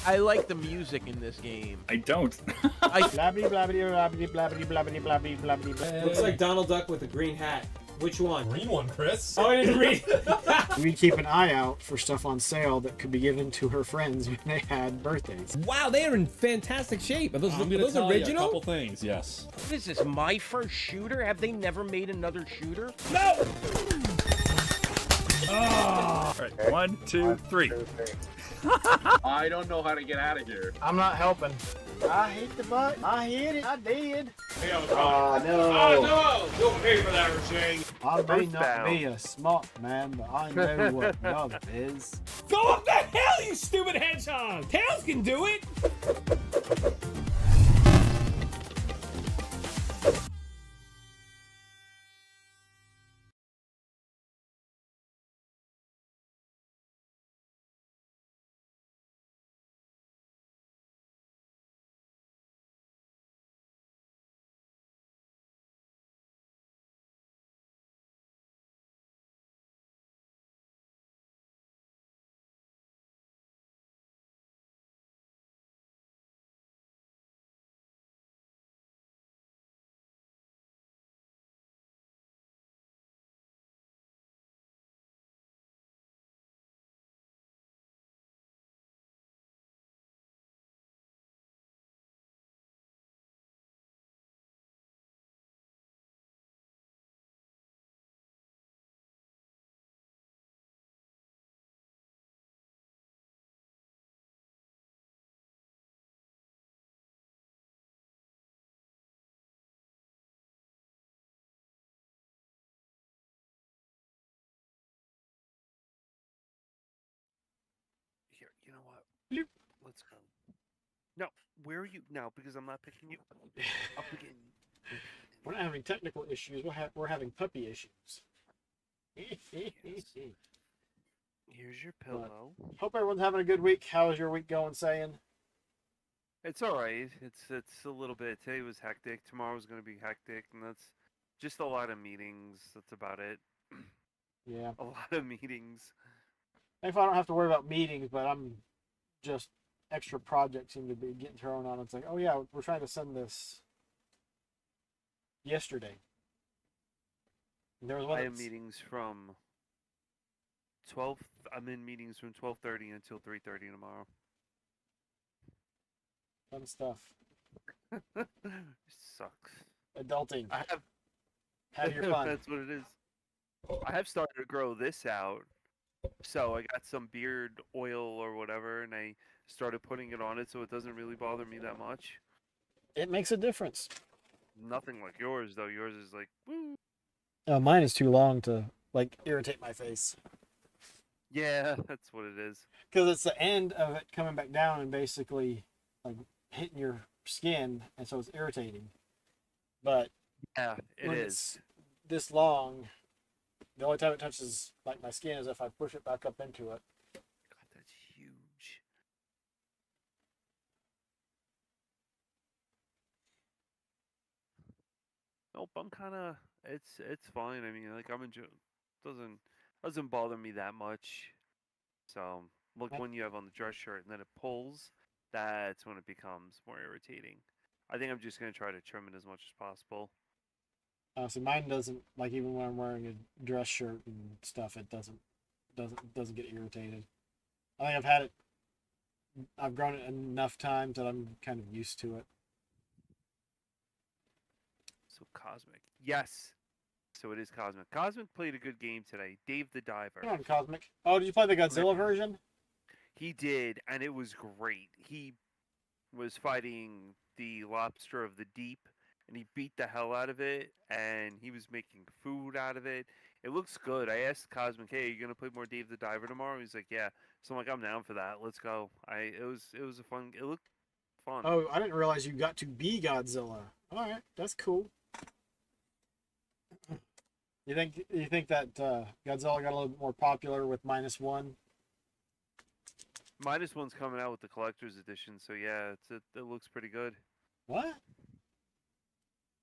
I like the music in this game. I don't. Blabbity blabbity blabbity blabbity blabbity blabbity blabbity blabbity. Looks like Donald Duck with a green hat. Which one? Green one, Chris. Oh, I didn't read. We keep an eye out for stuff on sale that could be given to her friends when they had birthdays. Wow, they are in fantastic shape. Are those, I'm gonna those tell you a original? couple things. Yes. What is this, my first shooter? Have they never made another shooter? No! All right, 1, 2, 3. I don't know how to get out of here. I'm not helping. I hit the button. I hit it. I did. Oh, no. no! You'll pay for that, Rashang. I may not be a smart man, but I know what love is. Go up the hill, you stupid hedgehog! Tails can do it! Here, you know what? Let's go. No, where are you now? Because I'm not picking you up again. We're not having technical issues. We're having puppy issues. Here's your pillow. Hope everyone's having a good week. How is your week going, saying? It's all right. It's a little bit. Today was hectic. Tomorrow's going to be hectic, and that's just a lot of meetings. That's about it. Yeah. A lot of meetings. If I don't have to worry about meetings, but I'm just extra projects seem to be getting thrown on. It's like, oh yeah, we're trying to send this yesterday. And there was one. I have meetings from 12. I'm in meetings from 12:30 until 3:30 tomorrow. Fun stuff. Sucks. Adulting. I have. Have your fun. That's what it is. I have started to grow this out. So I got some beard oil or whatever, and I started putting it on it so it doesn't really bother me that much. It makes a difference. Nothing like yours, though. Yours is like, woo. Mine is too long to like irritate my face. Yeah, that's what it is. Because it's the end of it coming back down and basically like hitting your skin, and so it's irritating. But Yeah, it when is. it's this long, the only time it touches like my skin is if I push it back up into it. God, that's huge. Nope, I'm kind of. It's fine. I mean, like I'm enjoying. Doesn't bother me that much. So, like when you have on the dress shirt and then it pulls, that's when it becomes more irritating. I think I'm just gonna try to trim it as much as possible. See, mine doesn't, like, even when I'm wearing a dress shirt and stuff, it doesn't get irritated. I think I've grown it enough times that I'm kind of used to it. So Cosmic, yes. So it is Cosmic. Cosmic played a good game today. Dave the Diver. Come on, Cosmic. Oh, did you play the Godzilla version? He did, and it was great. He was fighting the lobster of the deep, and he beat the hell out of it, and he was making food out of it. It looks good. I asked Cosmic, "Hey, are you gonna play more Dave the Diver tomorrow?" He's like, "Yeah." So I'm like, "I'm down for that. Let's go." It was a fun. It looked fun. Oh, I didn't realize you got to be Godzilla. All right, that's cool. You think that Godzilla got a little bit more popular with -1? -1's coming out with the collector's edition, so yeah, it looks pretty good. What?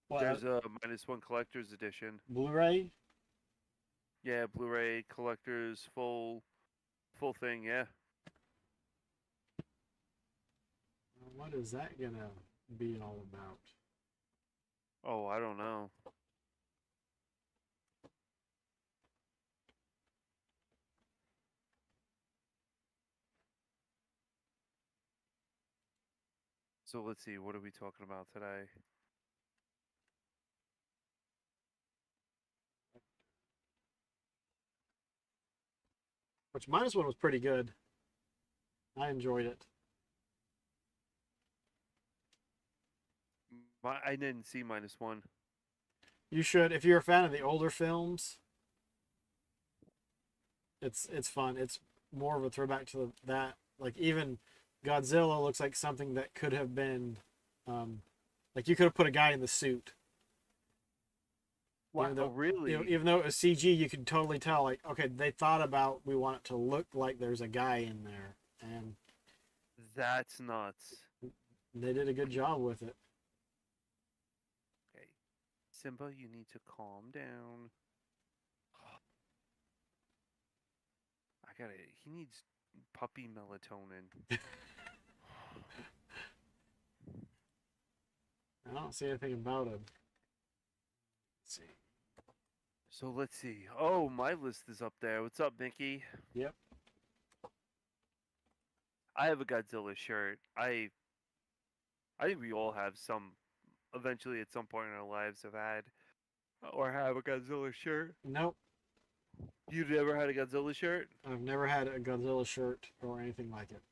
What? There's a -1 collector's edition. Blu-ray? Yeah, Blu-ray collector's full thing. Yeah. What is that gonna be all about? Oh, I don't know. So let's see, what are we talking about today? Which -1 was pretty good. I enjoyed it. I didn't see -1. You should, if you're a fan of the older films. It's fun. It's more of a throwback to that. Like even Godzilla looks like something that could have been, like you could have put a guy in the suit. Wow, Even though, really? even though it was CG, you could totally tell. Like, okay, they thought about we want it to look like there's a guy in there, and That's nuts. they did a good job with it. Okay. Simba, you need to calm down. He needs puppy melatonin. I don't see anything about him. Let's see. So let's see. Oh, my list is up there. What's up, Mickey? Yep. I have a Godzilla shirt. I think we all have some, eventually at some point in our lives have had or have a Godzilla shirt. Nope. You never had a Godzilla shirt? I've never had a Godzilla shirt or anything like it.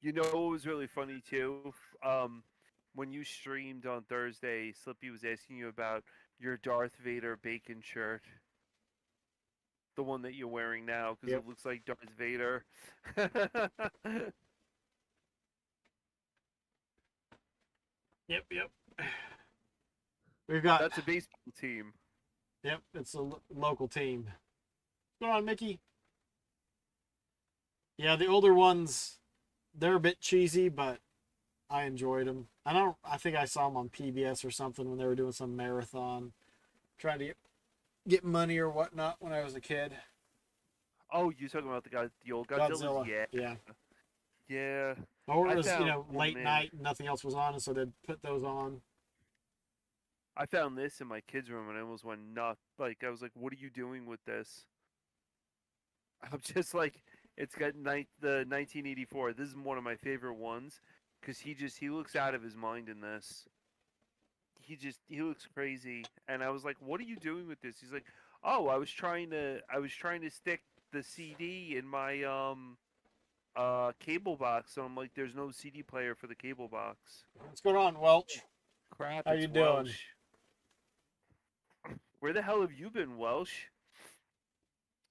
You know what was really funny too? When you streamed on Thursday, Slippy was asking you about your Darth Vader bacon shirt. The one that you're wearing now, because Yep. it looks like Darth Vader. Yep. We've got. That's a baseball team. Yep, it's a local team. What's going on, Mickey? Yeah, the older ones, they're a bit cheesy, but I enjoyed them. I think I saw them on PBS or something when they were doing some marathon, trying to get money or whatnot when I was a kid. Oh, you're talking about the old Godzillas? Godzilla, yeah. Yeah. Or I it was, found- oh, late man. night and nothing else was on, and so they'd put those on. I found this in my kids' room and I almost went nuts. Like, I was like, what are you doing with this? I'm just like, it's got the 1984. This is one of my favorite ones because he looks out of his mind in this. He looks crazy. And I was like, what are you doing with this? He's like, oh, I was trying to stick the CD in my cable box. So I'm like, there's no CD player for the cable box. What's going on, Welch? Crap. How it's you doing? Welsh. Where the hell have you been, Welsh?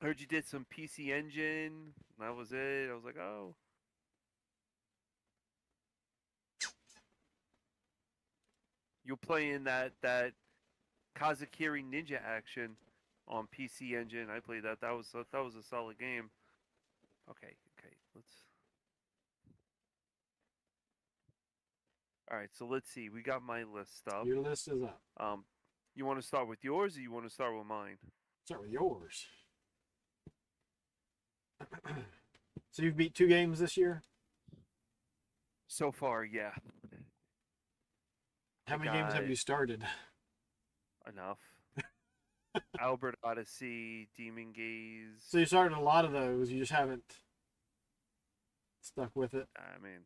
Heard you did some PC Engine. That was it. I was like, oh. You're playing that Kazakiri Ninja action on PC Engine. I played that. That was a solid game. Okay, let's. All right, so let's see. We got my list up. Your list is up. You want to start with yours, or you want to start with mine? Start with yours. So you've beat 2 games this year? So far, yeah. How many games have you started? Enough. Albert Odyssey, Demon Gaze. So you started a lot of those, you just haven't stuck with it. I mean,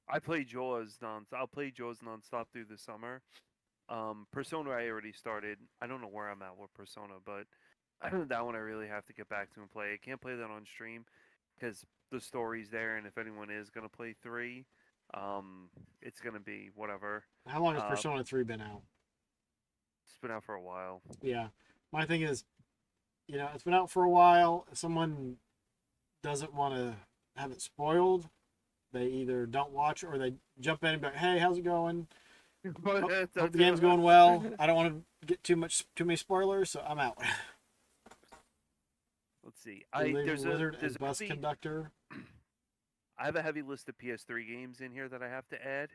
I play Jaws I'll play Jaws nonstop through the summer. Persona I already started. I don't know where I'm at with Persona, but that one I really have to get back to and play. I can't play that on stream because the story's there, and if anyone is gonna play 3, it's gonna be whatever. How long has Persona 3 been out? It's been out for a while. Yeah. My thing is, it's been out for a while. If someone doesn't want to have it spoiled, they either don't watch or they jump in and be like, hey, how's it going? Hope the game's going well. I don't want to get too many spoilers, so I'm out. Let's see. There's There's and a Bus heavy, Conductor. I have a heavy list of PS3 games in here that I have to add.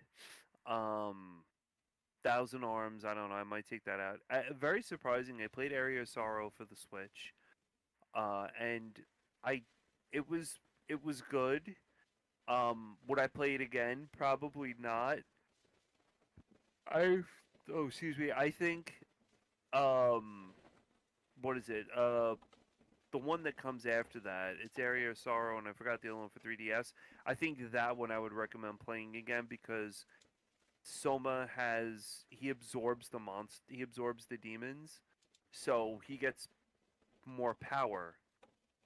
Thousand Arms. I don't know. I might take that out. Very surprising. I played Area of Sorrow for the Switch, and it was good. Would I play it again? Probably not. Excuse me. I think, um, what is it? The one that comes after that, it's Area of Sorrow, and I forgot the other one for 3DS. I think that one I would recommend playing again because Soma he absorbs the he absorbs the demons, so he gets more power.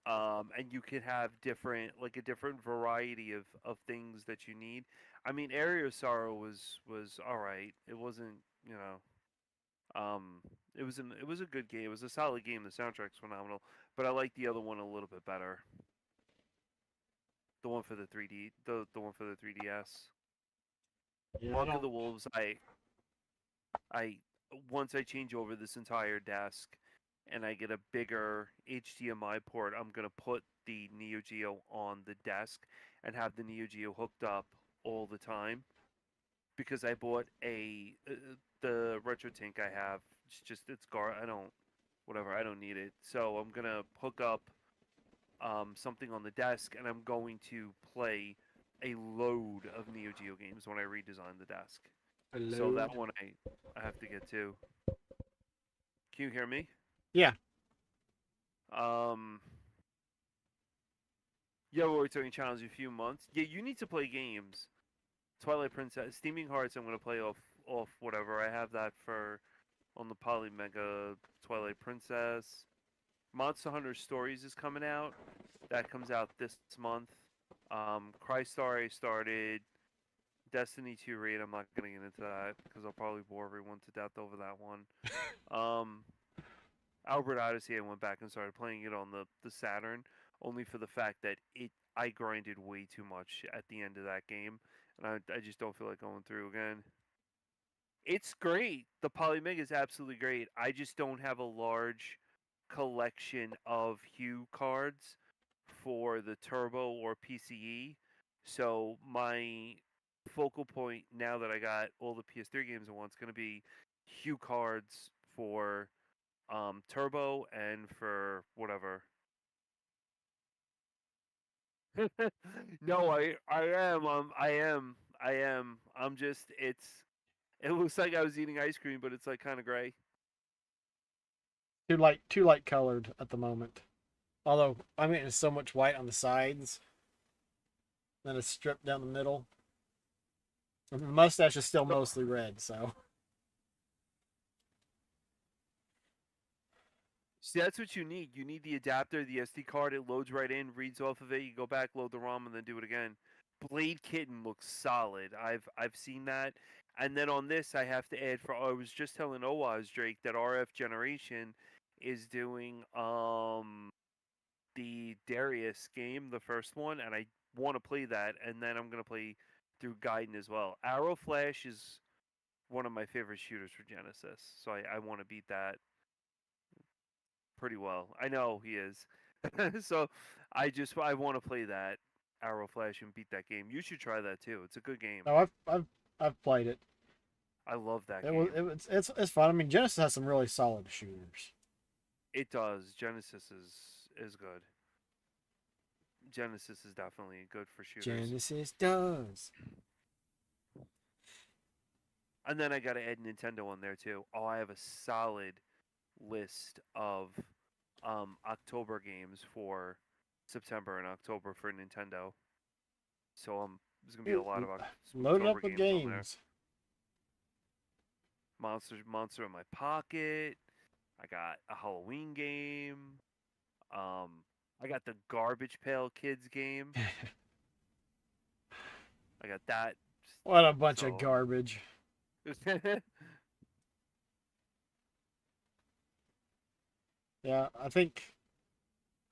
And you can have a different variety of things that you need. I mean, Area of Sorrow was all right. It wasn't, you know, it was a good game. It was a solid game. The soundtrack's phenomenal, but I like the other one a little bit better. The one for the 3D, the one for the 3DS. Yeah, Mark of the Wolves. I once I change over this entire desk and I get a bigger HDMI port, I'm gonna put the Neo Geo on the desk and have the Neo Geo hooked up all the time because I bought the retro tank I have. I don't whatever, I don't need it. So I'm gonna hook up something on the desk and I'm going to play a load of Neo Geo games when I redesign the desk. So that one I have to get to. Can you hear me? Yeah. Um. Yeah, we're talking challenge in a few months. Yeah, you need to play games. Twilight Princess, Steaming Hearts. I'm gonna play off whatever. I have that for on the Poly Mega Twilight Princess. Monster Hunter Stories is coming out. That comes out this month. Crystar I started. Destiny 2 raid. I'm not gonna get into that because I'll probably bore everyone to death over that one. Albert Odyssey. I went back and started playing it on the Saturn, only for the fact that I grinded way too much at the end of that game, and I just don't feel like going through again. It's great. The Polymega is absolutely great. I just don't have a large collection of Hue cards for the Turbo or PCE, so my focal point now that I got all the PS3 games I want is going to be Hue cards for Turbo and for whatever. No, I am. I'm just it looks like I was eating ice cream, but it's like kind of gray. Too light colored at the moment. Although I mean, it's so much white on the sides, then it's stripped down the middle. And the mustache is still mostly red, so. See, that's what you need. You need the adapter, the SD card. It loads right in, reads off of it. You go back, load the ROM, and then do it again. Blade Kitten looks solid. I've seen that. And then on this, I have to add for. I was just telling Oaz Drake that RF Generation is doing the Darius game, the first one, and I want to play that. And then I'm gonna play through Gaiden as well. Arrow Flash is one of my favorite shooters for Genesis, so I want to beat that pretty well. I know he is. So I want to play that Arrow Flash and beat that game. You should try that too. It's a good game. No, I've played it. I love that It game. was it's fun. I mean, Genesis has some really solid shooters. It does. Genesis is good. Genesis is definitely good for shooters. Genesis does. And then I got to add Nintendo on there too. Oh, I have a solid list of October games for September and October for Nintendo. So there's gonna be a lot of Load it October up with games on there. games. Monster in my pocket. I got a Halloween game. I got the Garbage Pail Kids game. I got that. What a bunch of garbage. Yeah, I think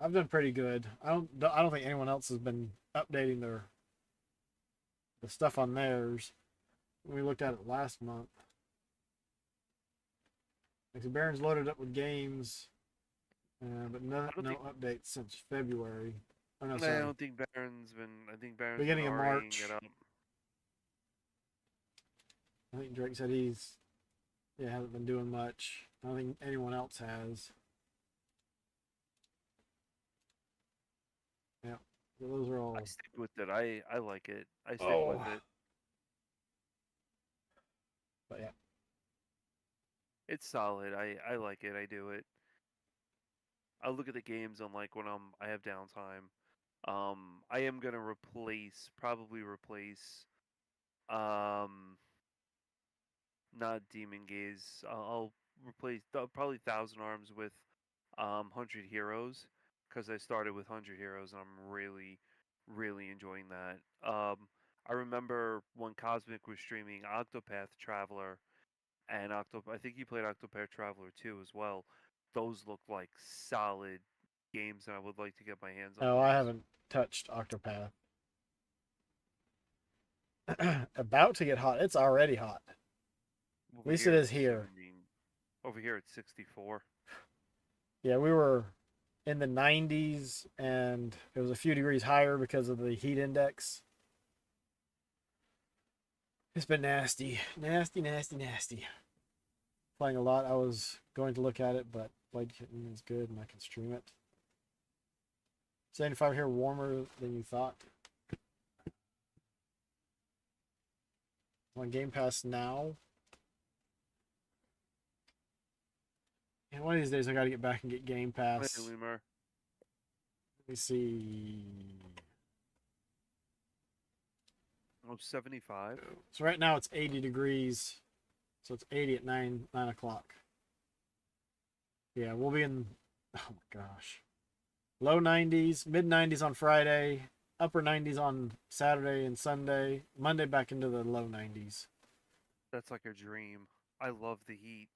I've done pretty good. I don't think anyone else has been updating the stuff on theirs. We looked at it last month. Like, Baron's loaded up with games, but no updates since February. Oh, no, sorry. I don't think Baron's been. I think Baron's Beginning been of already March. Get up. I think Drake said hasn't been doing much. I don't think anyone else has. Yeah. Those are all. I stick with it. I like it. I stick Oh. with it. But yeah. It's solid. I like it. I do it. I look at the games on like when I have downtime. I am gonna probably replace, um, not Demon Gaze. I'll replace probably Thousand Arms with 100 Heroes because I started with 100 Heroes and I'm really enjoying that. I remember when Cosmic was streaming Octopath Traveler and I think you played Octopath Traveler 2 as well. Those look like solid games, and I would like to get my hands on No, those. I haven't touched Octopath. About to get hot. It's already hot. At least it is here. Over here it's 64. Yeah, we were in the 90s, and it was a few degrees higher because of the heat index. It's been nasty. Nasty. Playing a lot. I was going to look at it, but Blade Kitten is good, and I can stream it. 75 here warmer than you thought. On Game Pass now. And one of these days I gotta get back and get Game Pass. Hey, Lemur. Let me see. Oh, 75. So right now it's 80 degrees. So it's 80 at 9 o'clock. Yeah, we'll be in, oh my gosh. Low 90s, mid 90s on Friday, upper 90s on Saturday and Sunday. Monday back into the low 90s. That's like a dream. I love the heat.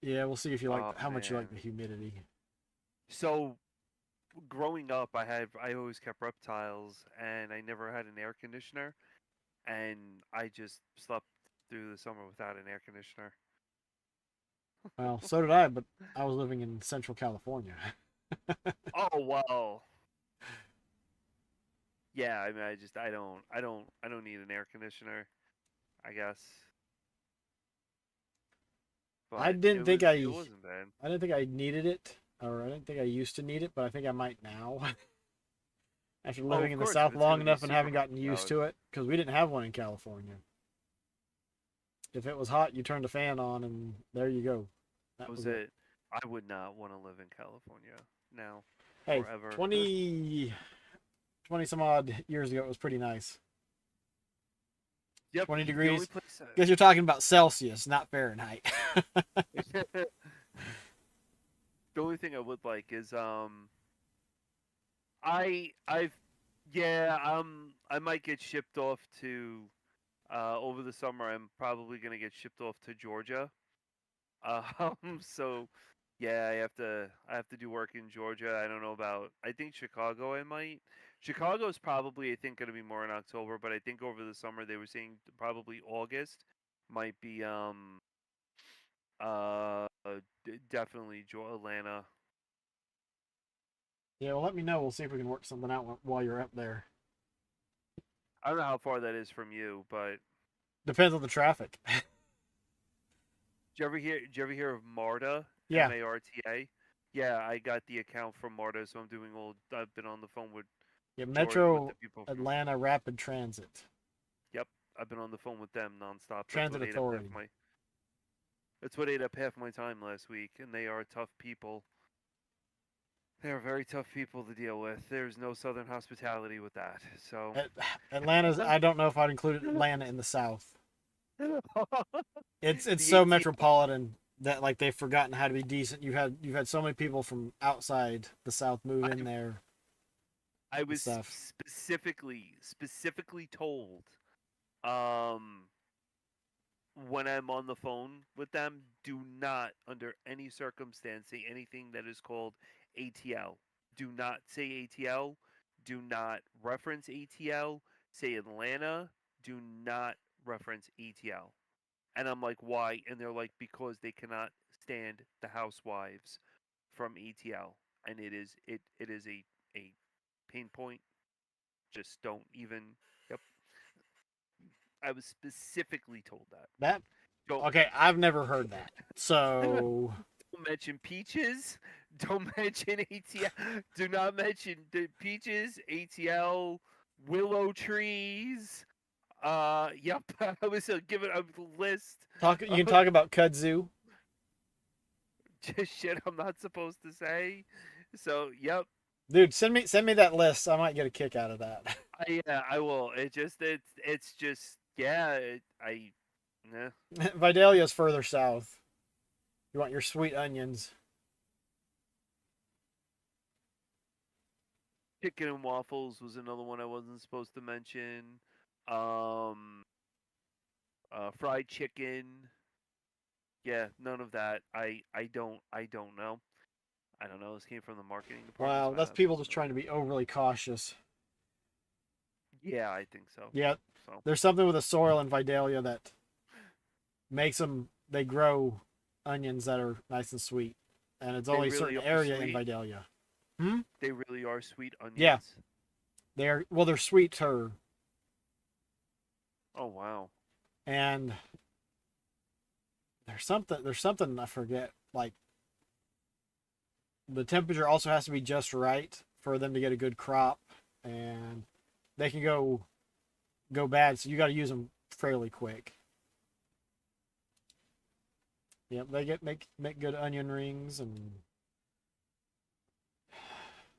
Yeah, we'll see if you like Oh, how much you like the man. humidity. So, growing up, I always kept reptiles, and I never had an air conditioner, and I just slept through the summer without an air conditioner. Well, so did I, but I was living in Central California. Oh well. Yeah, I mean, I don't need an air conditioner, I guess. I But didn't think it wasn't bad. I didn't think I needed it, or I didn't think I used to need it, but I think I might now. After living in the course, South it's long gonna be enough and super having hot gotten used out. to it, because we didn't have one in California. If it was hot, you turned a fan on, and there you go. That That was was it. it. I would not want to live in California now, Hey, forever. 20 some odd years ago, it was pretty nice. Yep, 20 the degrees. only place Because you're talking about Celsius, not Fahrenheit. the only thing I would like is I've yeah I might get shipped off to over the summer. I'm probably gonna get shipped off to Georgia. So yeah, I have to do work in Georgia. I don't know about. I think Chicago. I might. Chicago's probably I think gonna be more in October, but I think over the summer they were saying probably August might be uh definitely Atlanta. Yeah, well, let me know. We'll see if we can work something out while you're up there. I don't know how far that is from you, but Depends on the traffic. did you ever hear of MARTA? Yeah. MARTA? Yeah, I got the account from MARTA, so I've been on the phone with Yeah, with Metro the people from, Atlanta Rapid Transit. yep, I've been on the phone with them nonstop. Transit Authority. That's what ate up half my time last week, and they are tough people. They are very tough people to deal with. There's no southern hospitality with that. So Atlanta's. I don't know if I'd include Atlanta in the South. It's The so AT metropolitan that like they've forgotten how to be decent. You've had so many people from outside the South move in there. I was stuff. specifically told um when I'm on the phone with them, do not under any circumstance say anything that is called ATL. Do not say ATL. Do not reference ATL. Say Atlanta. Do not reference ATL. And I'm like, why? And they're like, because they cannot stand the housewives from ATL. And it is a pain point. Just don't even. Yep. I was specifically told that. That Don't okay? I've never heard that. So don't mention peaches. Don't mention ATL. Do not mention the peaches, ATL, willow trees. Yep. I was giving a list You can of talk about kudzu. just shit I'm not supposed to say. So, yep. Dude, send me that list. I might get a kick out of that. I will. It's just yeah. Nah. Vidalia's further south. You want your sweet onions. Chicken and waffles was another one I wasn't supposed to mention. Um, fried chicken. Yeah, none of that. I don't know. I don't know. This came from the marketing department. Wow, So that's people just trying to be overly cautious. Yeah, I think so. Yeah, So there's something with the soil in Vidalia that makes them. They grow onions that are nice and sweet, and it's only a certain really are area in sweet? Vidalia. they really are sweet onions. Yeah. They're sweeter, Oh wow. and there's something I forget. Like the temperature also has to be just right for them to get a good crop, and they can go bad. So you got to use them fairly quick. Yep, they make good onion rings and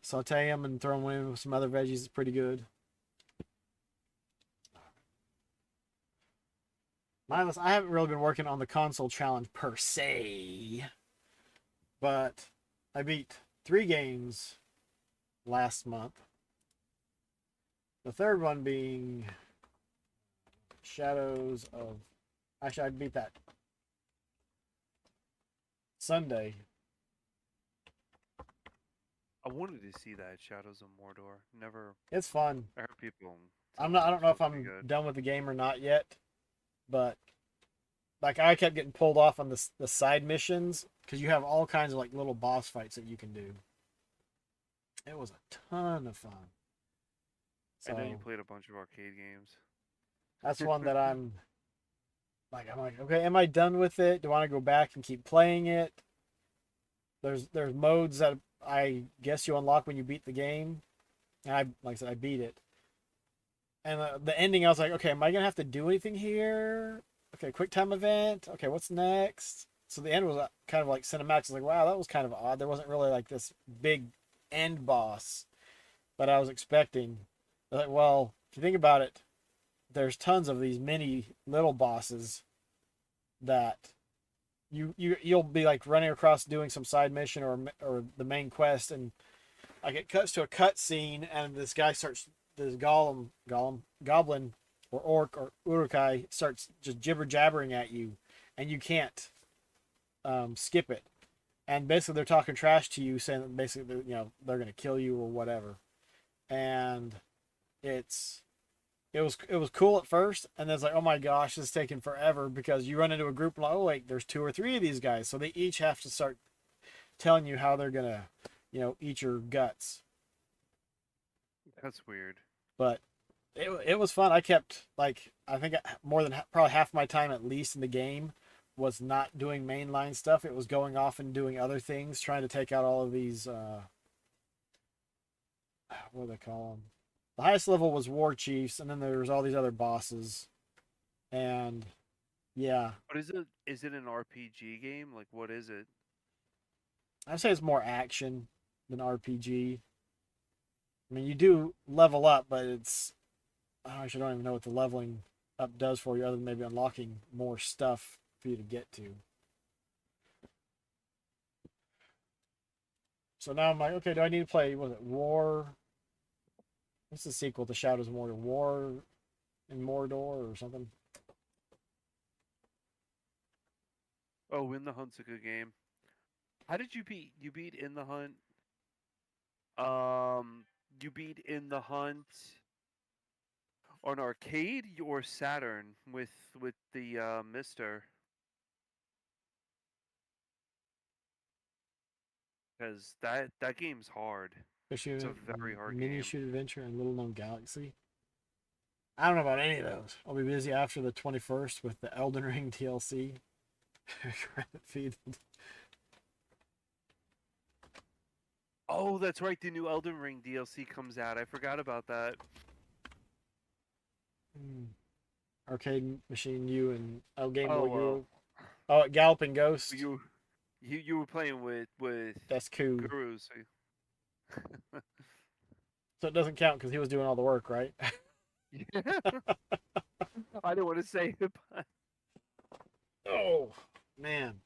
saute them and throw them in with some other veggies. Is pretty good. Mindless, I haven't really been working on the console challenge per se, but I beat 3 games last month. The third one being Shadows of... Actually, I beat that Sunday. I wanted to see that Shadows of Mordor. Never. It's fun. I heard people. I don't know if supposed to be I'm good. done with the game or not yet, but like I kept getting pulled off on the side missions because you have all kinds of like little boss fights that you can do. It was a ton of fun. I know So you played a bunch of arcade games. that's one that I'm like, okay, am I done with it? Do I want to go back and keep playing it? There's modes that I guess you unlock when you beat the game, and like I said, I beat it. And the ending, I was like, okay, am I gonna have to do anything here? Okay, quick time event. Okay, what's next? So the end was kind of like cinematic. I was like, wow, that was kind of odd. There wasn't really like this big end boss that I was expecting. Like, well, if you think about it, there's tons of these mini little bosses that you'll be like running across doing some side mission or the main quest, and like it cuts to a cut scene, and this goblin or orc or urukai starts just jibber jabbering at you, and you can't skip it. And basically they're talking trash to you, saying that basically they're gonna kill you or whatever. And it was cool at first, and then it's like, oh my gosh, this is taking forever because you run into a group and like, oh wait, there's 2 or 3 of these guys, so they each have to start telling you how they're gonna, eat your guts. That's weird. But it was fun. I kept like I think more than probably half my time at least in the game was not doing mainline stuff. It was going off and doing other things, trying to take out all of these. What do they call them? The highest level was war chiefs, and then there was all these other bosses, and yeah, What is it? Is it an RPG game? Like, what is it? I'd say it's more action than RPG. I mean, you do level up, but I actually don't even know what the leveling up does for you, other than maybe unlocking more stuff for you to get to. So now I'm like, okay, do I need to play? Was it War? What's the sequel to Shadows of Mordor? War in Mordor or something? Oh, In the Hunt's a good game. How did you beat? You beat In the Hunt. You beat In the Hunt on arcade or Saturn with the Mister. Because that game's hard. It's a very hard Mini game. Shoot Adventure and Little Known Galaxy. I don't know about any of those. I'll be busy after the 21st with the Elden Ring DLC. Credit feed. Oh, that's right. The new Elden Ring DLC comes out. I forgot about that. Arcade Machine, you and Game Boy, Oh, you. Oh, Galloping Ghost. you were playing with That's cool. Guru. So So it doesn't count because he was doing all the work, right? yeah. I didn't want to say it, but Oh man.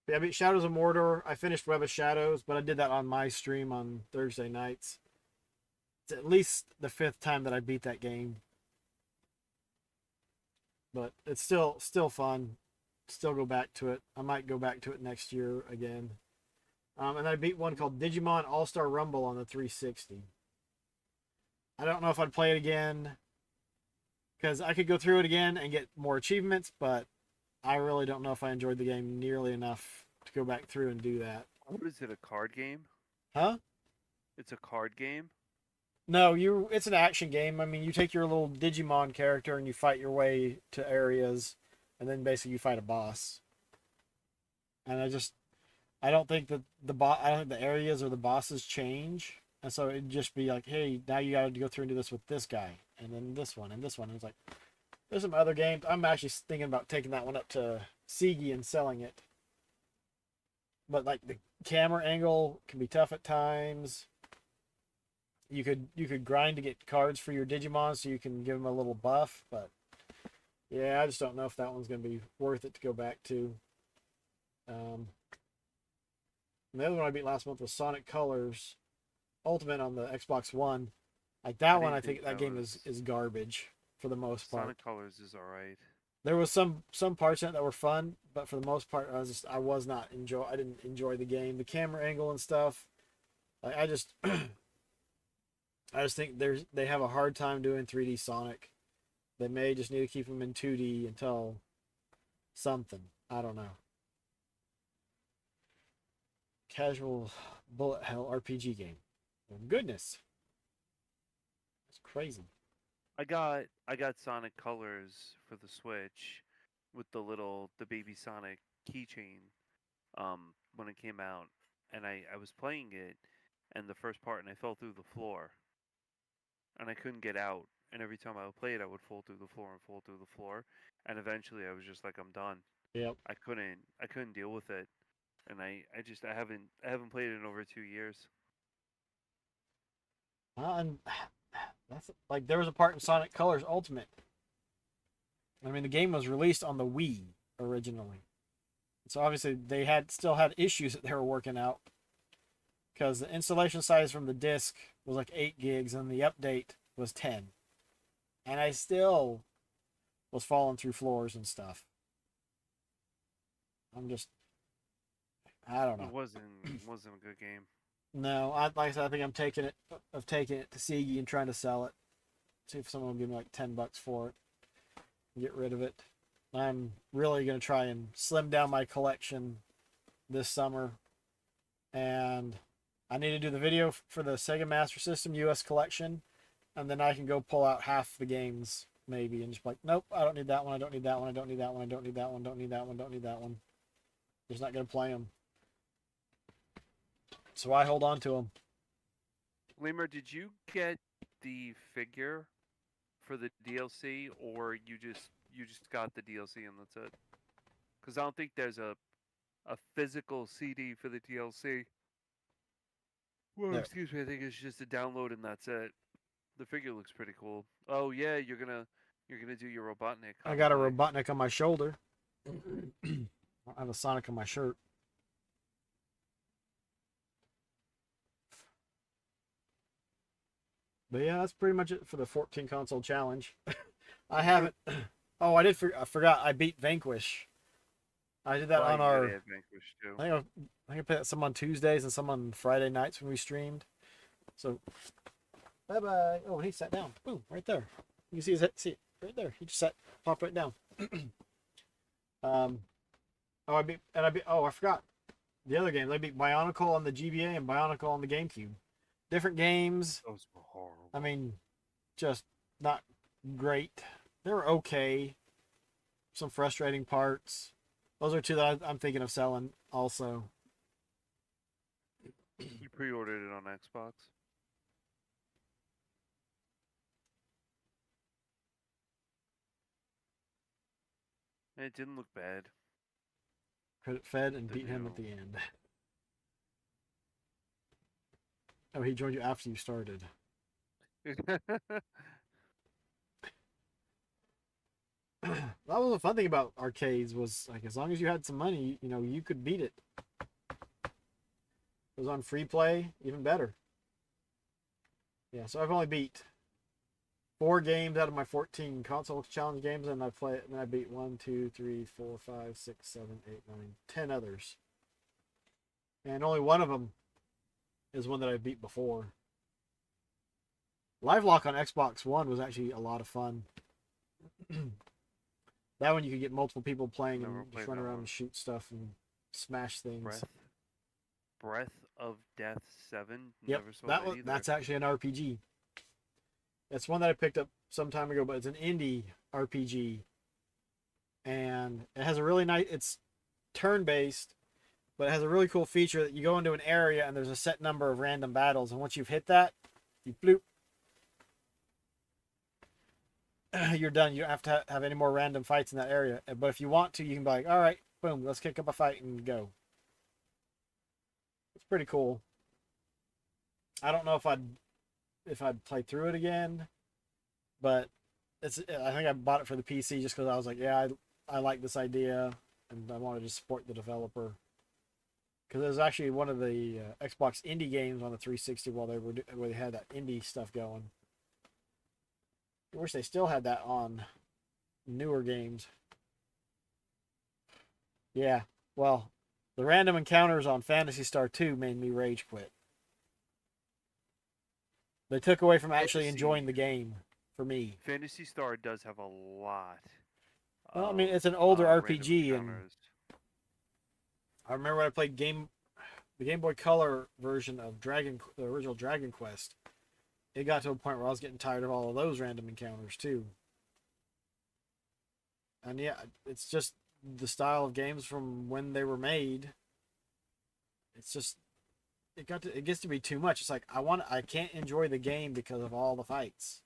Yeah, I beat Shadows of Mordor. I finished Web of Shadows, but I did that on my stream on Thursday nights. It's at least the 5th time that I beat that game. But it's still fun. Still go back to it. I might go back to it next year again. And I beat one called Digimon All-Star Rumble on the 360. I don't know if I'd play it again because I could go through it again and get more achievements, but I really don't know if I enjoyed the game nearly enough to go back through and do that. what is it? A card game? Huh? It's a card game. No, it's an action game. I mean, you take your little Digimon character and you fight your way to areas, and then basically you fight a boss. And I don't think that I don't think the areas or the bosses change, and so it'd just be like, hey, now you got to go through and do this with this guy, and then this one and this one. And it's like, there's some other games. I'm actually thinking about taking that one up to Sigi and selling it. But like the camera angle can be tough at times. You could grind to get cards for your Digimon so you can give them a little buff, but yeah, I just don't know if that one's going to be worth it to go back to. And the other one I beat last month was Sonic Colors Ultimate on the Xbox One. Like that one, I think that game is garbage for the most part. Sonic Colors is alright. There was some parts in it that were fun, but for the most part, I didn't enjoy the game. The camera angle and stuff. Like I just think they have a hard time doing 3D Sonic. They may just need to keep them in 2D until something. I don't know. Casual bullet hell RPG game. Oh, goodness. That's crazy. I got Sonic Colors for the Switch with the baby Sonic keychain when it came out, and I was playing it and the first part and I fell through the floor and I couldn't get out, and every time I would play it I would fall through the floor and fall through the floor, and eventually I was just like, I'm done. Yep. I couldn't deal with it, and I haven't played it in over 2 years. And that's like there was a part in Sonic Colors Ultimate. I mean, the game was released on the Wii originally, so obviously they still had issues that they were working out because the installation size from the disc was like 8 gigs and the update was 10, and I still was falling through floors and stuff. I don't know. It wasn't a good game. No, like I said, I think I'm taking it to Sigi and trying to sell it. See if someone will give me like $10 for it. Get rid of it. I'm really gonna try and slim down my collection this summer, and I need to do the video for the Sega Master System US collection, and then I can go pull out half the games maybe and just be like, nope, I don't need that one. I don't need that one. I don't need that one. I don't need that one. Don't need that one. Don't need that one. Just not gonna play them. So I hold on to them. Lemur, did you get the figure for the DLC, or you just got the DLC and that's it? Because I don't think there's a physical CD for the DLC. Well, No. excuse me, I think it's just a download and that's it. The figure looks pretty cool. Oh yeah, you're gonna do your Robotnik. I got a probably. Robotnik on my shoulder. I have a Sonic on my shirt. But yeah, that's pretty much it for the 14 console challenge. I haven't. Oh, I forgot. I beat Vanquish. I did that Well, on you our. gotta have Vanquish too. I think I played some on Tuesdays and some on Friday nights when we streamed. So, bye bye. Oh, he sat down. Boom, right there. You can see his head. See it right there. He just popped right down. Oh, I forgot the other games. I beat Bionicle on the GBA and Bionicle on the GameCube. Different games. Those were horrible. I mean, just not great. They were okay. Some frustrating parts. Those are two that I'm thinking of selling also. pre-ordered it on Xbox. And it didn't look bad. Credit fed and The beat him new- at the end. Oh, he joined you after you started. That was the fun thing about arcades was like as long as you had some money, you know, you could beat it. It was on free play, even better. Yeah, so I've only beat 4 games out of my 14 console challenge games, and I beat 1, 2, 3, 4, 5, 6, 7, 8, 9, 10 others. And only one of them is one that I beat before. Live Lock on Xbox One was actually a lot of fun. That one you could get multiple people playing Never and played just run that around one. and shoot stuff and smash things. Breath of Death 7. Yep, Never saw that either. that's actually an RPG. It's one that I picked up some time ago, but it's an indie RPG, and it has a really nice. It's turn-based, but it has a really cool feature that you go into an area and there's a set number of random battles, and once you've hit that, you bloop. You're done. You don't have to have any more random fights in that area. But if you want to, you can be like, all right, boom, let's kick up a fight and go. It's pretty cool. I don't know if I'd play through it again, but I think I bought it for the PC just because I was like, yeah, I like this idea and I wanted to support the developer. Because it was actually one of the Xbox indie games on the 360 while they had that indie stuff going. I wish they still had that on newer games. Yeah, well, the random encounters on Phantasy Star 2 made me rage quit. They took away from actually enjoying the game for me. Phantasy Star does have a lot. Well, I mean, it's an older random RPG, and encounters. I remember when I played the Game Boy Color version of the original Dragon Quest. It got to a point where I was getting tired of all of those random encounters too. And yeah, it's just the style of games from when they were made. It's just it gets to be too much. It's like I can't enjoy the game because of all the fights.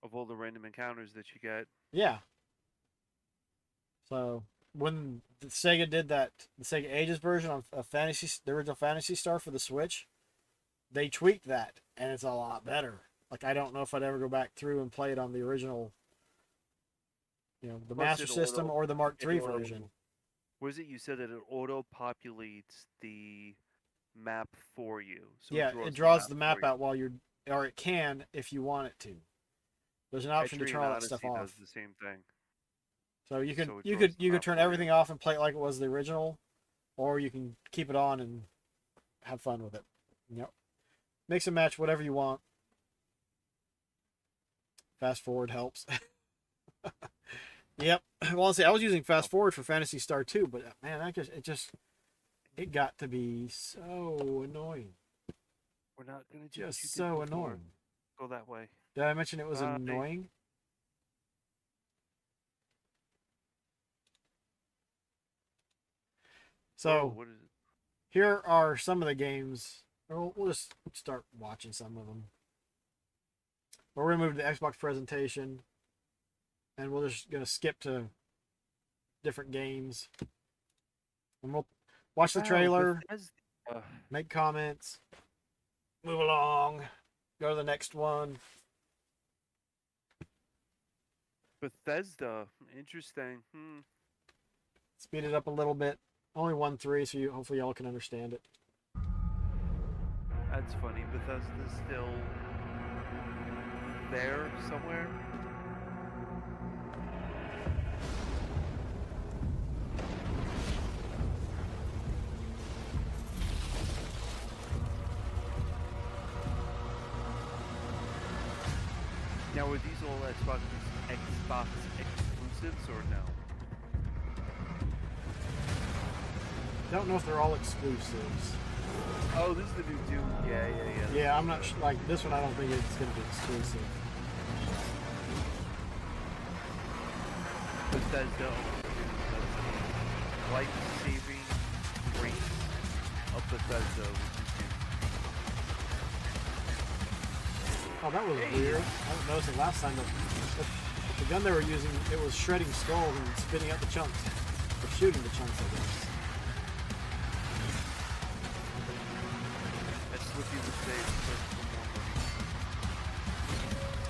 Of all the random encounters that you get. Yeah. So when the Sega did the Sega Ages version of the original Phantasy Star for the Switch, they tweaked that, and it's a lot better. Like, I don't know if I'd ever go back through and play it on the original, the Master System or the Mark III version. Was it you said that it auto-populates the map for you? So Yeah, it draws the map out while or it can if you want it to. There's an option to turn all that stuff off. Does the same thing. So you could So it you draws could the you could map turn for you. everything off and play it like it was the original, or you can keep it on and have fun with it. Yep. Mix and match whatever you want. Fast forward helps. Yep. Well, see, I was using fast forward for Phantasy Star 2, but man, it got to be so annoying. We're not gonna do Just so annoying. Go that way. Did I mention it was annoying? So what is it? here are some of the games. We'll just start watching some of them. We're going to move to the Xbox presentation, and we're just going to skip to different games. And we'll watch the trailer, make comments, move along, go to the next one. Bethesda, interesting. Speed it up a little bit. Only 1.3, so hopefully y'all can understand it. That's funny. Bethesda's still there somewhere. Now, are these all Xbox exclusives or no? Don't know if they're all exclusives. Oh, this is the new Doom. Yeah. Yeah, I'm not like this one. I don't think it's going to be exclusive. Bethesda life-saving grace of Bethesda, which is Doom. Oh, that was weird. I didn't notice it last time, but the gun they were using, it was shredding skulls and spitting out the chunks. Or shooting the chunks, I guess. That's what you would say.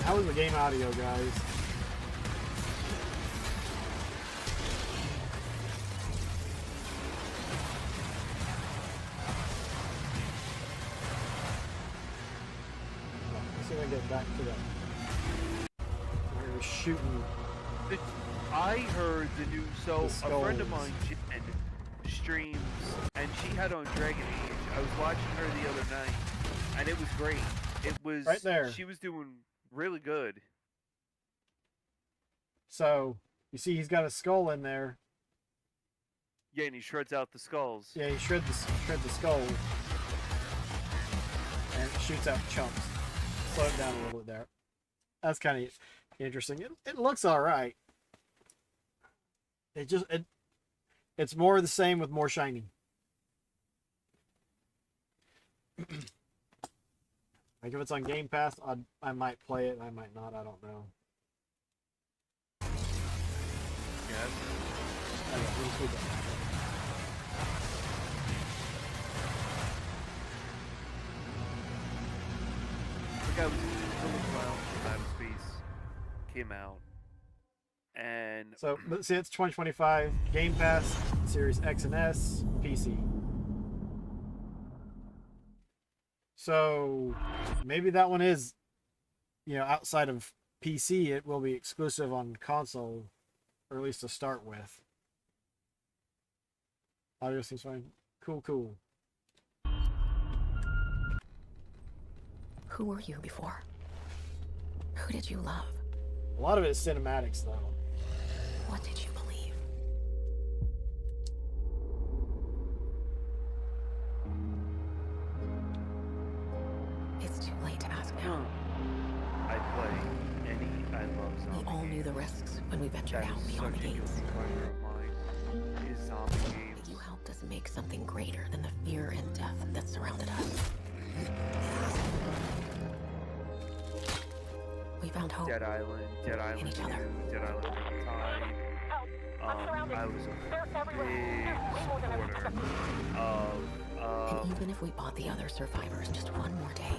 How is the game audio, guys? Let's see if I get back to that. We were shooting. I heard the new. So The a friend of skulls. mine, Jen, streams, and she had on Dragon Age. I was watching her the other night, and it was great. It was Right there. She was doing really good. So, you see he's got a skull in there. Yeah, and he shreds out the skulls. Yeah, he shred the skull. And it shoots out chunks. Slow it down a little bit there. That's kind of interesting. It looks alright. It's more of the same with more shiny. Like if it's on Game Pass, I might play it, I might not, I don't know. Yes. Okay, let me tweak it. The guy was Philip Brown from Outer Space came out, and So, let's see, it's 2025, Game Pass, Series X and S, PC. So, maybe that one is, outside of PC, it will be exclusive on console, or at least to start with. Audio seems fine. Cool. Who were you before? Who did you love? A lot of it is cinematics, though. What did you believe? It's too late to ask now. I play any. I love zombie. We all knew the risks when we ventured That out is beyond the such a gates. guilty pleasure of mine. Is zombie games. But you helped us make something greater than the fear and death that surrounded us. We found hope. Dead Island In each 2, other. Dead Island at the time. I was a big supporter of. And even if we bought the other survivors just one more day,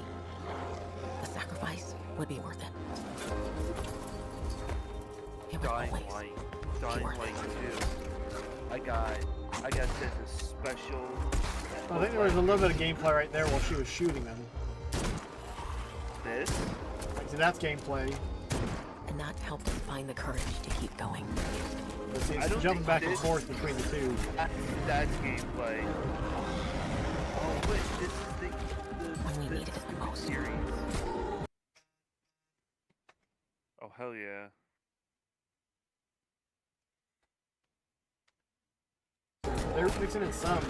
the sacrifice would be worth it. It would Dying always Light, be Dying worth Light it. 2. I got sent a special. I think there was a little bit of gameplay right there while she was shooting them. This. See, that's gameplay. And that helped us find the courage to keep going. But see, I it's don't jumping think back and this- forth between the two. That's gameplay. Oh wait, this is When we the needed it the most. series. Oh hell yeah. They're mixing in some.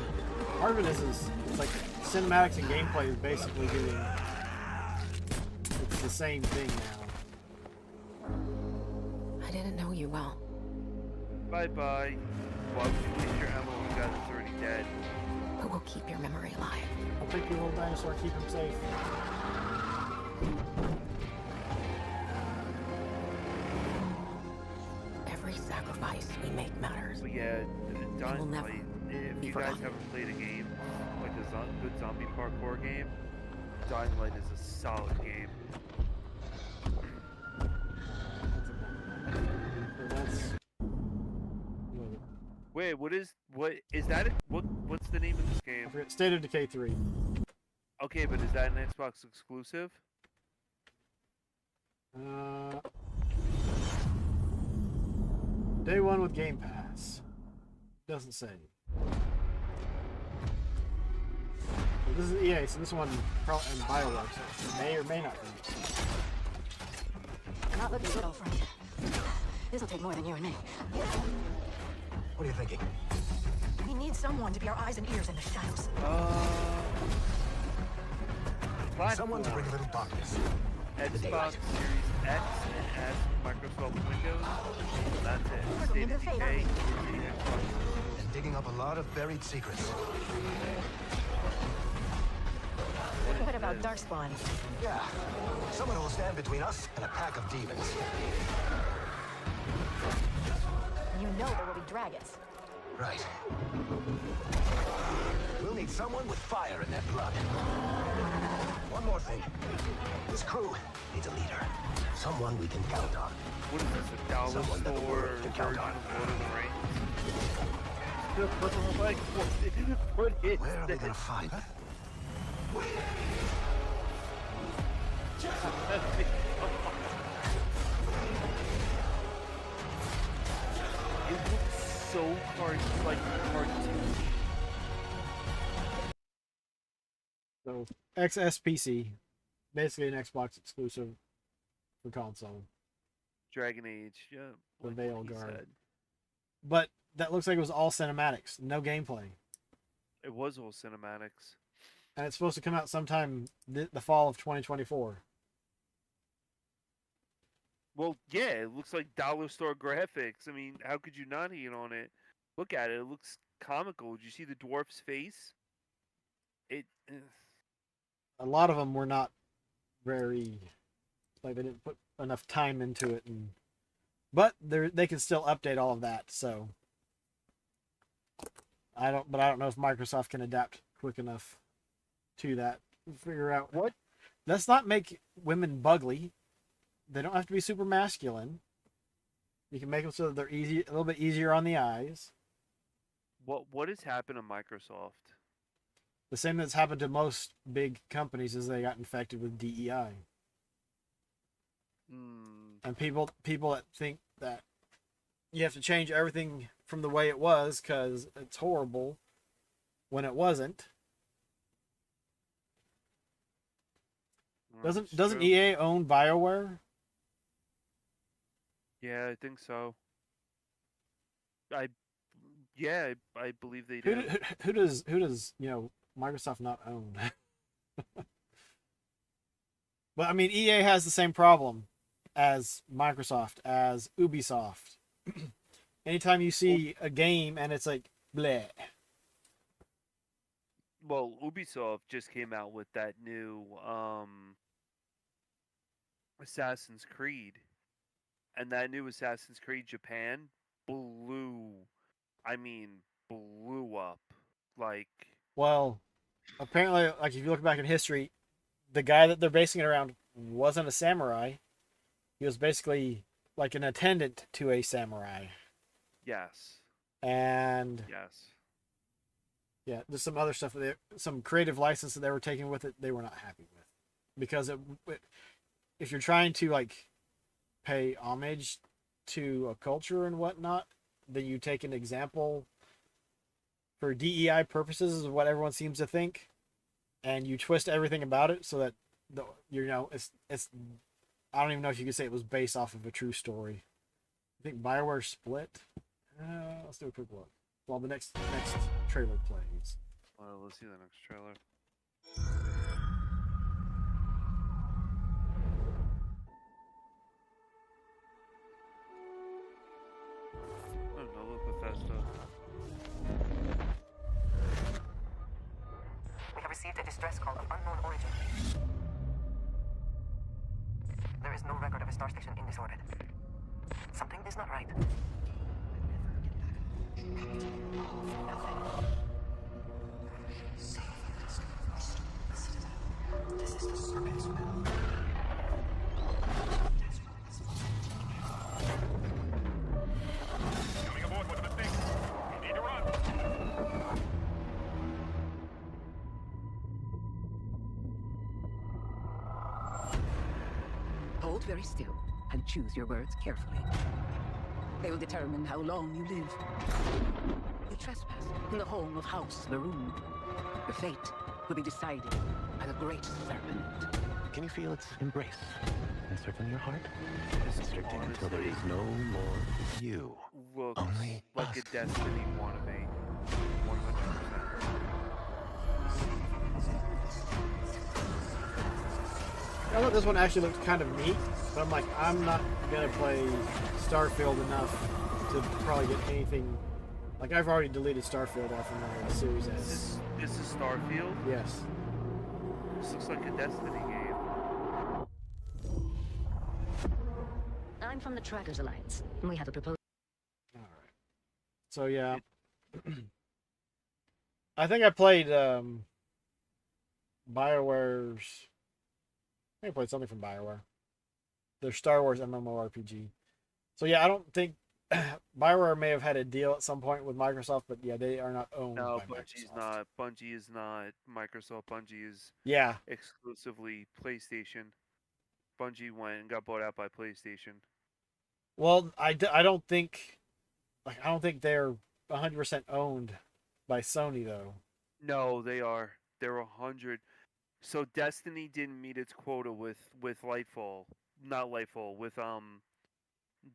Part of it is it's like cinematics and gameplay is basically doing. It's the same thing now. I didn't know you well. Bye bye. Well, you get your ammo on the guy that's already dead. But we'll keep your memory alive. I'll take your little dinosaur and keep him safe. Every sacrifice we make matters. But yeah, Dying will never Light. If be you guys forgotten. haven't played a game like a good zombie parkour game, Dying Light is a solid game. That's. Wait, what is that? What's the name of this I game? forget. State of Decay 3. Okay, but is that an Xbox exclusive? Day one with Game Pass. Doesn't say. But this is EA, so this one probably and BioWare, so it may or may not be. Not looking good, old friend. This'll take more than you and me. What are you thinking? We need someone to be our eyes and ears in the shadows. Someone to bring a little darkness. Xbox Series X and S, Microsoft Windows. That's it. State of Decay is the Xbox. And digging up a lot of buried secrets. What about about Darkspawn. Yeah. Someone who will stand between us and a pack of demons. You know there will be dragons. Right. We'll need someone with fire in their blood. One more thing. This crew needs a leader. Someone we can count on. What is this, a dollar Someone that the store world can count version on. of Lord of the Rings? Like, what is Where are they this? gonna find her? It looks so cartoony. So XSPC, basically an Xbox exclusive for console. Dragon Age, yeah. The like Veil he Guard. said. But that looks like it was all cinematics, no gameplay. It was all cinematics. And it's supposed to come out sometime the fall of 2024. Well, yeah, it looks like dollar store graphics. I mean, how could you not hate on it? Look at it. It looks comical. Did you see the dwarf's face? A lot of them were not very, like, they didn't put enough time into it, but they can still update all of that. So I don't know if Microsoft can adapt quick enough to that. Figure out what. Let's not make women bugly. They don't have to be super masculine. You can make them so that they're a little bit easier on the eyes. What has happened to Microsoft? The same that's happened to most big companies is they got infected with DEI. And people that think that you have to change everything from the way it was because it's horrible when it wasn't. Doesn't EA own BioWare? Yeah, I think so. I believe they do. Who does Microsoft not own? But I mean, EA has the same problem as Microsoft, as Ubisoft. Anytime you see a game and it's like bleh. Well, Ubisoft just came out with that new Assassin's Creed, and that new Assassin's Creed Japan blew up. Like, Well, apparently, like if you look back in history, the guy that they're basing it around wasn't a samurai. He was basically like an attendant to a samurai. yes. And Yes. yeah, there's some other stuff some creative license that they were taking with it. They were not happy with, because if you're trying to like pay homage to a culture and whatnot, then you take an example for DEI purposes is what everyone seems to think, and you twist everything about it so that it's I don't even know if you could say it was based off of a true story. I think BioWare split. Let's do a quick look while the next trailer plays. Well, let's see the next trailer. Oh no, look, Bethesda. We have received a distress call of unknown origin. There is no record of a star station in this orbit. Something is not right. This is the Serpent's Will. Coming aboard with a mistake. We need to run. Hold very still and choose your words carefully. They will determine how long you live. You trespass in the home of House Varoon. Your fate will be decided by the Great Serpent. Can you feel its embrace encircling your heart? This Restricting until there is no more you. Looks Only like us. a Destiny wannabe. 100%. I thought this one actually looked kind of neat, but I'm like, I'm not gonna play Starfield enough to probably get anything. Like, I've already deleted Starfield off of my Series S. This is Starfield? Yes. This looks like a Destiny game. I'm from the Trackers Alliance. We have a proposal. All right. So yeah, I think I played BioWare's. I think I played something from BioWare. Their Star Wars MMORPG. So yeah, I don't think BioWare may have had a deal at some point with Microsoft, but yeah, they are not owned No, by Bungie's Microsoft. not. Bungie is not Microsoft. Bungie is Yeah, exclusively PlayStation. Bungie went and got bought out by PlayStation. well, I don't think they're 100% owned by Sony though. No, they are. They're 100. So Destiny didn't meet its quota with Lightfall, not Lightfall, with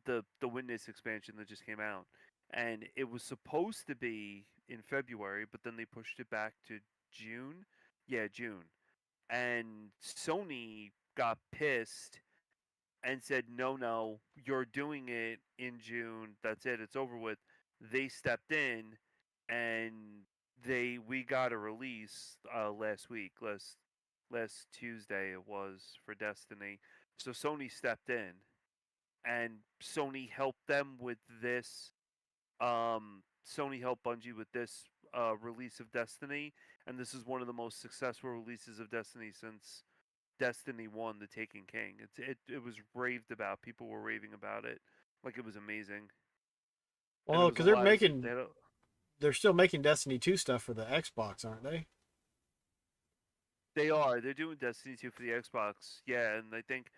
the Witness expansion that just came out, and it was supposed to be in February, but then they pushed it back to June. Yeah, June. And Sony got pissed and said, "No, you're doing it in June. That's it. It's over with." They stepped in, and we got a release last week, last Tuesday it was, for Destiny. So Sony stepped in, and Sony helped them with this. Sony helped Bungie with this release of Destiny, and this is one of the most successful releases of Destiny since Destiny 1, The Taken King. It was raved about. People were raving about it like it was amazing. Well, because they're still making Destiny 2 stuff for the Xbox, aren't they? They are. They're doing Destiny 2 for the Xbox. Yeah, and I think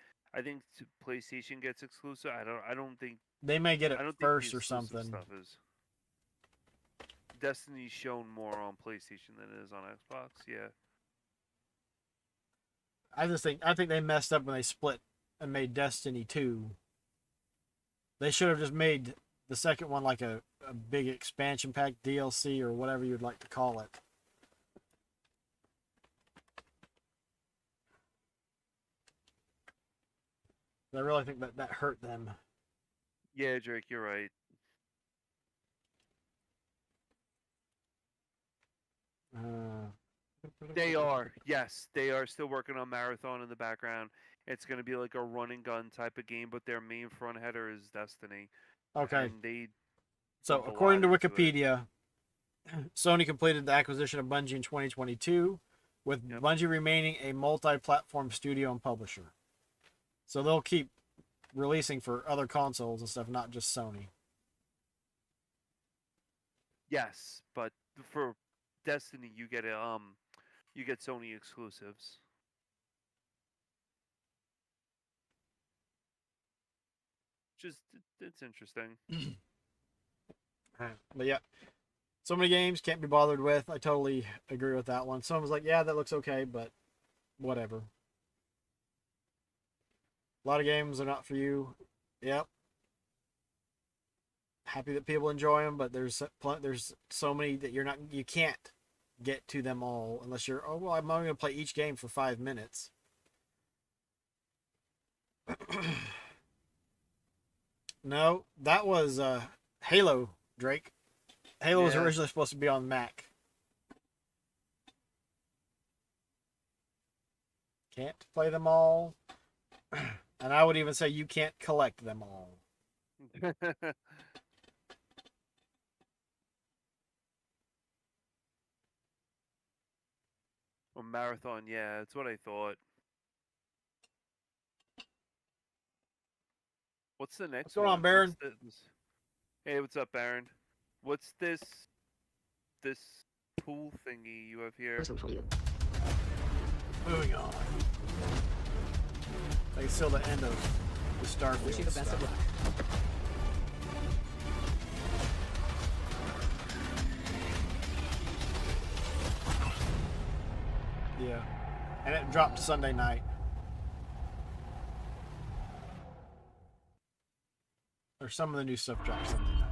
PlayStation gets exclusive. I don't think They may get it I don't first think or the exclusive something. stuff is. Destiny's shown more on PlayStation than it is on Xbox. Yeah. I think they messed up when they split and made Destiny 2. They should have just made the second one like a big expansion pack DLC or whatever you'd like to call it. I really think that hurt them. Yeah, Drake, you're right. They are. Yes, they are still working on Marathon in the background. It's going to be like a run and gun type of game, but their main front header is Destiny. Okay. And so according to Wikipedia, Sony completed the acquisition of Bungie in 2022, with Bungie remaining a multi-platform studio and publisher. So they'll keep releasing for other consoles and stuff, not just Sony. Yes, but for Destiny, you get Sony exclusives. Just it's interesting. But yeah, so many games can't be bothered with. I totally agree with that one. Someone was like, "Yeah, that looks okay," but whatever. A lot of games are not for you. Yep. Happy that people enjoy them, but there's so many that you can't get to them all unless you're, oh well, I'm only gonna play each game for 5 minutes. No, that was Halo, Drake. Halo was originally supposed to be on Mac. Can't play them all. And I would even say you can't collect them all. Or Marathon, yeah, that's what I thought. What's the next one? What's going on, Baron? Hey, what's up, Baron? What's this pool thingy you have here? Moving on. I can still the end of the Starfield. Wish you the best of luck. Yeah. And it dropped Sunday night. Or some of the new stuff dropped Sunday night.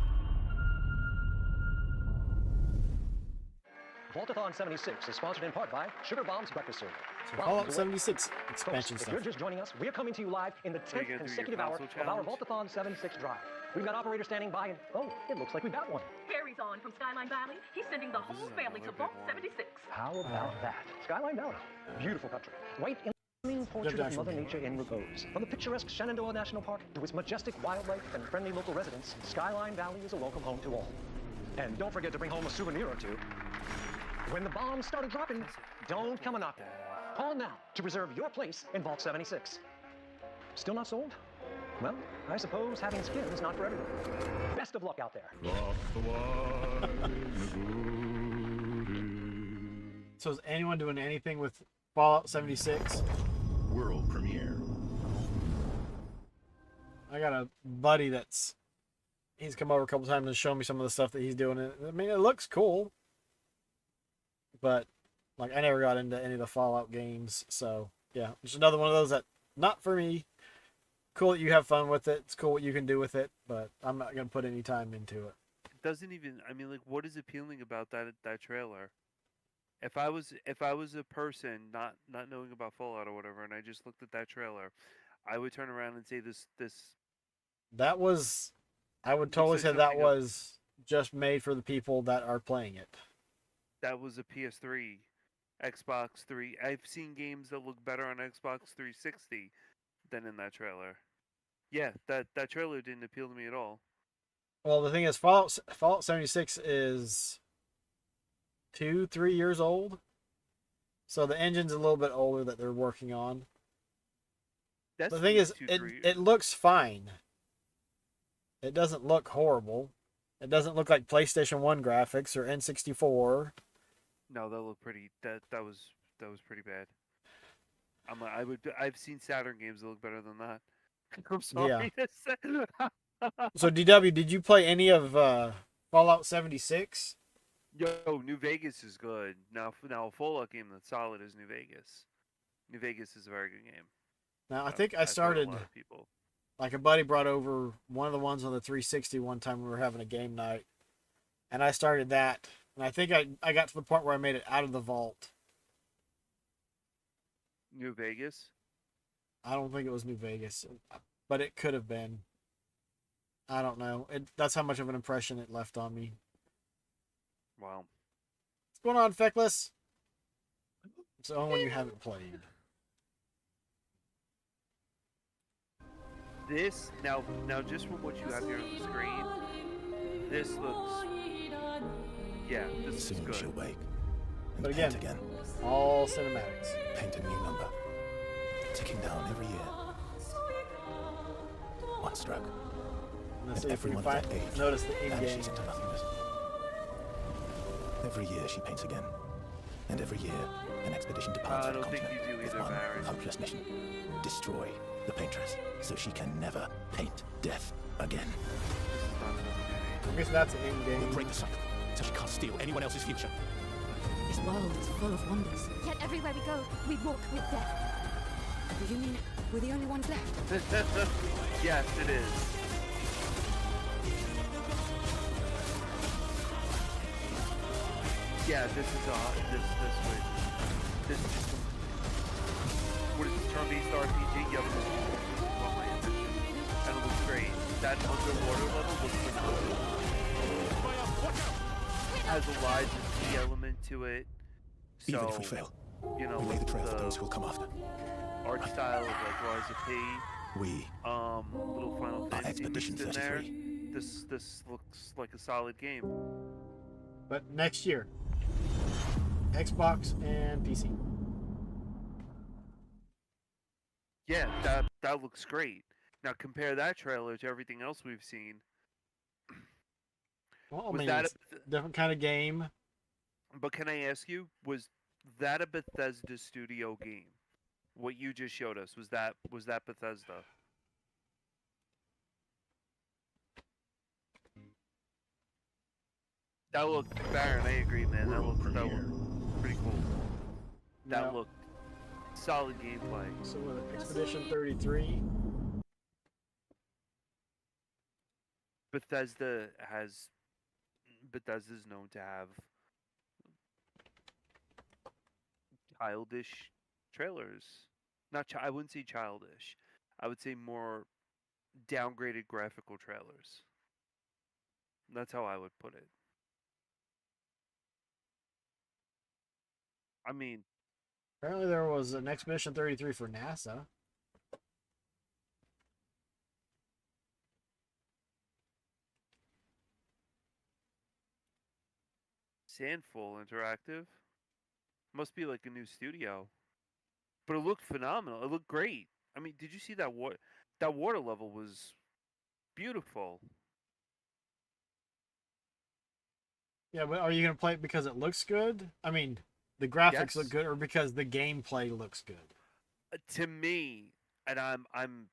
Vaultathon 76 is sponsored in part by Sugar Bomb's Breakfast Cereal. So Fallout 76 expansion Folks, stuff. if you're just joining us, we're coming to you live in the 10th consecutive hour of our Vaultathon 76 drive. We've got operators standing by, and oh, it looks like we've got one. Harry's on from Skyline Valley. He's sending the whole family to Vault 76. How about that? Skyline Valley. Beautiful country. Right in the portrait of Mother Nature in repose. From the picturesque Shenandoah National Park to its majestic wildlife and friendly local residents, Skyline Valley is a welcome home to all. And don't forget to bring home a souvenir or two. When the bombs started dropping, don't come a knocking. Call now to reserve your place in Vault 76. Still not sold? Well, I suppose having skin is not for everyone. Best of luck out there. So is anyone doing anything with Fallout 76? World premiere. I got a buddy he's come over a couple times and shown me some of the stuff that he's doing. I mean, it looks cool, but like I never got into any of the Fallout games, so yeah, just another one of those that not for me. Cool that you have fun with it. It's cool what you can do with it, but I'm not gonna put any time into it. It doesn't even. I mean, like, what is appealing about that trailer? If I was a person not knowing about Fallout or whatever, and I just looked at that trailer, I would turn around and say this. That was, I would totally say that was just made for the people that are playing it. That was a PS3, Xbox 3. I've seen games that look better on Xbox 360 than in that trailer. Yeah, that trailer didn't appeal to me at all. Well, the thing is, Fallout 76 is 2-3 years old, so the engine's a little bit older that they're working on. The thing is, it looks fine. It doesn't look horrible. It doesn't look like PlayStation 1 graphics or N64. No, that looked pretty. That was pretty bad. I've seen Saturn games that look better than that. I'm sorry to say. So DW, did you play any of Fallout 76? Yo, New Vegas is good. Now a Fallout game that's solid is New Vegas. New Vegas is a very good game. Now I think I started. Like a buddy brought over one of the ones on the 360 one time we were having a game night, and I started that, and I think I got to the point where I made it out of the vault. New Vegas? I don't think it was New Vegas, but it could have been. I don't know. That's how much of an impression it left on me. Wow. What's going on, Feckless? It's the only one you haven't played. This now just from what you have here on the screen, this looks this is good. She'll wake. And But paint again, again. all cinematics. Paint a new number. Ticking down every year. One stroke. Let's see And if we can everyone at that age notice the in-game. vanishes into nothingness. Every year she paints again. And every year an expedition departs I from the don't think continent you do with either, one Barry. hopeless mission. Destroy the paintress so she can never paint death again. I guess that's an in-game. We'll break the cycle so she can't steal anyone else's future. This world is full of wonders. Yet everywhere we go, we walk with death. You mean we're the only ones left? Yes, it is. Yeah, this is what is this, turn-based RPG? Yep, this is one of my ambitions. And it looks great. That underwater level looks pretty cool. Has a Lies of P element to it. So, Even if we fail, you know, we lay the trail for those who will come after. art style of like Lies of P. We Little Final Fantasy Expedition mixed in there. 33. This looks like a solid game. But next year, Xbox and PC. Yeah, that looks great. Now compare that trailer to everything else we've seen. Well, I Was mean, that it's a different kind of game. But can I ask you, was that a Bethesda studio game? What you just showed us, was that Bethesda? That looked, Baron, I agree, man. That looked pretty cool. That looked solid gameplay. So with Expedition 33. Bethesda's known to have childish trailers. I wouldn't say childish. I would say more downgraded graphical trailers. That's how I would put it. I mean, Apparently there was an Expedition 33 for NASA. Sandful Interactive. Must be like a new studio. But it looked phenomenal. It looked great. I mean, did you see that water? That water level was beautiful. Yeah, but are you going to play it because it looks good? I mean, the graphics look Yes. good, or because the gameplay looks good? To me, and I'm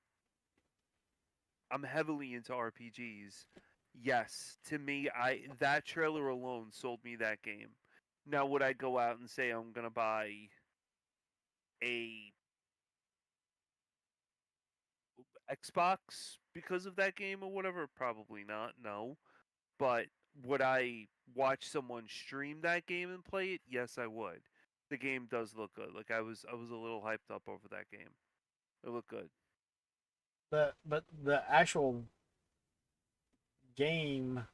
heavily into RPGs. Yes, to me, that trailer alone sold me that game. Now, would I go out and say I'm gonna buy a Xbox because of that game or whatever? Probably not. No. But would I watch someone stream that game and play it? Yes, I would. The game does look good. Like I was a little hyped up over that game. It looked good. But the actual game,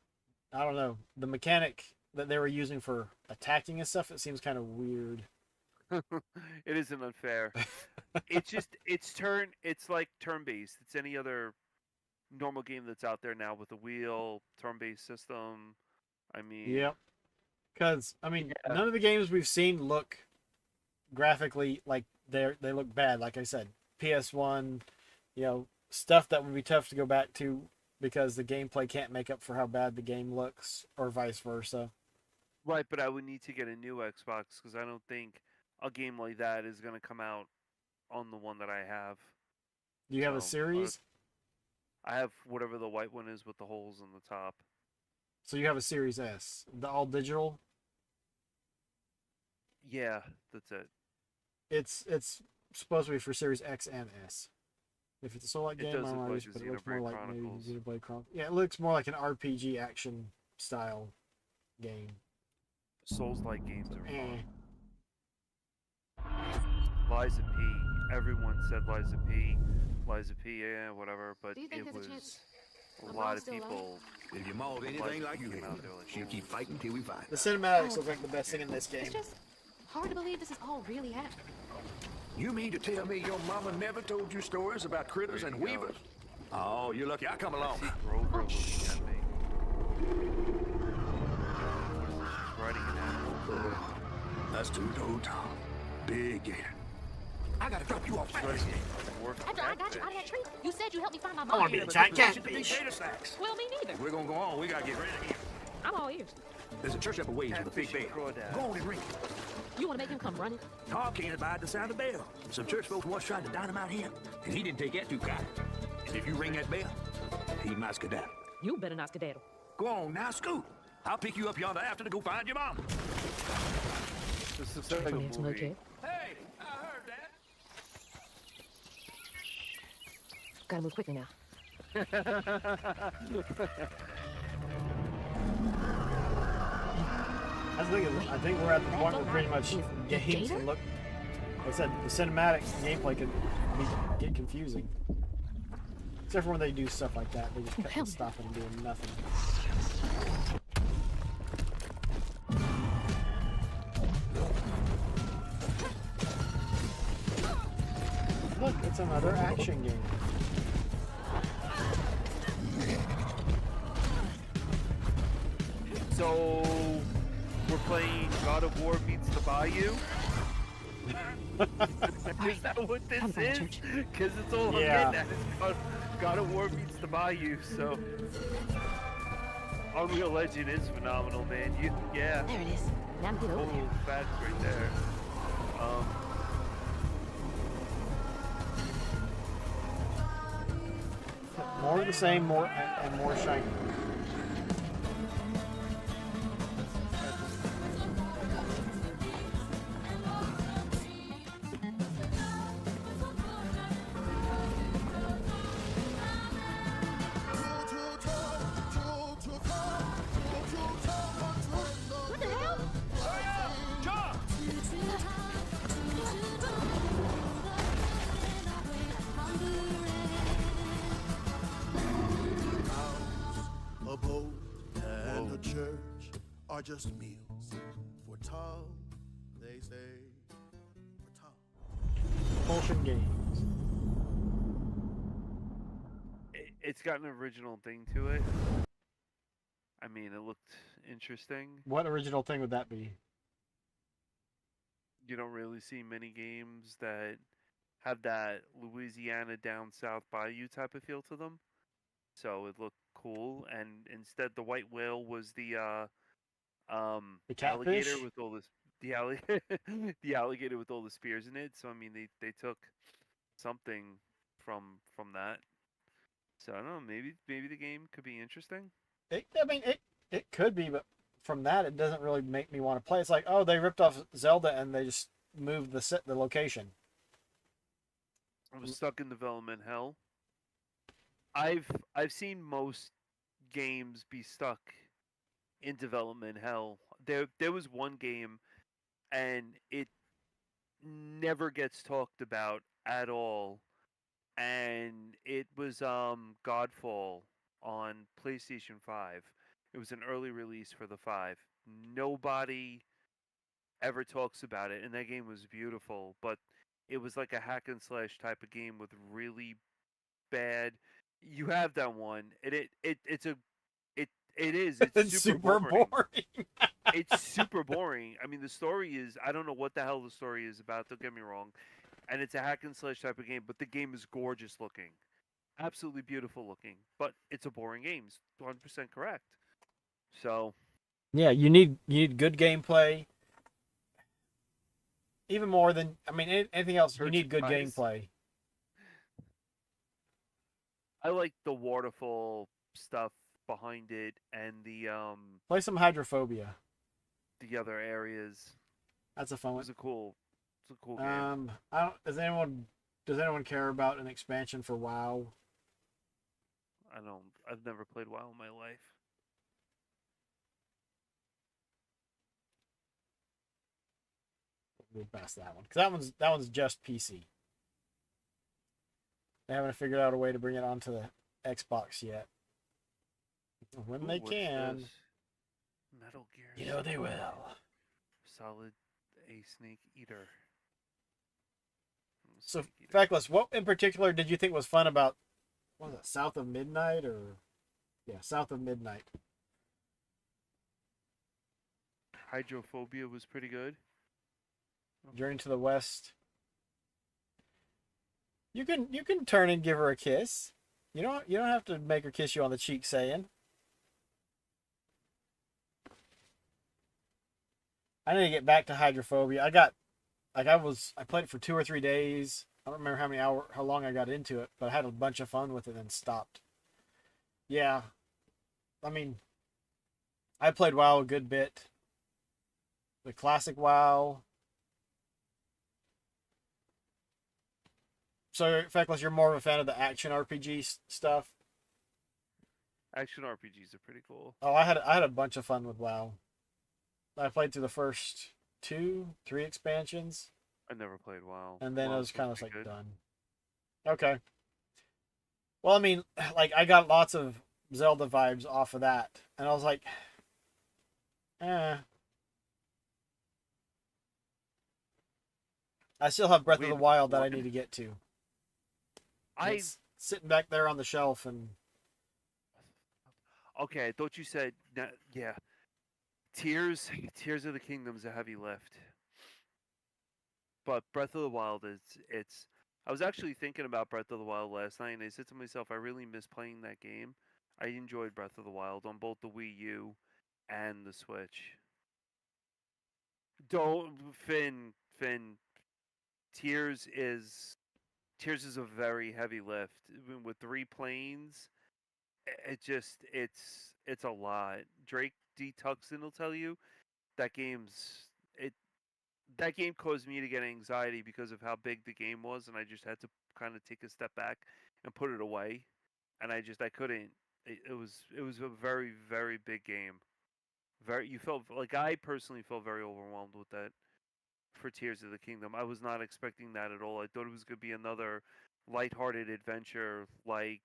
I don't know, the mechanic that they were using for attacking and stuff, it seems kind of weird. It isn't unfair. It's like turn based. It's any other normal game that's out there now with a wheel, turn based system. I mean, Yep. Because I mean, Yeah. none of the games we've seen look graphically like they look bad. Like I said, PS1, stuff that would be tough to go back to because the gameplay can't make up for how bad the game looks, or vice versa. right, but I would need to get a new Xbox because I don't think a game like that is going to come out on the one that I have. Do you have a So, series? I have whatever the white one is with the holes in the top. So you have a Series S, the all digital. Yeah, that's it. It's supposed to be for Series X and S. If it's a Soul-like It game, does I don't look know, like but the it looks more Xenoblade like maybe Chronicles. Xenoblade Chronicles. Yeah, it looks more like an RPG action style game. Souls-like games are Eh. fun. Liza P. Everyone said Liza P. Liza P. Yeah, whatever. But Do you think it there's a was chance a I'm lot of still alive? people. If your mom's anything like you, came out there like, she'll keep fighting till we find The her. cinematics look like the best thing in this game. It's just hard to believe this is all really happening. You mean to tell me your mama never told you stories about critters There and you go. weavers? Oh, you're lucky I come along. See Grover looking at me. Riding an animal. That's too tall. Big gator. I gotta drop you off fast. Riding a dwarf After I got you out of that tree, you said you'd help me find my I mom. want to be a giant catfish. Gator snacks. Well, me neither. If we're gonna go on, we gotta get ready here. I'm all ears. There's a church up a ways with a big Catfish and bell. crawdad. Go on and ring it. You want to make him come running? Carl can't abide the sound of the bell. Some church folks once tried to dynamite him, and he didn't take that too kindly. And if you ring that bell, he might skedaddle. You better not skedaddle. Go on now, scoot. I'll pick you up yonder after to go find your mom. This is like a movie. Hey, I heard that. Gotta move quickly now. I think we're at the point where pretty much games can look. Like I said, the cinematic gameplay could get confusing. Except for when they do stuff like that, they just cut and stop and doing nothing. Look, it's another action game. So we're playing God of War meets the Bayou. Is that what this is? Because it's all I'm Yeah. getting at is God of War meets the Bayou. So Unreal Legend is phenomenal, man. Yeah. There it is. Now get over there. Oh, facts right there. More of the same, more and more shiny. What the hell? A boat and a church are just meals for Tom, they say. Propulsion Games. It's got an original thing to it. I mean, it looked interesting. What original thing would that be? You don't really see many games that have that Louisiana down south bayou type of feel to them. So it looked cool, and instead the white whale was the The alligator catfish? with all this the alligator the alligator with all the spears in it. So I mean they took something from that. So I don't know, maybe the game could be interesting. It could be, but from that it doesn't really make me want to play. It's like, oh, they ripped off Zelda and they just moved the location. I was stuck in development hell. I've seen most games be stuck in development hell. There was one game and it never gets talked about at all, and it was Godfall on PlayStation 5. It was an early release for the 5. Nobody ever talks about it, and that game was beautiful, but it was like a hack and slash type of game with really bad. You have that one, and it's It's super super boring. boring. It's super boring. I mean, the story is, I don't know what the hell the story is about. Don't get me wrong, and it's a hack and slash type of game, but the game is gorgeous looking, absolutely beautiful looking, but it's a boring game. It's 100% correct. So Yeah, you need good gameplay. Even more than, I mean, anything else, you need good merchandise. gameplay. I like the waterfall stuff behind it and Play some Hydrophobia. the other areas. That's a fun It one. was a cool game. I don't. Does anyone care about an expansion for WoW? I've never played WoW in my life. Move past that one because that one's just PC. They haven't figured out a way to bring it onto the Xbox yet. When they What's can, this? Metal Gear. you know they will. Solid A Snake Eater. So, Snake Eater. Feckless, what in particular did you think was fun about, what was it, South of Midnight, or yeah, South of Midnight? Hydrophobia was pretty good. Journey to the West. You can turn and give her a kiss. You don't have to make her kiss you on the cheek, saying. I need to get back to Hydrophobia. I played it for 2 or 3 days. I don't remember how long I got into it, but I had a bunch of fun with it and stopped. Yeah. I mean, I played WoW a good bit. The classic WoW. So, Feckless, you're more of a fan of the action RPG stuff? Action RPGs are pretty cool. Oh, I had a bunch of fun with WoW. I played through the first 2, 3 expansions. I never played WoW. And then WoW it was kind of supposed to like be good. done. Okay. Well, I mean, like, I got lots of Zelda vibes off of that. And I was like, eh. I still have Breath of the Wild that I need to get to. It's sitting back there on the shelf and... Okay, I thought you said yeah. Tears of the Kingdom's a heavy lift. But Breath of the Wild it's I was actually thinking about Breath of the Wild last night, and I said to myself, I really miss playing that game. I enjoyed Breath of the Wild on both the Wii U and the Switch. Don't Finn Tears is a very heavy lift. Even with 3 planes, it's a lot. Drake D. Tuxton will tell you that that game caused me to get anxiety because of how big the game was, and I just had to kind of take a step back and put it away. And I couldn't. It was a very, very big game. You felt like, I personally felt very overwhelmed with that for Tears of the Kingdom. I was not expecting that at all. I thought it was going to be another lighthearted adventure like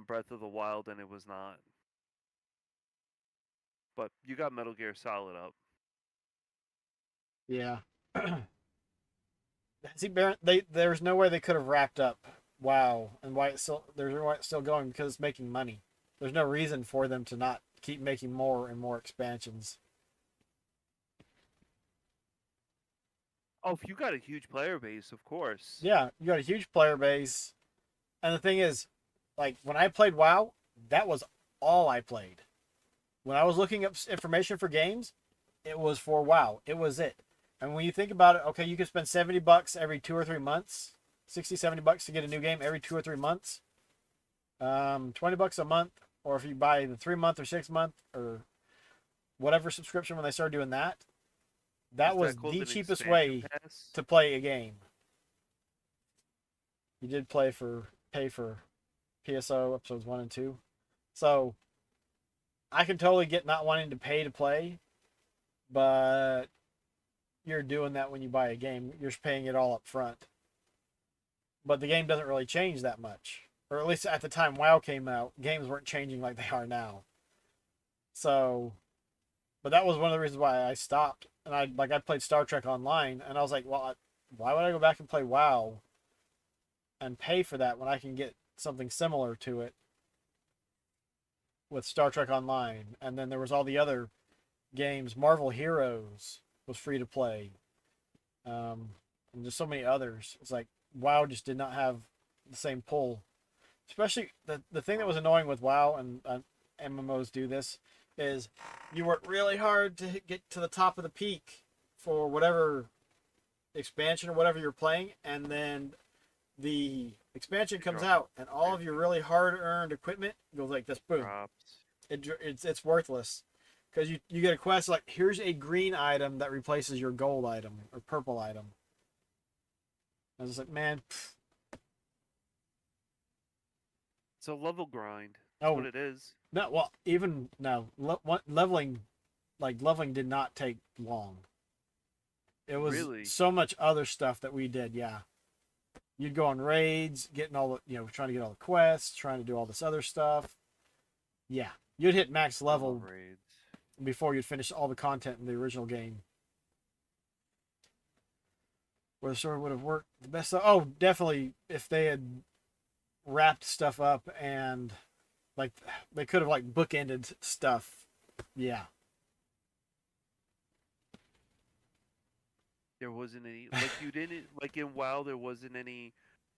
Breath of the Wild, and it was not. But you got Metal Gear Solid up. Yeah. See, Baron, there's no way they could have wrapped up WoW and why it's still going because it's making money. There's no reason for them to not keep making more and more expansions. Oh, if you got a huge player base, of course. Yeah, you got a huge player base. And the thing is, like, when I played WoW, that was all I played. When I was looking up information for games, it was for WoW. It was it. And when you think about it, okay, you could spend $70 every 2 or 3 months, 60, $70 to get a new game every 2 or 3 months. $20 a month, or if you buy the 3-month or 6-month or whatever subscription when they started doing that, that was the cheapest way to play a game. You did pay for PSO episodes 1 and 2. So I can totally get not wanting to pay to play, but you're doing that when you buy a game. You're paying it all up front. But the game doesn't really change that much. Or at least at the time WoW came out, games weren't changing like they are now. So, but that was one of the reasons why I stopped. And I played Star Trek Online, and I was like, well, why would I go back and play WoW and pay for that when I can get something similar to it with Star Trek Online? And then there was all the other games. Marvel Heroes was free to play. And there's so many others. It's like WoW just did not have the same pull. Especially the thing that was annoying with WoW, and MMOs do this, is you work really hard to get to the top of the peak for whatever expansion or whatever you're playing, and then the expansion comes out, and all of your really hard-earned equipment goes like this, boom. It's worthless. Because you get a quest like, here's a green item that replaces your gold item or purple item. I was like, man. Pfft. It's a level grind. That's what it is. No, well, even no, leveling did not take long. It was so much other stuff that we did. Yeah, you'd go on raids, getting all the, trying to get all the quests, trying to do all this other stuff. Yeah, you'd hit max level before you'd finish all the content in the original game. Where the story would have worked the best. Oh, definitely if they had wrapped stuff up and like they could have like bookended stuff. Yeah. There wasn't any, like, you didn't, like in WoW, there wasn't any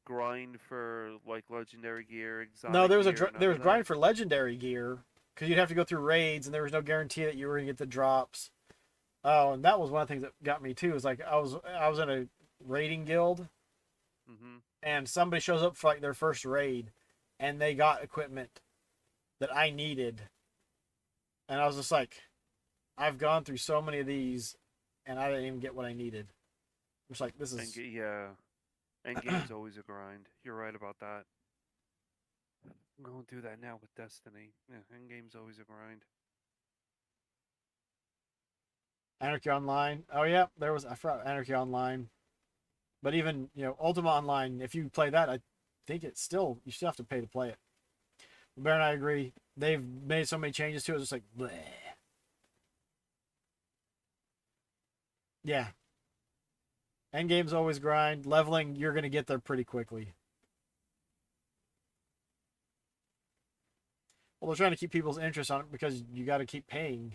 grind for like legendary gear, exotic No, there was gear, there was grind for legendary gear because you'd have to go through raids and there was no guarantee that you were going to get the drops. Oh, and that was one of the things that got me too. Is like I was in a raiding guild, and somebody shows up for like their first raid, and they got equipment that I needed, and I was just like, I've gone through so many of these, and I didn't even get what I needed. I'm just like, this is Endgame's always a grind. You're right about that. I'm going through that now with Destiny. Yeah, Endgame's always a grind. Anarchy Online. Oh yeah, I forgot Anarchy Online. But even, Ultima Online, if you play that, I think you still have to pay to play it. Bear and I agree. They've made so many changes to it, it's just like, bleh. Yeah. Endgame's always grind. Leveling, you're going to get there pretty quickly. Well, they're trying to keep people's interest on it because you got to keep paying.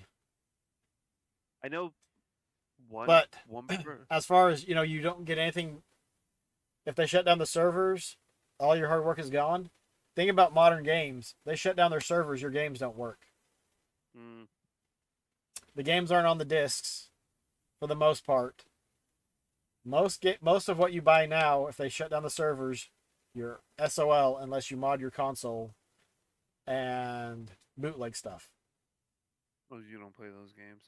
I know but as far as, you don't get anything. If they shut down the servers, all your hard work is gone. Think about modern games. They shut down their servers, your games don't work. The games aren't on the discs for the most part. Most of what you buy now, if they shut down the servers, you're SOL unless you mod your console and bootleg stuff. Oh, you don't play those games.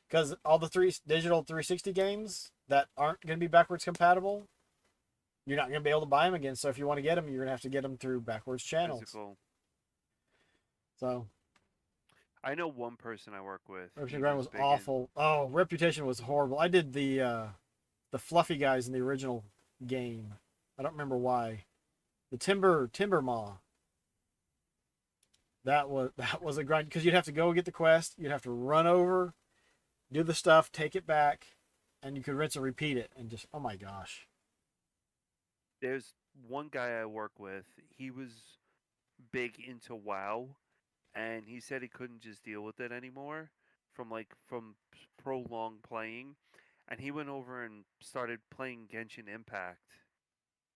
Because all the digital 360 games that aren't going to be backwards compatible, you're not going to be able to buy them again. So if you want to get them, you're going to have to get them through backwards channels. Physical. So I know one person I work with. Reputation Grind was awful. Oh, Reputation was horrible. I did the fluffy guys in the original game. I don't remember why. The Timber Maw. That was a grind because you'd have to go get the quest. You'd have to run over, do the stuff, take it back, and you could rinse and repeat it, and just, oh my gosh. There's one guy I work with. He was big into WoW, and he said he couldn't just deal with it anymore from prolonged playing, and he went over and started playing Genshin Impact,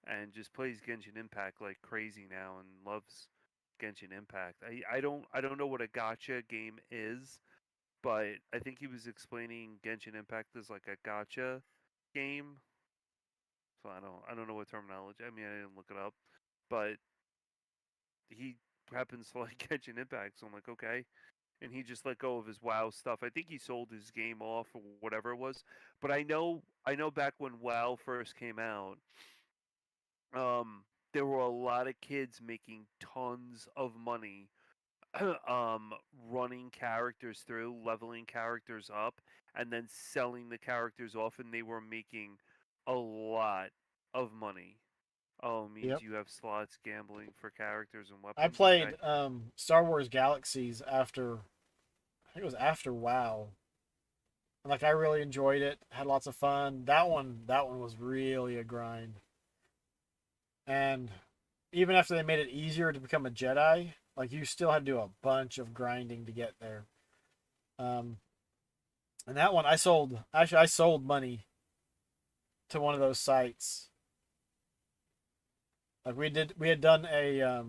and just plays Genshin Impact like crazy now, and loves Genshin Impact. I don't know what a gacha game is, but I think he was explaining Genshin Impact as like a gacha game. So I don't know what terminology. I mean, I didn't look it up, but he happens to like Genshin Impact, so I'm like, okay. And he just let go of his WoW stuff. I think he sold his game off or whatever it was. But I know back when WoW first came out, there were a lot of kids making tons of money running characters through, leveling characters up, and then selling the characters off, and they were making a lot of money. Oh, it means you have slots gambling for characters and weapons. I played Star Wars Galaxies after, I think it was after WoW. And, like, I really enjoyed it, had lots of fun. That one was really a grind. And even after they made it easier to become a Jedi, like, you still had to do a bunch of grinding to get there. And that one, I sold money to one of those sites. Like, we had done a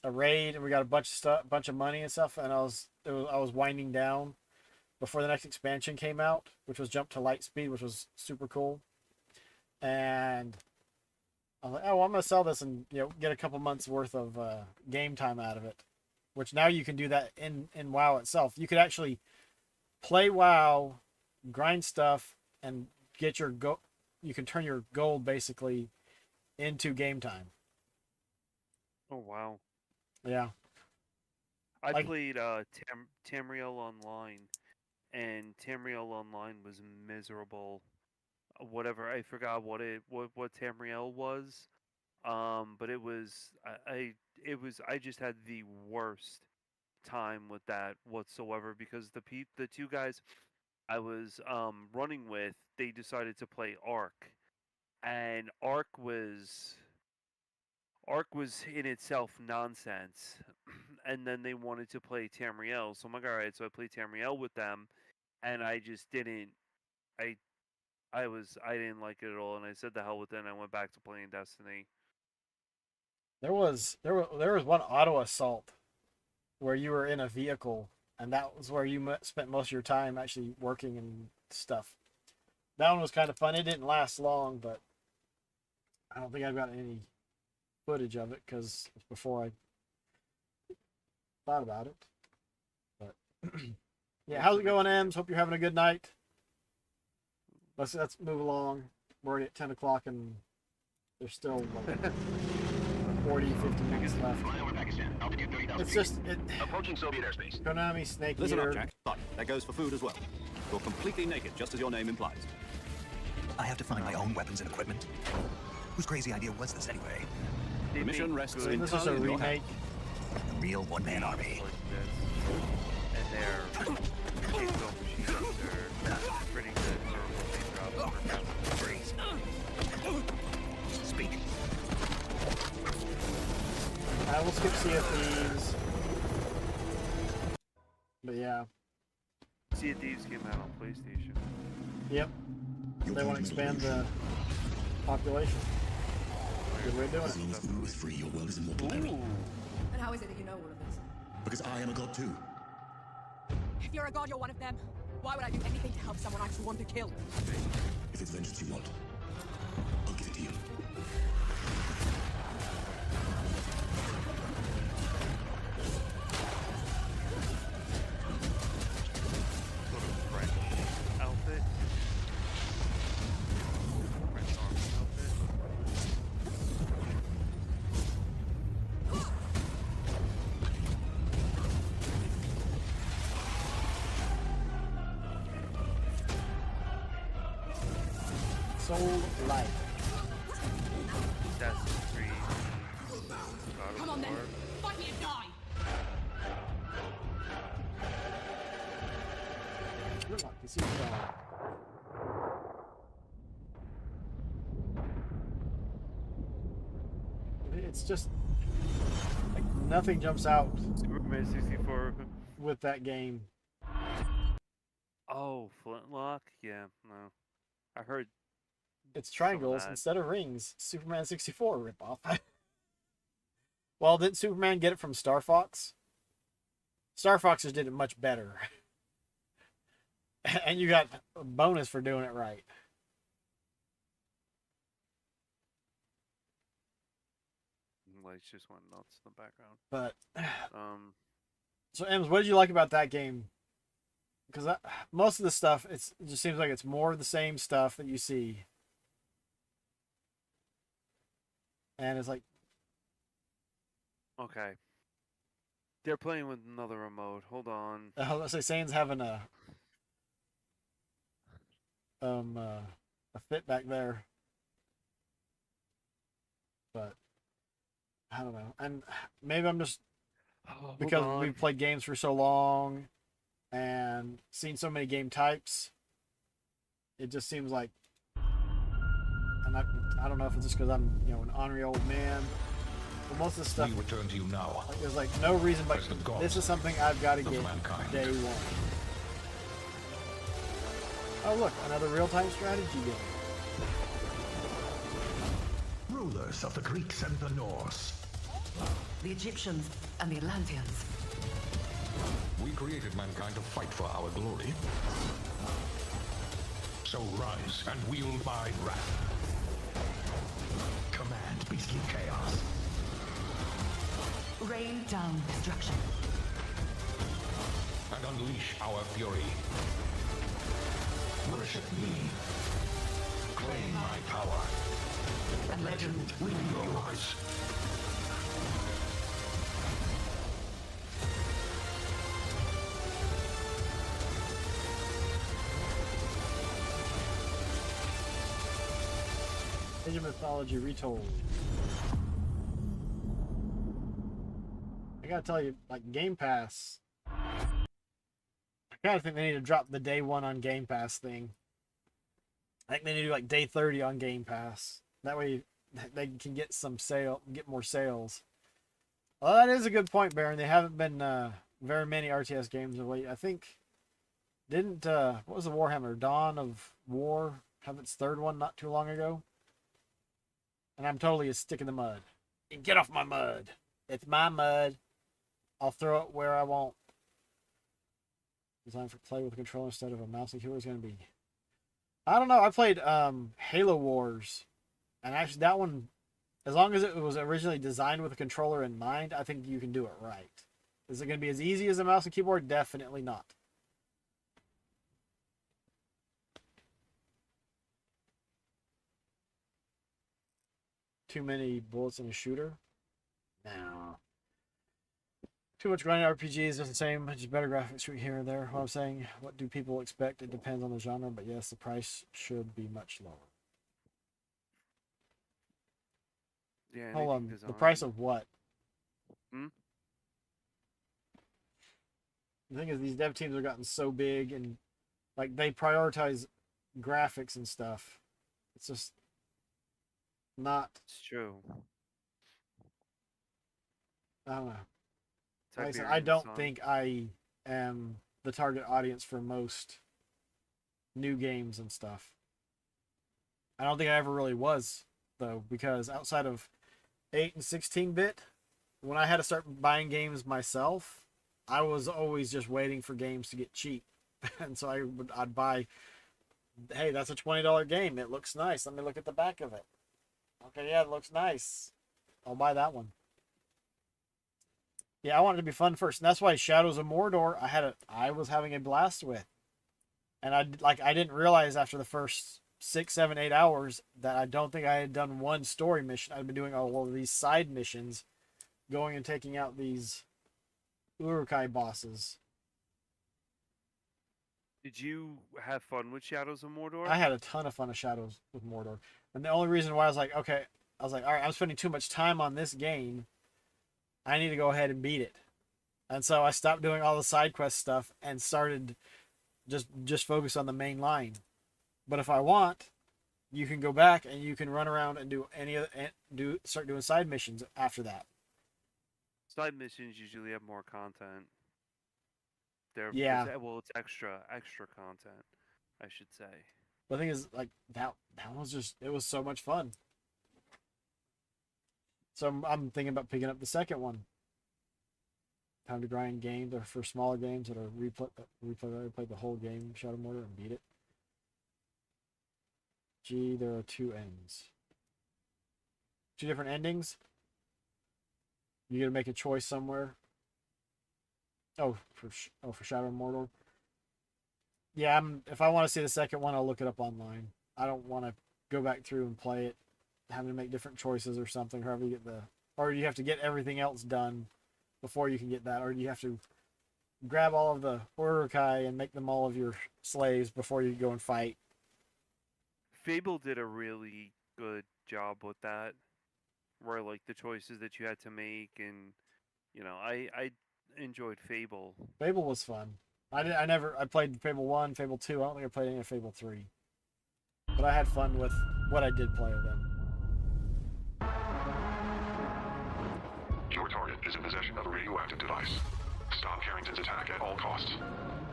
raid, and we got a bunch of money and stuff, and I was winding down before the next expansion came out, which was Jump to Lightspeed, which was super cool. And I was like, oh, well, I'm gonna sell this and get a couple months worth of game time out of it, which now you can do that in WoW itself. You could actually play WoW, grind stuff, and get your you can turn your gold basically into game time. Oh wow! Yeah, I played Tamriel Online, and Tamriel Online was miserable. Whatever, I forgot what Tamriel was, but it was I just had the worst time with that whatsoever, because the two guys I was running with, they decided to play Ark, and Ark was in itself nonsense, and then they wanted to play Tamriel, so I'm like, all right, so I played Tamriel with them, and I just didn't. I didn't like it at all, and I said the hell with it, and I went back to playing Destiny. there was one auto assault where you were in a vehicle, and that was where you spent most of your time actually working and stuff. That one was kind of fun. It didn't last long, but I don't think I've got any footage of it because it's before I thought about it. But yeah, how's it going, Ems? Hope you're having a good night. Let's move along. We're already at 10 o'clock and there's still 40, 50 minutes left. It's just approaching Soviet airspace. Konami Snake Listen Eater. up, Jack. But that goes for food as well. You're completely naked, just as your name implies. I have to find my own weapons and equipment. Whose crazy idea was this anyway? The mission rests in This is a remake. A real one-man army. And they're pretty good for Speak. I will skip Sea of Thieves. But yeah. Sea of Thieves came out on PlayStation. Yep. They want to expand the population. Good way of doing it. Through is free. Your world is immortal, Barry. And how is it that you know all of this? Because I am a god too. If you're a god, you're one of them. Why would I do anything to help someone I actually want to kill? If it's vengeance you want, I'll give it to you. Outfit. French army outfit. Soul Light. That's free. Come on then, fight me and die! Good luck. This is it's just like nothing jumps out Superman 64. with that game. Oh, Flintlock? Yeah, no. I heard It's triangles that. instead of rings. Superman 64 ripoff. Well, didn't Superman get it from Star Fox? Star Fox just did it much better. And you got a bonus for doing it right. Lights just went nuts in the background. But so, so Ems, what did you like about that game? Because most of the stuff, it just seems like it's more of the same stuff that you see. And it's like... Okay. They're playing with another remote. Hold on. I was going to say, Sane's having a fit back there. But I don't know. And maybe I'm just... because we've played games for so long and seen so many game types, it just seems like, and I don't know if it's just because I'm, you know, an ornery old man, but most of the stuff, We return to you now. like, there's like no reason, but this is something I've got to get day one. Oh look, another real-time strategy game. Rulers of the Greeks and the Norse. The Egyptians and the Atlanteans. We created mankind to fight for our glory. So rise and wield my wrath. Command beastly chaos. Rain down destruction. And unleash our fury. Worship me. Claim my power. And legend will be yours. Age of Mythology Retold. I gotta tell you, like, Game Pass, I kinda think they need to drop the day one on Game Pass thing. I think they need to do like day 30 on Game Pass. That way they can get get more sales. Well, that is a good point, Baron. They haven't been very many RTS games of late. I think, didn't, what was the Warhammer? Dawn of War have its third one not too long ago? And I'm totally a stick in the mud. Get off my mud. It's my mud. I'll throw it where I want. Designed for play with a controller instead of a mouse and keyboard is going to be... I don't know. I played Halo Wars. And actually that one, as long as it was originally designed with a controller in mind, I think you can do it right. Is it going to be as easy as a mouse and keyboard? Definitely not. Too many bullets in a shooter? No. Too much grinding RPGs, just the same, just better graphics here and there. What I'm saying, what do people expect? It depends on the genre, but yes, the price should be much lower. Yeah. Hold on, the price of what? Hmm? The thing is, these dev teams have gotten so big and, like, they prioritize graphics and stuff. It's just not... It's true. I don't know. Type Like I said, your I don't song. think I am the target audience for most new games and stuff. I don't think I ever really was, though, because outside of 8 and 16-bit, when I had to start buying games myself, I was always just waiting for games to get cheap. And so I'd buy, hey, that's a $20 game. It looks nice. Let me look at the back of it. Okay, yeah, it looks nice. I'll buy that one. Yeah, I wanted it to be fun first, and that's why Shadows of Mordor I was having a blast with. And I didn't realize after the first 6, 7, 8 hours that I don't think I had done one story mission. I'd been doing all of these side missions, going and taking out these Uruk-hai bosses. Did you have fun with Shadows of Mordor? I had a ton of fun with Shadows with Mordor. And the only reason why I was like, all right, I'm spending too much time on this game. I need to go ahead and beat it. And so I stopped doing all the side quest stuff and started just focus on the main line. But if I want, you can go back and you can run around and do start doing side missions after that. Side missions usually have more content. Yeah. It's extra content, I should say. The thing is, like, that was just, it was so much fun. So I'm thinking about picking up the second one. Time to grind games, or for smaller games that are replay the whole game, Shadow Mortar, and beat it. Gee, there are 2 ends. 2 different endings. You gotta make a choice somewhere. Oh, for Shadow Mortal. Yeah, if I want to see the second one, I'll look it up online. I don't want to go back through and play it, having to make different choices or something. However you get or you have to get everything else done before you can get that, or you have to grab all of the Urukai and make them all of your slaves before you go and fight. Fable did a really good job with that, where like the choices that you had to make, and I enjoyed Fable. Fable was fun. I played Fable 1, Fable 2. I don't think I played any of Fable 3. But I had fun with what I did play of them. Your target is in possession of a radioactive device. Stop Carrington's attack at all costs.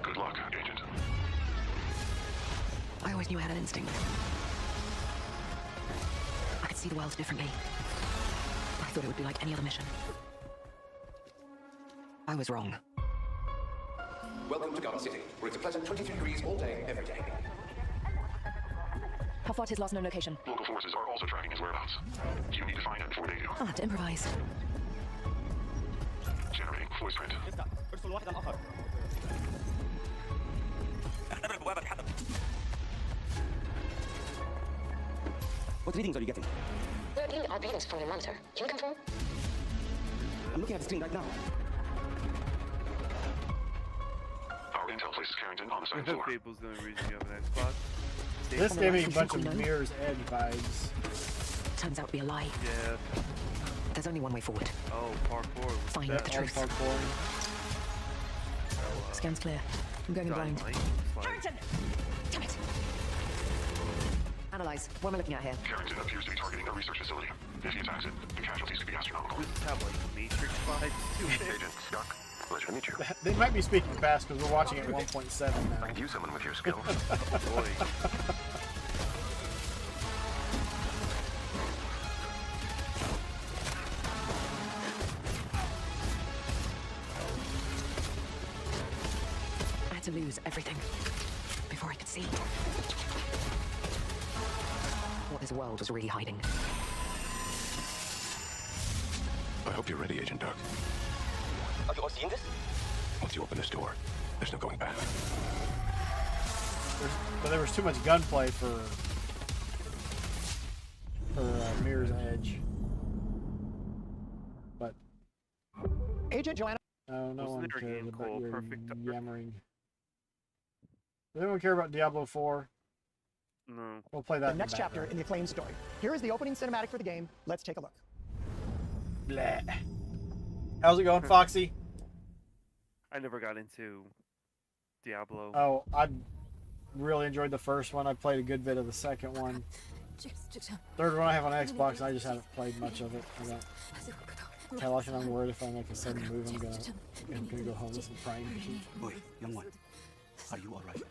Good luck, Agent. I always knew I had an instinct. I could see the world differently. I thought it would be like any other mission. I was wrong. Welcome to Garden City, where it's a pleasant 23 degrees all day, every day. How far to his last known location? Local forces are also tracking his whereabouts. You need to find him before they do. I'll have to improvise. Generating voice print. What readings are you getting? Our readings from your monitor. Can you confirm? I'm looking at the screen right now. Our intel places Carrington on the second floor. Fable's the only reason you have an Xbox. This gave me a bunch of Mirror's Edge vibes. Turns out to be a lie. Yeah. There's only one way forward. Oh, parkour. Find out the truth. Scan's clear. I'm going in blind. Carrington! Damn it! Analyze. What am I looking at here? Carrington appears to be targeting a research facility. If he attacks it, the casualties could be astronomical. Does this have like Matrix vibes to it? Agent Stuck. Pleasure to meet you. They might be speaking fast because we're watching at 1.7 now. I could use someone with your skills. Boy. I had to lose everything before I could see what this world was really hiding. I hope you're ready, Agent Duck. Have you all seen this? Once you open this door, there's no going back. But there was too much gunplay for Mirror's Edge. But Agent Joanna. Oh, no one cares about cool? your Perfect. yammering. Does anyone care about Diablo 4? No. We'll play that The next chapter in the acclaimed story. Here is the opening cinematic for the game. Let's take a look. Bleh. How's it going, Foxy? I never got into Diablo. Oh, I really enjoyed the first one. I played a good bit of the second one. Third one I have on Xbox, and I just haven't played much of it. Hell, I think I'm worried if I make a sudden move, I'm gonna go homeless and crying. Boy, young one, are you all right?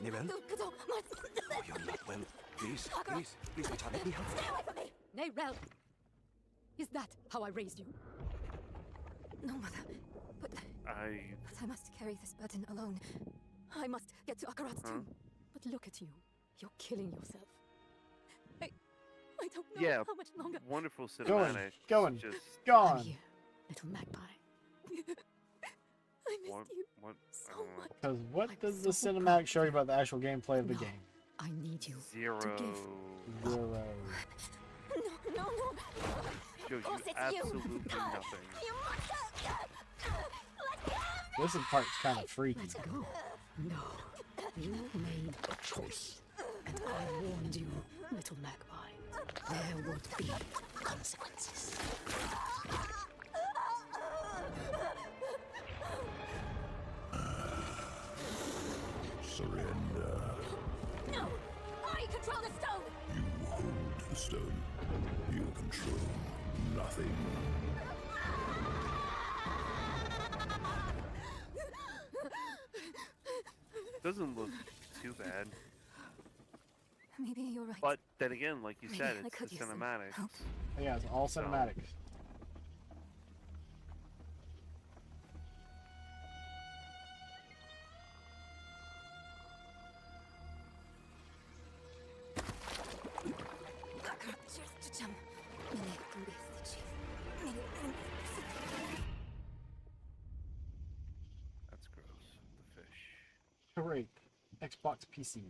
Neville? Oh, you're not well. Please, my child, let me help you. Nay, Rel. Is that how I raised you? No, Mother. But I must carry this burden alone. I must get to Akarat's tomb. But look at you. You're killing yourself. I don't know how much longer. Wonderful cinematic. Going. Just gone. I'm here, little magpie. I missed you so much. Because what does the cinematic show you about the actual gameplay of the game? I need you. Zero. To give. Zero. No. Shows you absolutely nothing. This part's kind of freaky. Let's go. No. You made a choice. And I warned you, little magpie. There would be consequences. So Surrender. No! I control the stone! You hold the stone. You control nothing. Doesn't look too bad. Maybe you're right. But then again, like you Maybe said, I it's could the use some cinematics. help. Yeah, it's all cinematics. That's gross. The fish. Great. Xbox PC.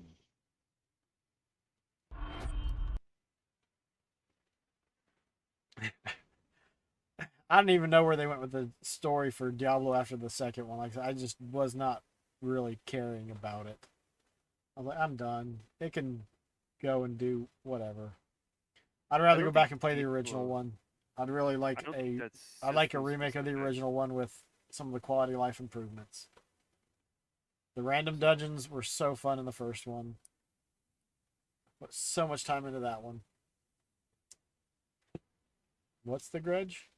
I didn't even know where they went with the story for Diablo after the second one. Like I just was not really caring about it. I'm like, I'm done. They can go and do whatever. I'd rather go back and play the original one. I'd really like I'd like a remake of the original one with some of the quality of life improvements. The random dungeons were so fun in the first one. Put so much time into that one. What's the grudge?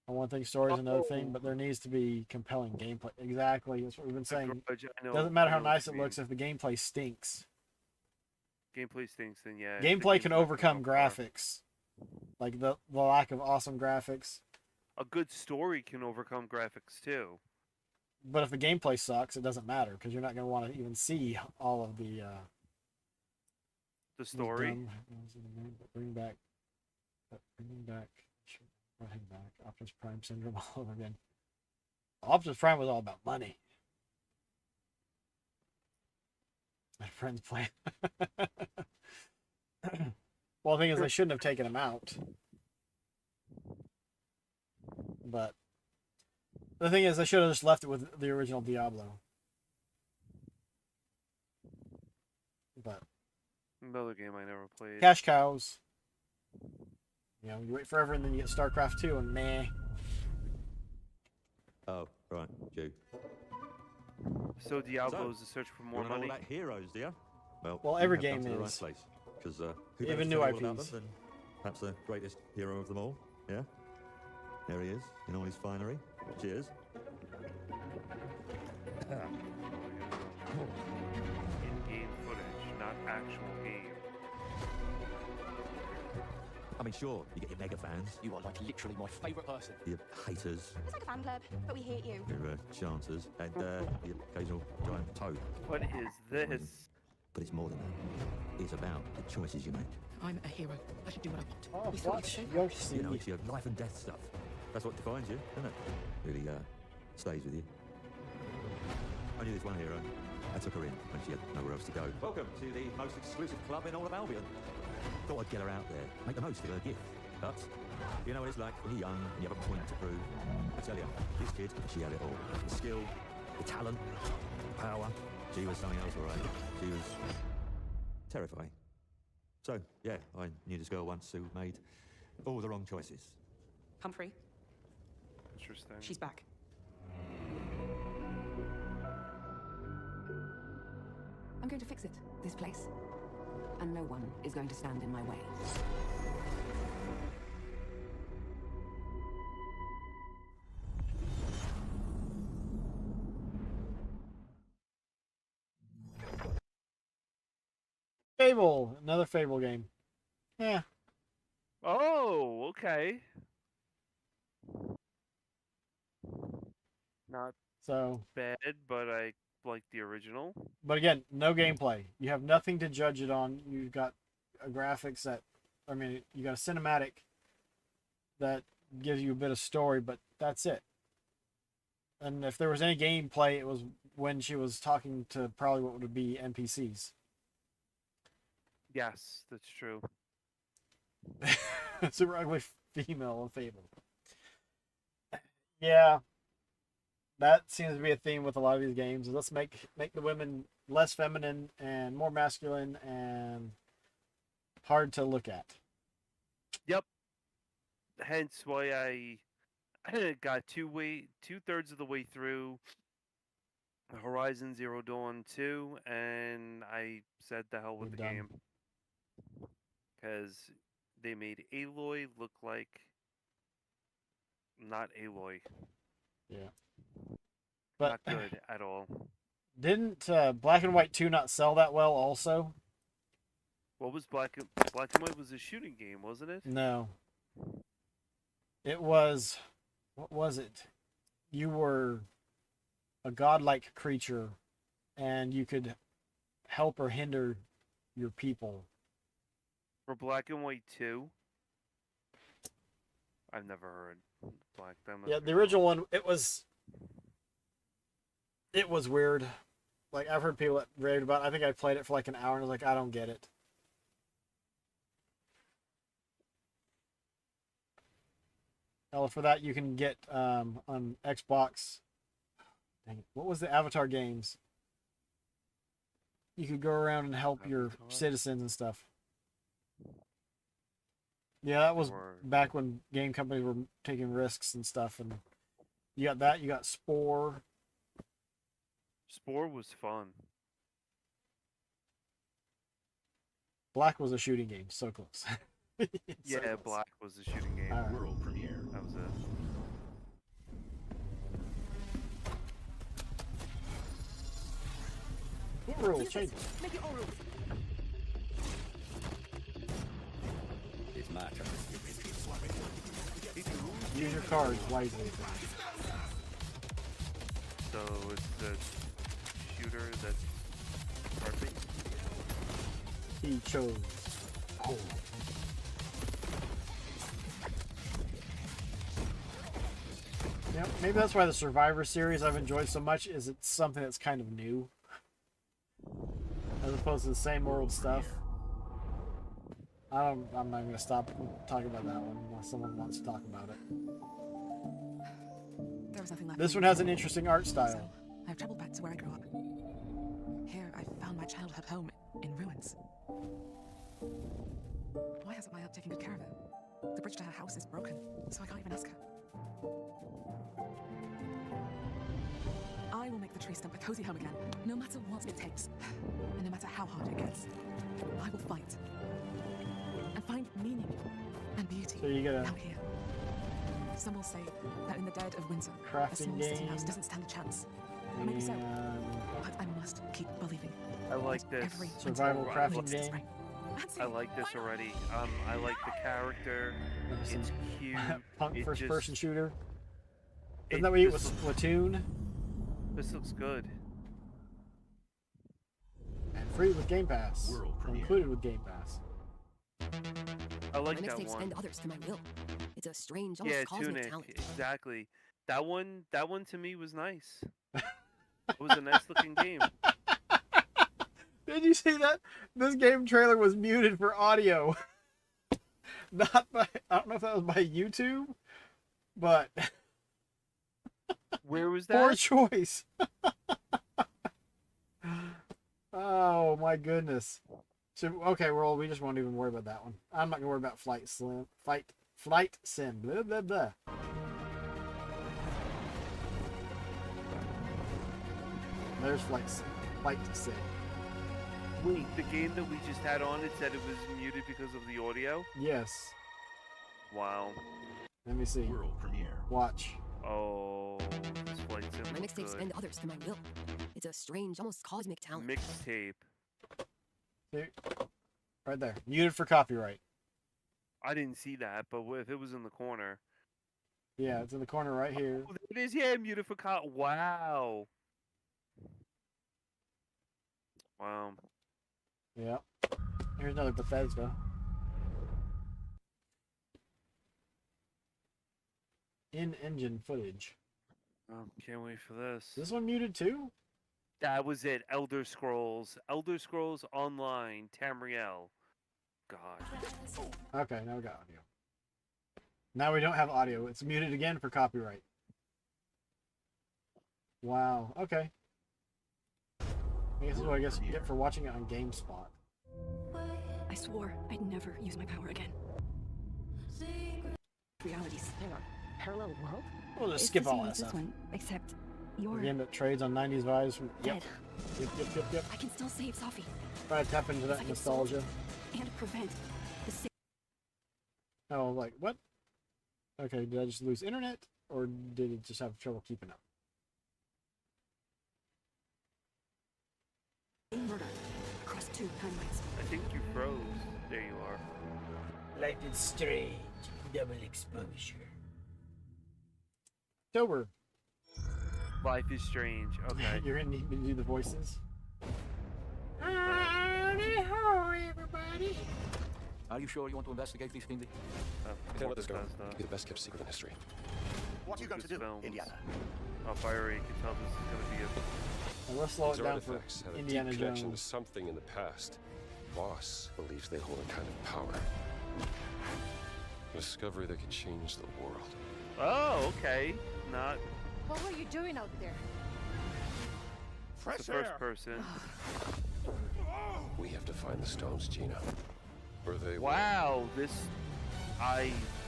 One thing, story is another thing, but there needs to be compelling gameplay. Exactly, that's what we've been saying. Doesn't matter how nice it looks if the gameplay stinks. Gameplay stinks, then yeah. Gameplay can overcome graphics, like the lack of awesome graphics. A good story can overcome graphics too. But if the gameplay sucks, it doesn't matter because you're not going to want to even see all of the story. Bring back. Bring back. Optimus Prime syndrome all over again. Optimus Prime was all about money. My friends play. Well, the thing is, they shouldn't have taken him out. But the thing is, they should have just left it with the original Diablo. But another game I never played. Cash cows. You know, you wait forever and then you get StarCraft 2 and meh. Oh, right, Jew. So Diablo's a search for more money. All about heroes, do you? Well, every game is. Because even new IPs. Perhaps the greatest hero of them all. Yeah. There he is in all his finery. Cheers. In-game footage, not actual game. I mean, sure, you get your mega fans. You are like literally my favourite person. Your haters. It's like a fan club, but we hate you. Your chanters. And your occasional giant toad. What is this? But it's more than that. It's about the choices you make. I'm a hero. I should do what I want. Oh, We thought watch you'd your You know, it's your life and death stuff. That's what defines you, isn't it? Really stays with you. I knew this one hero. I took her in when she had nowhere else to go. Welcome to the most exclusive club in all of Albion. Thought I'd get her out there, make the most of her gift. But you know what it's like when you're young and you have a point to prove. I tell you, this kid, she had it all. The skill, the talent, the power. She was something else, all right. She was terrifying. So, yeah, I knew this girl once who made all the wrong choices. Humphrey, Interesting. she's back. I'm going to fix it, this place. And no one is going to stand in my way. Fable, another Fable game. Yeah. Oh, okay. Not so bad, but I like the original. But again, no gameplay. You have nothing to judge it on. You've got a graphics that, I mean, you got a cinematic that gives you a bit of story, but that's it. And if there was any gameplay, it was when she was talking to probably what would be NPCs. Yes, that's true. Super ugly female of Fable. Yeah. That seems to be a theme with a lot of these games. Let's make the women less feminine and more masculine and hard to look at. Yep. Hence why I got two-thirds of the way through Horizon Zero Dawn 2, and I said the hell with the game. Because they made Aloy look like not Aloy. Yeah. But not good at all. Didn't Black and White 2 not sell that well also? What was Black and White was a shooting game, wasn't it? No. It was, what was it? You were a godlike creature and you could help or hinder your people. For Black and White 2? I've never heard Black. Yeah, the original one, it was weird. Like, I've heard people that raved about it. I think I played it for like an hour and I was like, I don't get it. Hell, for that you can get on Xbox. Dang it, what was the Avatar games? You could go around and help your citizens and stuff. Yeah, that was back when game companies were taking risks and stuff. And you got that. You got Spore. Spore was fun. Black was a shooting game. So close. Yeah, close. Black was a shooting game. Right. World premiere. That was it. What rules? Change it. Make your own rules. It's my turn. Use your cards wisely. So it's the shooter that's perfect. He chose. Oh. Yeah, maybe that's why the Survivor series I've enjoyed so much is it's something that's kind of new. As opposed to the same old stuff. I'm not going to stop talking about that one unless someone wants to talk about it. There was nothing left. This one has an interesting art style. So, I've traveled back to where I grew up. Here, I found my childhood home in ruins. Why hasn't my aunt taken good care of it? The bridge to her house is broken, so I can't even ask her. I will make the tree stump a cozy home again, no matter what it takes. And no matter how hard it gets, I will fight. And find meaning and beauty So you get a out here. Some will say that in the dead of winter, a crafting small city game. house doesn't stand a chance. Maybe so, but I must keep believing. I like this. Every survival winter crafting makes game. spring. I like this already. I like the character. It's cute. Punk It first-person just- shooter. it Isn't that what you just- was Splatoon? This looks good. And free with Game Pass. World Or premiere. included with Game Pass. I like My that mixtapes one. bend others to my will. It's a strange, almost Yeah, cosmic Tunic. talent. Exactly. That one to me was nice. It was a nice looking game. Did you see that? This game trailer was muted for audio. Not by, I don't know if that was by YouTube, but Where was poor that? choice. Oh my goodness. So okay, well we just won't even worry about that one. I'm not gonna worry about Flight Sim. Blah blah blah. There's Flight Sim. Wait, the game that we just had on, it said it was muted because of the audio? Yes. Wow. Let me see. World premiere. Watch. Oh, this Flight Sim My looks mixtapes good. bend others to my will. It's a strange, almost cosmic talent. Mixtape. See? Right there. Muted for copyright. I didn't see that, but if it was in the corner. Yeah, it's in the corner right here. Oh, there it is, yeah, muted for wow. Wow. Yeah. Here's another Bethesda. In-engine footage. Oh, can't wait for this. Is this one muted too? That was it. Elder Scrolls. Elder Scrolls Online. Tamriel. God. Okay, now we got audio. Now we don't have audio. It's muted again for copyright. Wow. Okay. I guess this is what I guess you get for watching it on GameSpot. I swore I'd never use my power again. Realities. Hang on. Parallel world? We'll just It's skip the all same that as this stuff. one, except You're The game that trades on 90s vibes from... dead. Yep. I can still save Sophie. Try to tap into If I that can solve nostalgia. and prevent the same. Oh, like, what? Okay, did I just lose internet? Or did it just have trouble keeping up? Murder across 2 timelines. I think you froze. There you are. Life is strange. Double exposure. October. Life is strange. Okay. You're gonna need me to do the voices. Howdy ho, everybody. Are you sure you want to investigate these things? Can't let this go. It'll be the best kept secret in history. What are you going to do, Indiana? Oh, fire, you can tell this is going to be a... Now let's slow it These down for artifacts have a Indiana deep connection Jones. to something in the past. Boss believes they hold a kind of power. A discovery that could change the world. Oh, okay. Not What were you doing out there? the first person. We have to find the stones, Gina. Or they Wow, this...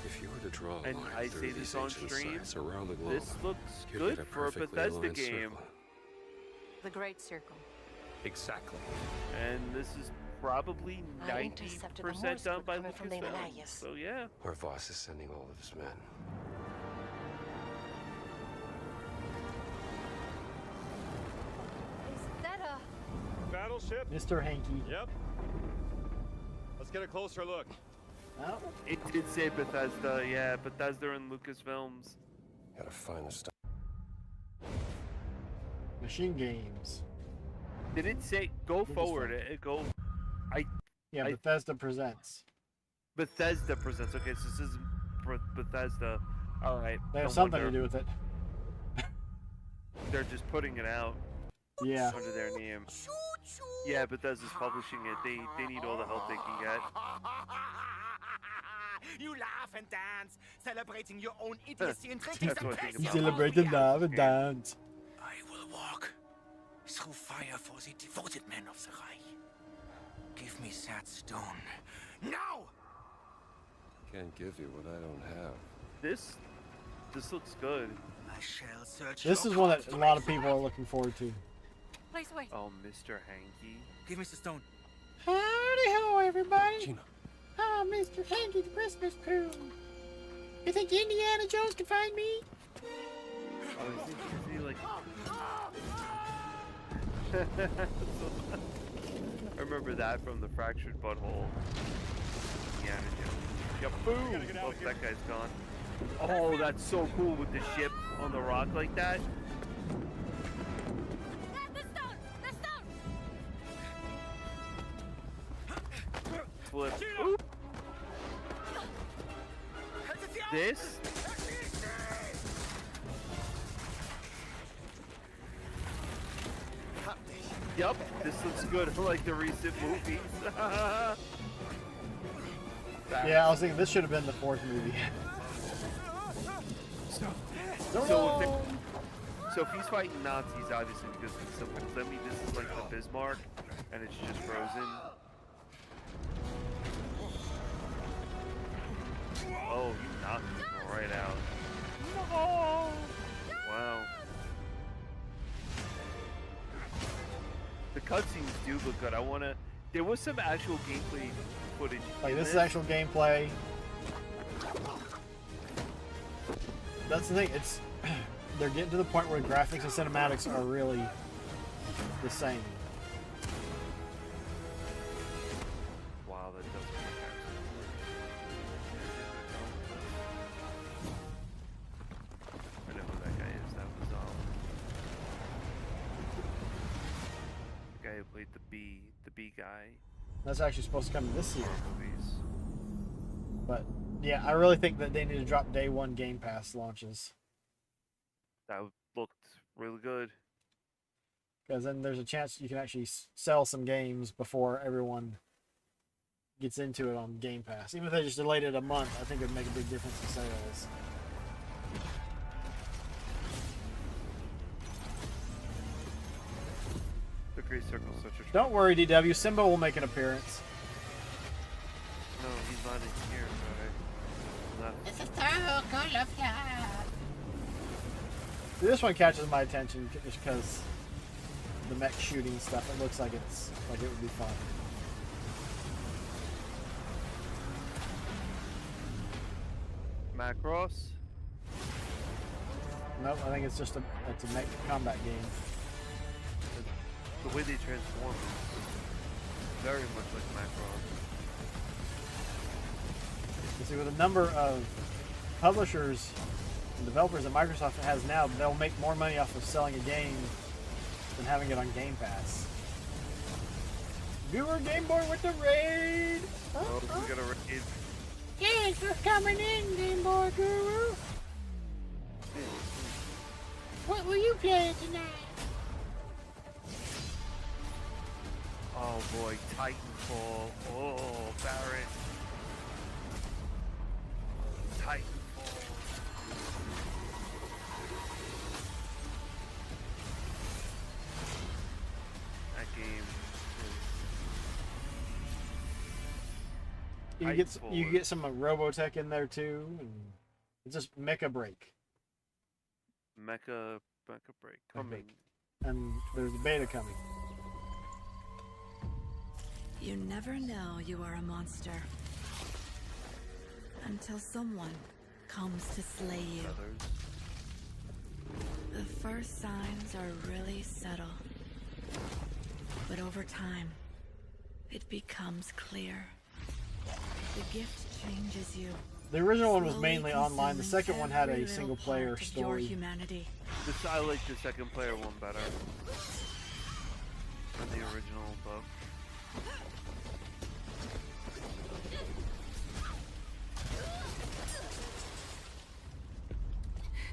If you were to draw a and line I through say these this on ancient stream, sites around the globe, this looks you'd good get a for a perfectly Bethesda aligned game. circle. The Great Circle. Exactly. And this is probably I intercepted the 90% Morse done code by coming from the Lucasfilm. Himalayas. So yeah. Where Voss is sending all of his men. Is that a... Battleship? Mr. Hanky. Yep. Let's get a closer look. Oh. It did say Bethesda, yeah, Bethesda and Lucasfilms. Gotta find the stuff. Machine Games. Did it say go forward? Go. Yeah, Bethesda presents. Bethesda presents. Okay, so this is Bethesda. All right. They have no something wonder to do with it. They're just putting it out. Yeah. Under their name. Yeah, Bethesda's publishing it. They need all the help they can get. You laugh and dance, celebrating your own idiocy and drinking That's some what I think piss. about. Celebrate the love and dance. I will walk through fire for the devoted men of the Reich. Give me that stone. Now! Can't give you what I don't have. This looks good. I shall search. This is one that a lot of people are looking forward to. Please wait. Oh, Mr. Hanky. Give me the stone. Howdy ho, everybody. Gina. Oh, Mr. Hanky, the Christmas crew. You think Indiana Jones can find me? Oh, is he like... I remember that from the Fractured Butthole. Indiana Jones. Yep, boom! Oh, that guy's gone. Oh, that's so cool with the ship on the rock like that. The stone! The stone! Flip. Oop. This? Yep, this looks good like the recent movies. Yeah, I was thinking this should have been the 4th movie. So if he's fighting Nazis, obviously because it's simple. That means this is like the Bismarck, and it's just frozen. Oh, you knocked him right out. Wow. The cutscenes do look good. There was some actual gameplay footage. Like, this is actual gameplay. That's the thing, they're getting to the point where graphics and cinematics are really the same. Wow, that does make sense. I know who that guy is. That was the guy who played the bee guy. That's actually supposed to come this year. Movies. But yeah, I really think that they need to drop day 1 Game Pass launches. That looked really good. Because then there's a chance you can actually sell some games before everyone gets into it on Game Pass. Even if they just delayed it a month, I think it would make a big difference in sales. The Great Circle's such a... Don't worry, DW. Simba will make an appearance. No, he's not in here, right? This is Circle of Life. This one catches my attention just because the mech shooting stuff. It looks like it would be fun. Macross? Nope, I think it's just a mech combat game. The way they transform is very much like Macross. You see, with a number of publishers and developers that Microsoft has now, they'll make more money off of selling a game than having it on Game Pass. Viewer Game Boy with the raid! Oh, we got a raid. Thanks for coming in, Game Boy Guru! What will you play tonight? Oh boy, Titanfall. Oh, Baron. Titanfall. That game You get some Robotech in there too, and it's just Mecha Break. Mecha Break coming. And there's a beta coming. You never know you are a monster until someone comes to slay you. The first signs are really subtle, but over time, it becomes clear. The gift changes you. The original one was mainly online. The second one had a single-player Your story. humanity. I like the second player one better than the original book.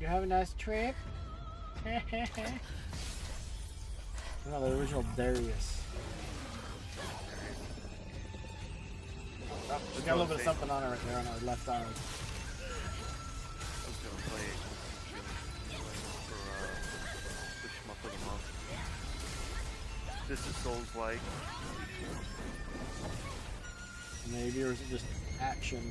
You have a nice trip? No, the original Darius. Oh, she's got a little bit of something on her right there on her left arm. I was gonna play it for the shmup of the month. This is Souls-like. Maybe, or is it just action?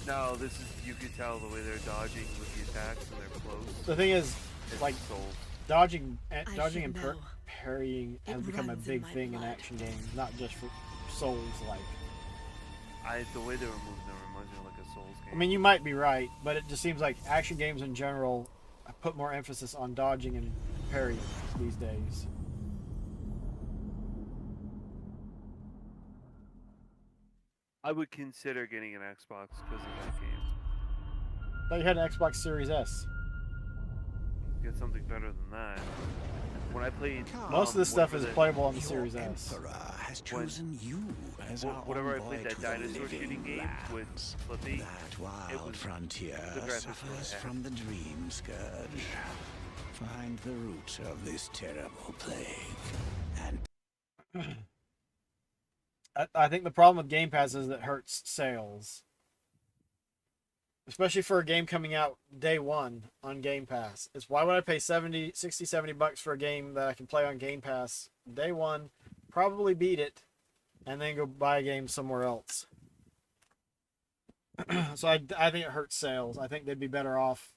No, this is, you can tell the way they're dodging with the attacks and they're close. The thing is, It's like, Souls. dodging and know. parrying has become a runs in big my thing in blood. action games, not just for Souls-like. The way they were moving them reminds me of like a Souls game. I mean, you might be right, but it just seems like action games in general put more emphasis on dodging and parrying these days. I would consider getting an Xbox because of that game. I thought you had an Xbox Series S. Get something better than that. When I played, Most of this stuff whatever is the- playable on the Your Series S. Emperor has When- chosen you as our whenever I envoy played that to the dinosaur living shooting game with lands. Flippy, That wild was- frontier the graphics were suffers bad. from the dream scourge. Find the root of this terrible plague, and I think the problem with Game Pass is it hurts sales. Especially for a game coming out day one on Game Pass. It's why would I pay 60, 70 bucks for a game that I can play on Game Pass day one, probably beat it, and then go buy a game somewhere else. So I think it hurts sales. I think they'd be better off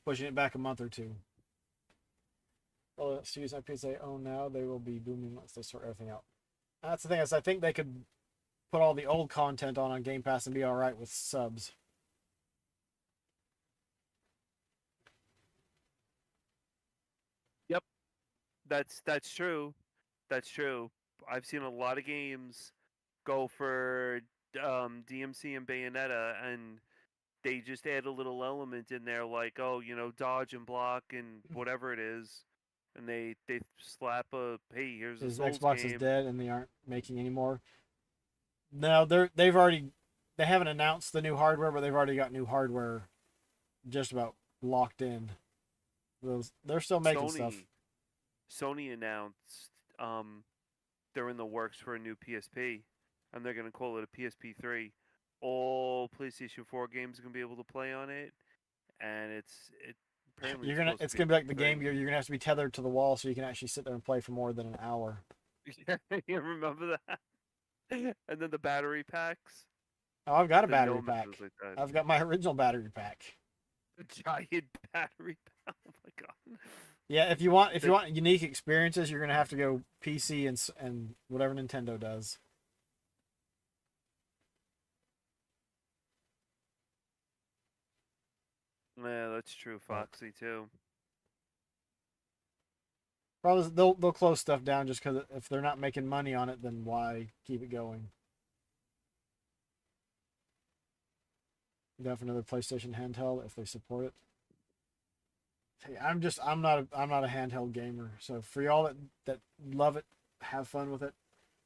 pushing it back a month or two. Well, studios I say, oh, now they will be booming once they sort everything out. That's the thing, is I think they could put all the old content on Game Pass and be all right with subs. Yep, that's true. That's true. I've seen a lot of games go for DMC and Bayonetta, and they just add a little element in there, like, oh, you know, dodge and block and whatever it is, and they slap a, hey, here's a His Souls Xbox game. is dead and they aren't making any more. Now they haven't announced the new hardware, but they've already got new hardware just about locked in. They're still making stuff. Sony announced they're in the works for a new PSP, and they're gonna call it a PSP 3. All PlayStation 4 games are gonna be able to play on it, and apparently It's gonna be like the game you're gonna have to be tethered to the wall so you can actually sit there and play for more than an hour. You remember that? And then the battery packs. Oh, I've got a The battery Nomad pack. was like that. I've got my original battery pack. A giant battery. Oh my god. Yeah, if you want unique experiences, you're gonna have to go PC and whatever Nintendo does. Yeah, that's true. Foxy too. Probably they'll close stuff down just because if they're not making money on it, then why keep it going? You have another PlayStation handheld if they support it. Hey, I'm not a handheld gamer. So for y'all that love it, have fun with it.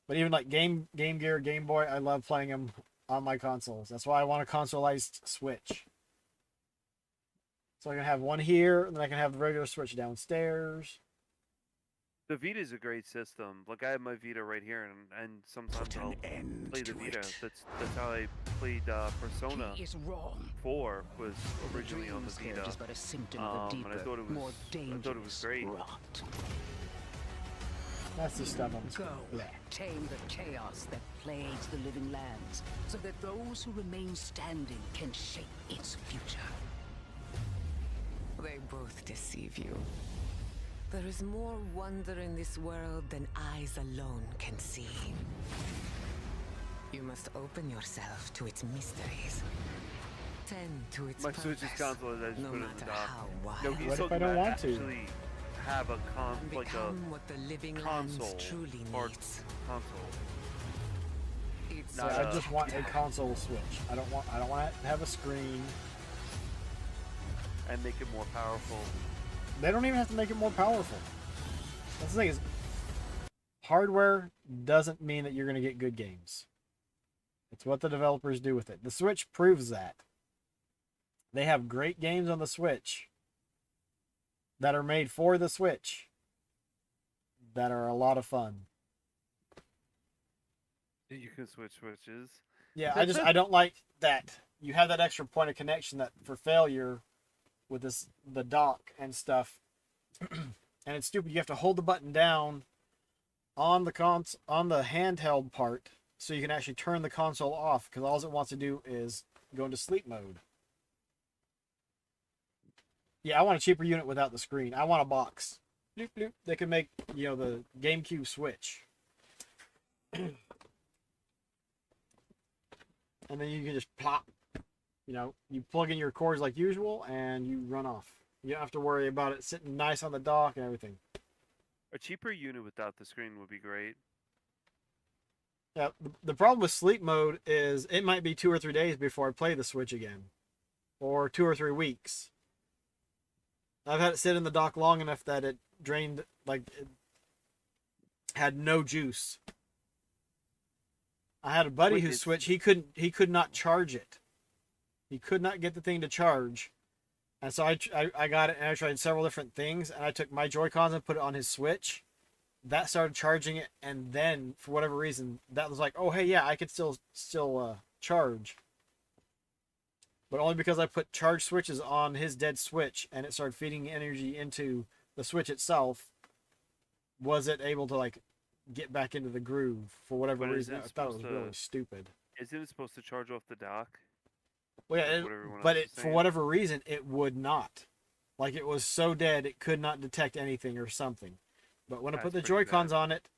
But even like Game Gear, Game Boy, I love playing them on my consoles. That's why I want a consoleized Switch. So I can have one here, and then I can have the regular Switch downstairs. The Vita is a great system. Like I have my Vita right here, and sometimes I'll play the Vita. That's how I played Persona 4 was originally on the Vita. And I thought it was great. That's the stuff I'm Go, tame the chaos that plagues the living lands, so that those who remain standing can shape its future. They both deceive you. There is more wonder in this world than eyes alone can see. You must open yourself to its mysteries. Tend to its purpose, Switch's console is I just no put it in matter the dock. how wild. No, he's What if I talking don't about want to? actually have a Become what the living lands console. truly Or needs. console. It's So I just want a console Switch. I don't want to have a screen. And make it more powerful. They don't even have to make it more powerful. That's the thing is, hardware doesn't mean that you're going to get good games. It's what the developers do with it. The Switch proves that. They have great games on the Switch that are made for the Switch that are a lot of fun. You can switch switches. Yeah, I don't like that you have that extra point of connection that for failure with the dock and stuff. And it's stupid. You have to hold the button down on the handheld part so you can actually turn the console off, because all it wants to do is go into sleep mode. Yeah, I want a cheaper unit without the screen. I want a box. Bloop, bloop. They could make, the GameCube Switch. And then you can just plop. You plug in your cords like usual and you run off. You don't have to worry about it sitting nice on the dock and everything. A cheaper unit without the screen would be great. Yeah, the problem with sleep mode is it might be 2 or 3 days before I play the Switch again. Or 2 or 3 weeks. I've had it sit in the dock long enough that it drained, it had no juice. I had a buddy whose Switch, he could not charge it. He could not get the thing to charge. And so I got it and I tried several different things, and I took my Joy-Cons and put it on his Switch. That started charging it, and then for whatever reason that was like, oh hey, yeah, I could still charge. But only because I put charge switches on his dead Switch and it started feeding energy into the Switch itself, was it able to get back into the groove for whatever reason. I thought it was really stupid. Isn't it supposed to charge off the dock? Well, yeah, but for whatever reason it would not. It was so dead it could not detect anything or something. But when I put the Joy-Cons on it,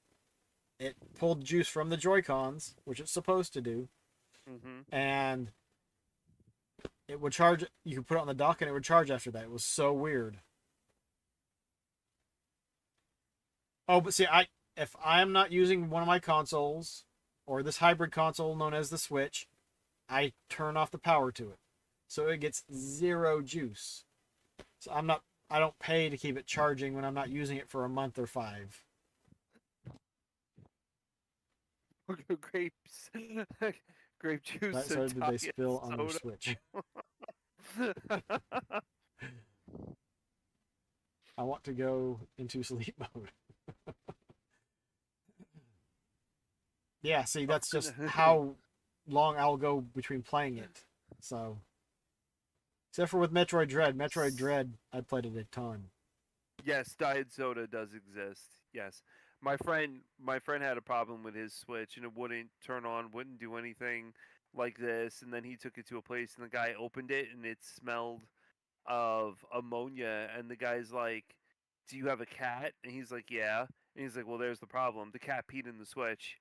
it pulled juice from the Joy-Cons, which it's supposed to do, and it would charge. You could put it on the dock and it would charge after that. It was so weird. Oh, but see, if I am not using one of my consoles or this hybrid console known as the Switch, I turn off the power to it, so it gets 0 juice. So I don't pay to keep it charging when I'm not using it for a month or 5. Grapes, grape juice. Right, so did they spill on their Switch? I want to go into sleep mode. Yeah, see, that's just how long I'll go between playing it. So, except for with Metroid Dread, I played it a ton. Yes, diet soda does exist. Yes, my friend had a problem with his Switch and it wouldn't turn on, wouldn't do anything like this. And then he took it to a place and the guy opened it and it smelled of ammonia, and the guy's like, "Do you have a cat?" And he's like, "Yeah." And he's like, "Well, there's the problem. The cat peed in the switch."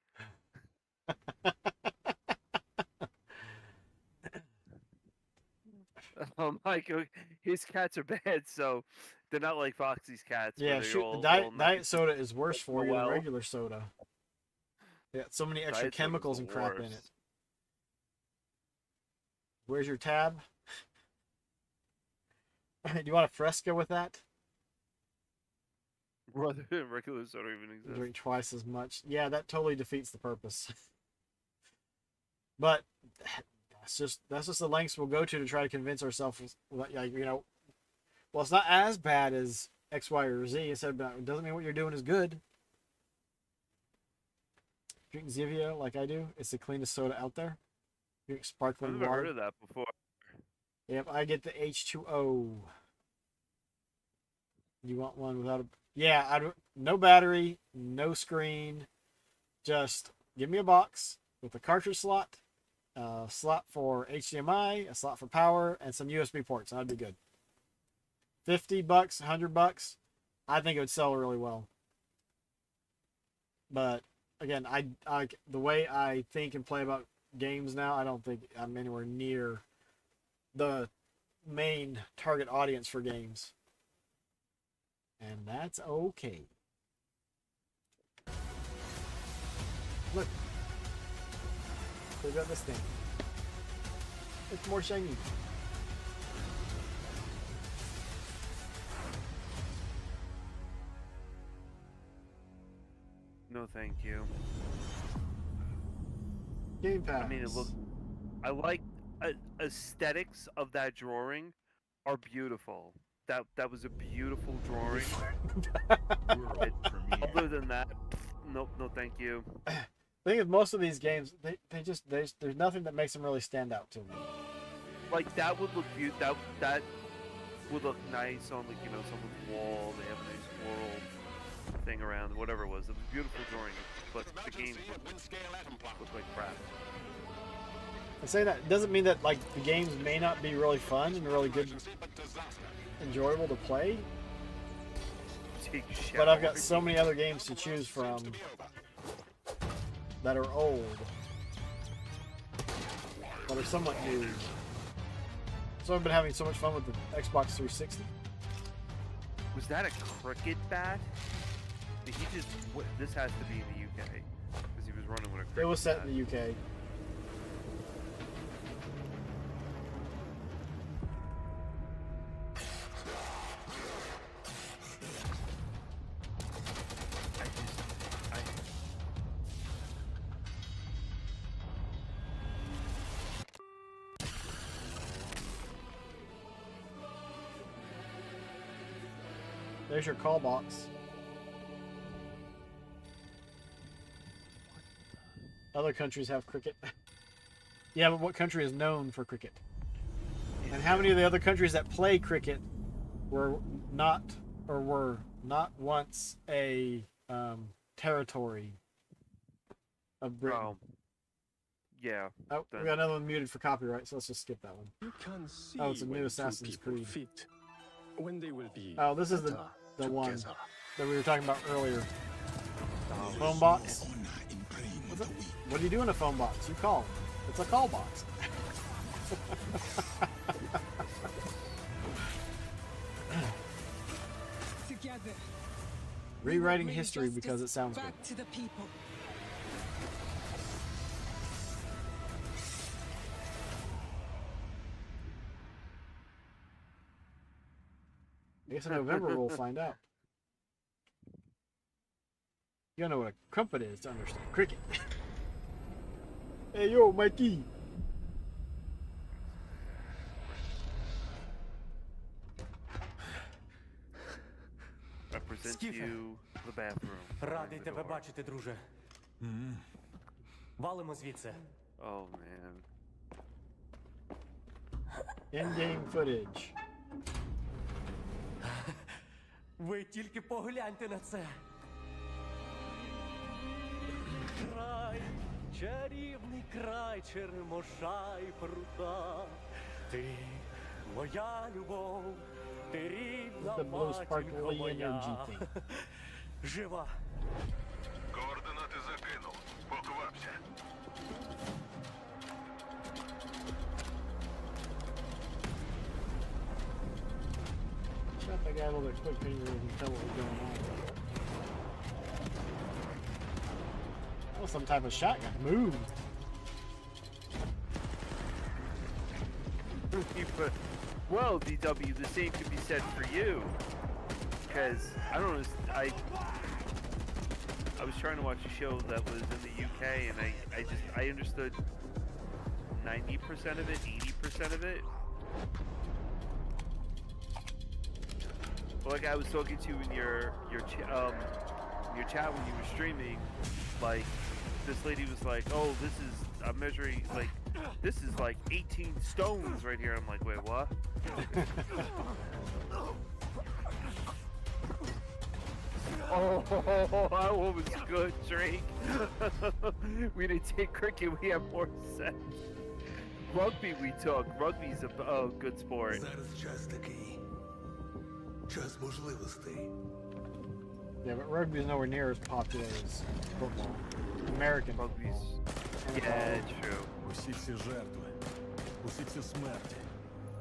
I'm like, his cats are bad, so they're not like Foxy's cats. Yeah, where they're shoot, the all diet nice soda is worse for you than well. regular soda. Yeah, so many extra Diet soda's chemicals the and crap in it. worst. Where's your tab? Do you want a Fresca with that? Rather than regular soda even exists. Drink twice as much. Yeah, that totally defeats the purpose. But that's just the lengths we'll go to try to convince ourselves, like, you know, well, it's not as bad as X, Y, or Z. It doesn't mean what you're doing is good. Drink Zivia like I do. It's the cleanest soda out there. Drink sparkling I've never water. heard of that before. Yep, I get the H2O. You want one without a... Yeah, no battery, no screen. Just give me a box with a cartridge slot, a slot for HDMI, a slot for power, and some USB ports, and I'd be good. $50, $100. I think it would sell really well. But again, I the way I think and play about games now, I don't think I'm anywhere near the main target audience for games. And that's okay. Look. They got this thing. It's more shiny. No, thank you. Game Pass. I mean, it looks. I like aesthetics of that drawing are beautiful. That was a beautiful drawing. Other than that, nope, no, thank you. The thing is, most of these games, there's nothing that makes them really stand out to me. Like that would look beautiful. That would look nice on, like, you know, someone's wall. They have a nice floral thing around, whatever it was. It was a beautiful drawing, but the game looked like crap. I say that doesn't mean that, like, the games may not be really fun and really good, enjoyable to play. But I've got so many other games to choose from that are old, that are somewhat new. So I've been having so much fun with the Xbox 360. Was that a cricket bat? Did he just? This has to be in the UK because he was running with a cricket. It was set bat. in the UK. There's your call box. Other countries have cricket. Yeah, but what country is known for cricket? And how many of the other countries that play cricket were not once a territory of Britain? Oh. Yeah. Oh, we got another one muted for copyright, so let's just skip that one. You can see Oh, it's a when new two Assassin's people Creed. fit, when they will be Oh, this is the one that we were talking about earlier. Phone box. What do you do in a phone box? You call. It's a call box. Together. Rewriting history because it sounds good. Back to the people. I guess in November we'll find out. You gotta know what a crumpet is to understand cricket. Hey yo, Mikey! I present to you the bathroom. Радий тебе бачити, друже. Валимо звідси. Oh man. In-game footage. Ви тільки погляньте на це. Край, чарівний край, черемоша і прута. Ти Моя любов, ти рідна The blue sparkly матінко моя. energy thing. Жива. Координати закинув. Поквапся. Shot that guy a little bit quick, didn't really tell what was going on. That was some type of shotgun. Move. Well, DW, the same could be said for you. Because I don't know, I was trying to watch a show that was in the UK, and I understood 90% of it, 80% of it. But like I was talking to you in your chat when you were streaming, like this lady was like, "Oh, I'm measuring like this is like 18 stones right here." I'm like, "Wait, what?" Oh, that one was good, Drake. We didn't take cricket, we have more sense. Rugby we took. Rugby's a good sport. Зараз час такий. Час можливостей. Yeah, but rugby is nowhere near as popular as football. American rugby's. Yeah, true. Усі ці жертви, усі ці смерті.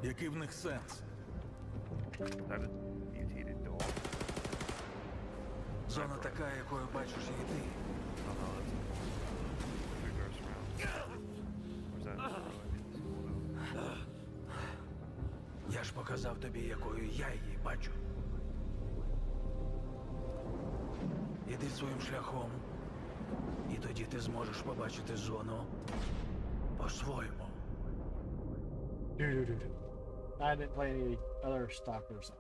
Який в них сенс? That is mutated dog. Зона така, якою бачиш і ти. Я ж показав тобі, якою я її бачу. Іди своїм шляхом, і тоді ти зможеш побачити зону по-своєму. I didn't play any other stalkers.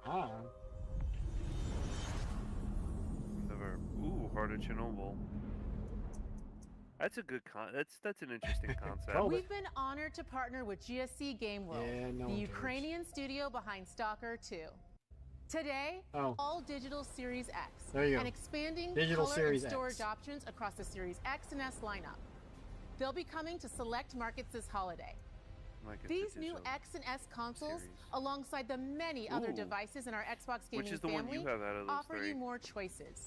Never. Ooh, Heart of Chernobyl. That's a good that's an interesting concept. We've been honored to partner with GSC Game World, the Ukrainian studio behind Stalker 2. Today, all digital Series X and expanding digital color Series and storage X. options across the Series X and S lineup. They'll be coming to select markets this holiday. These new X and S consoles, alongside the many other devices in our Xbox gaming Which is the family, one you have out of those offer three? you more choices.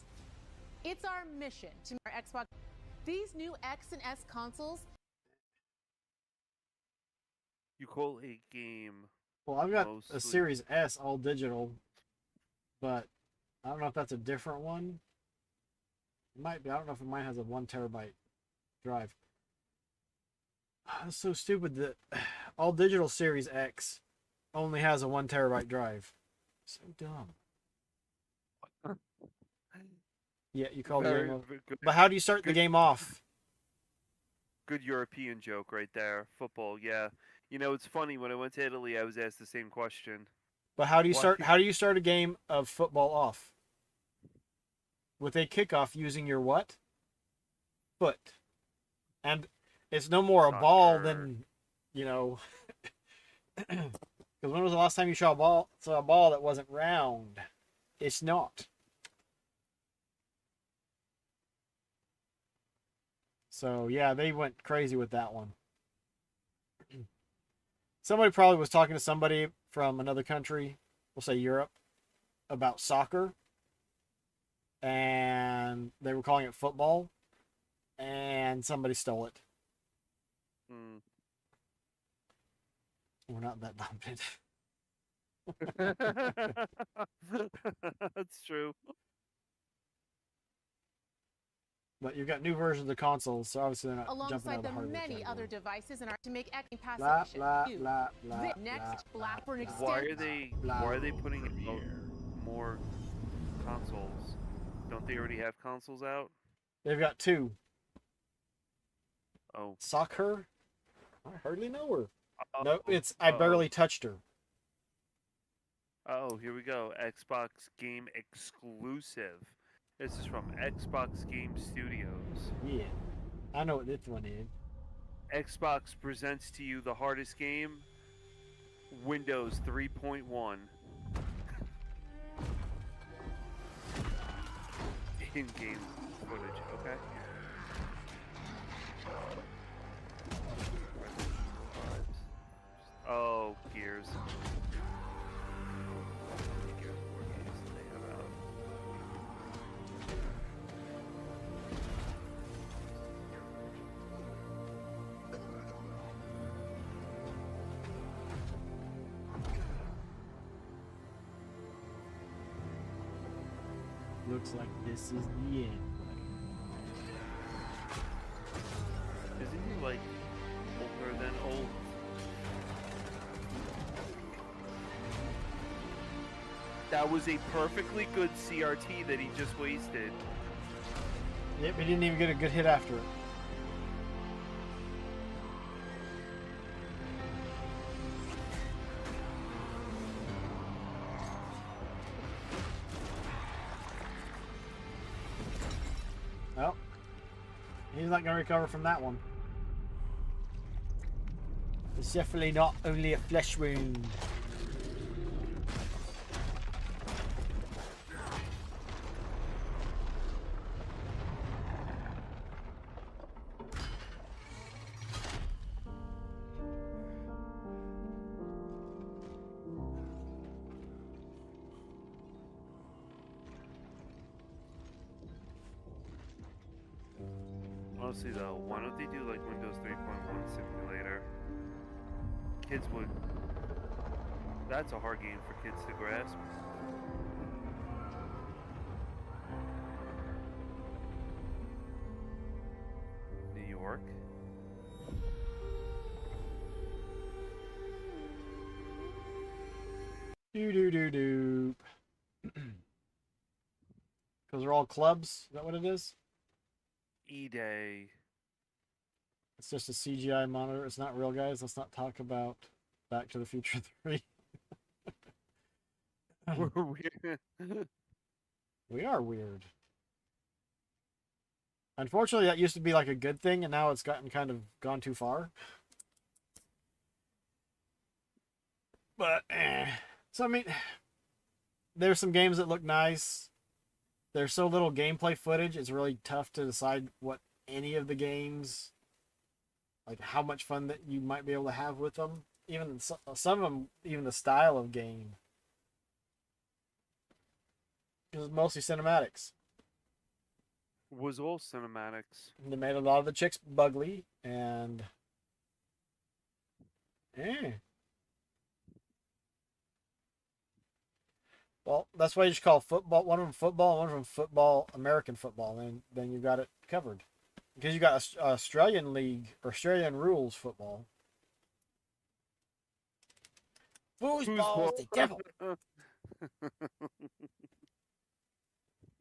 It's our mission to make our Xbox. These new X and S consoles. You call a game. Well, I've got mostly... a Series S all digital, but I don't know if that's a different one. It might be. I don't know if mine has a 1 terabyte drive. That's so stupid that all digital Series X only has a 1 terabyte drive. So dumb. Yeah, you call the game off. But how do you start the game off? Good European joke right there. Football, yeah. You know, it's funny, when I went to Italy, I was asked the same question. But how do you start a game of football off? With a kickoff using your what? Foot. And it's no more a ball than, you know, because when was the last time you saw a ball that wasn't round? It's not. So yeah, they went crazy with that one. Somebody probably was talking to somebody from another country, we'll say Europe, about soccer, and they were calling it football, and somebody stole it. We're not that dumb. That's true. But you've got new versions of the consoles, so obviously they're not jumping out Alongside of the the hardware many category. other devices in our to make X pass Blah, selection. blah, Two. blah, blah, Next, blah, black for an Why extended. are they putting out more consoles? Don't they already have consoles out? They've got 2. Oh. Soccer? I hardly know her. No, it's I barely touched her. Oh, here we go. Xbox game exclusive. This is from Xbox Game Studios. Yeah. I know what this one is. Xbox presents to you the hardest game, Windows 3.1. In-game footage, okay? Oh, Gears. looks like this is the end. Isn't he like older than old? That was a perfectly good CRT that he just wasted. Yep, he didn't even get a good hit after it. Well, he's not going to recover from that one. It's definitely not only a flesh wound. Honestly though, why don't they do like Windows 3.1 simulator? Kids would... That's a hard game for kids to grasp. New York? Do. Because they're all clubs? Is that what it is? E-Day. It's just a CGI monitor. It's not real, guys. Let's not talk about Back to the Future 3. We're weird. We are weird. Unfortunately, that used to be like a good thing, and now it's gotten kind of gone too far. But, So, I mean, there's some games that look nice. There's so little gameplay footage, it's really tough to decide what any of the games, like how much fun that you might be able to have with them. Even some of them, even the style of game. It was mostly cinematics. Was all cinematics. They made a lot of the chicks bugly, and... Well, that's why you just call football, one of them football, and one of them football, American football, and then you got it covered. Because you got Australian League, Australian rules football. Foosball's the devil.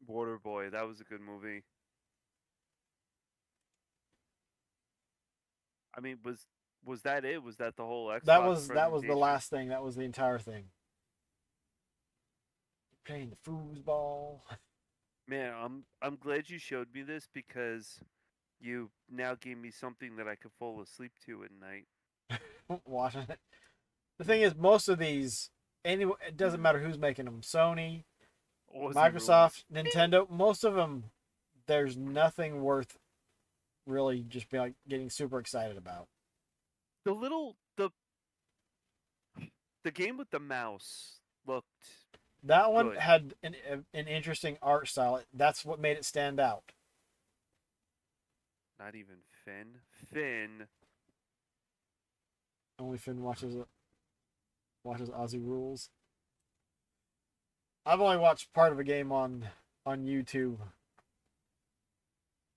Waterboy, that was a good movie. I mean, was that it? Was that the whole Xbox That was the presentation? last thing. That was the entire thing. Playing the foosball. Man, I'm glad you showed me this because you now gave me something that I could fall asleep to at night. Watching it. The thing is, most of these, anyway, it doesn't matter who's making them. Sony, Microsoft, Nintendo, most of them, there's nothing worth really just being like getting super excited about. The game with the mouse looked... That one good. had an interesting art style. That's what made it stand out. Not even Finn. Finn. Only Finn watches Aussie Rules. I've only watched part of a game on YouTube,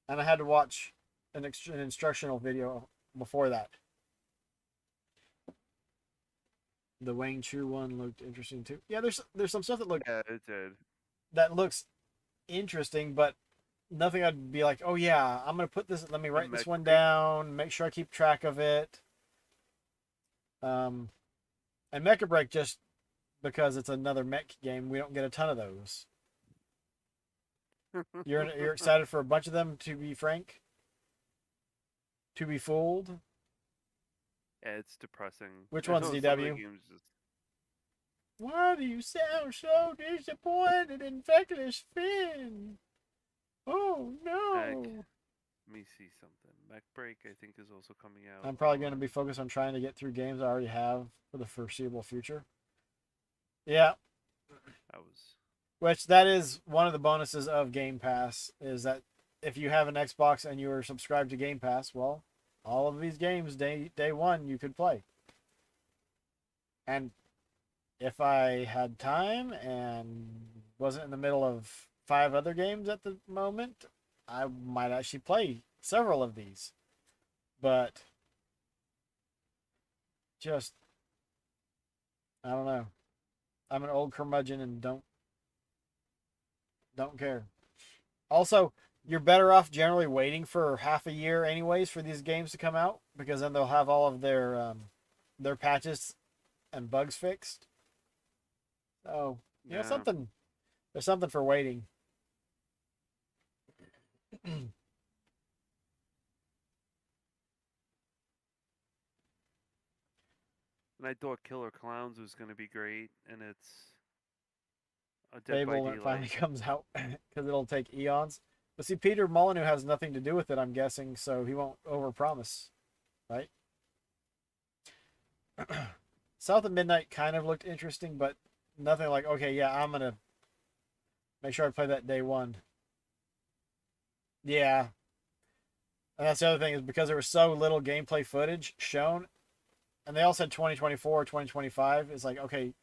and I had to watch an instructional video before that. The Wang Chu one looked interesting too. Yeah, there's some stuff that looked... Yeah, it did. That looks interesting, but nothing I'd be like, oh yeah, I'm going to put this, let me write this one down, make sure I keep track of it. And Mecha Break, just because it's another mech game, we don't get a ton of those. You're excited for a bunch of them, to be frank? To be fooled? Yeah, it's depressing. Which one's DW? Why do you sound so disappointed in Feckless Finn? Oh no! Let me see something. Mech Break, I think, is also coming out. I'm probably going to be focused on trying to get through games I already have for the foreseeable future. Yeah. Which that is one of the bonuses of Game Pass, is that if you have an Xbox and you are subscribed to Game Pass, well, all of these games day one you could play. And if I had time and wasn't in the middle of 5 other games at the moment, I might actually play several of these. But just, I don't know. I'm an old curmudgeon and don't care. Also, you're better off generally waiting for half a year anyways for these games to come out, because then they'll have all of their patches and bugs fixed. So, you know, there's something for waiting. And I thought Killer Clowns was going to be great, and it's a Dead by Fable when it finally Daylight. comes out, because it'll take eons. But see, Peter Molyneux has nothing to do with it, I'm guessing, so he won't overpromise, right? South of Midnight kind of looked interesting, but nothing like, okay, yeah, I'm gonna make sure I play that day one. Yeah. And that's the other thing, is because there was so little gameplay footage shown, and they all said 2024, 2025, it's like, okay,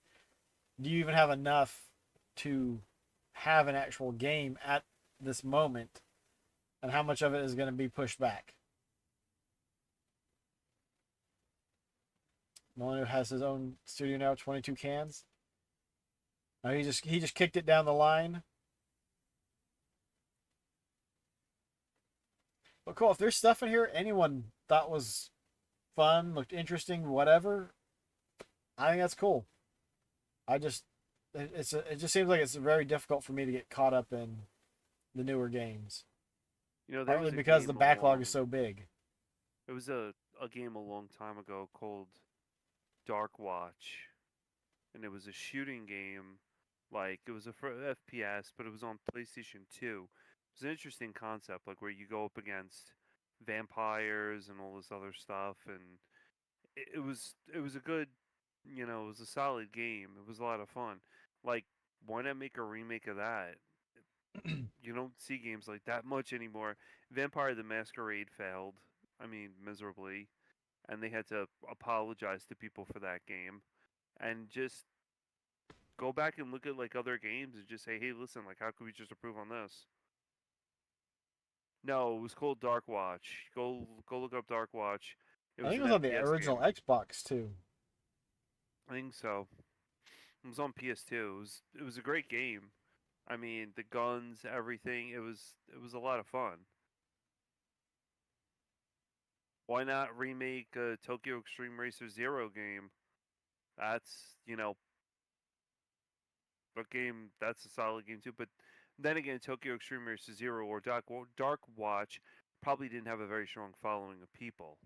do you even have enough to have an actual game at this moment, and how much of it is going to be pushed back? Molyneux has his own studio now, 22 Cans. He just kicked it down the line. But cool, if there's stuff in here anyone thought was fun, looked interesting, whatever, I think that's cool. It just seems like it's very difficult for me to get caught up in the newer games. You know, partly because the backlog is so big. It was a game a long time ago called Dark Watch, and it was a shooting game. Like, it was a FPS, but it was on PlayStation 2. It was an interesting concept, like where you go up against vampires and all this other stuff, and it was a good, you know, it was a solid game. It was a lot of fun. Like, why not make a remake of that? You don't see games like that much anymore. Vampire the Masquerade failed. I mean, miserably, and they had to apologize to people for that game, and just go back and look at like other games and just say, hey, listen, like, how could we just improve on this? No, it was called Dark Watch. Go look up Dark Watch. I think it was on the original game. Xbox too. I think so. It was on PS2. It was a great game. I mean, the guns, everything. It was a lot of fun. Why not remake a Tokyo Extreme Racer Zero game? That's, you know, a game that's a solid game too. But then again, Tokyo Extreme Racer Zero or Dark Watch probably didn't have a very strong following of people.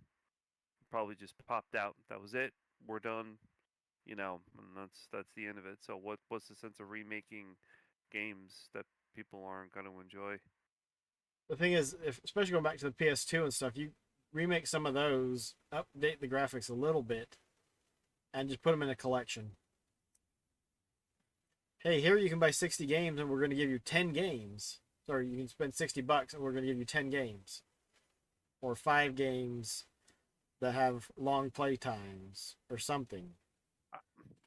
Probably just popped out. That was it. We're done. You know, and that's the end of it. So what's the sense of remaking games that people aren't going to enjoy? The thing is, especially going back to the PS2 and stuff, you remake some of those, update the graphics a little bit, and just put them in a collection. Hey, here you can buy 60 games and we're going to give you 10 games. Sorry, you can spend $60 and we're going to give you 10 games. Or 5 games that have long play times or something.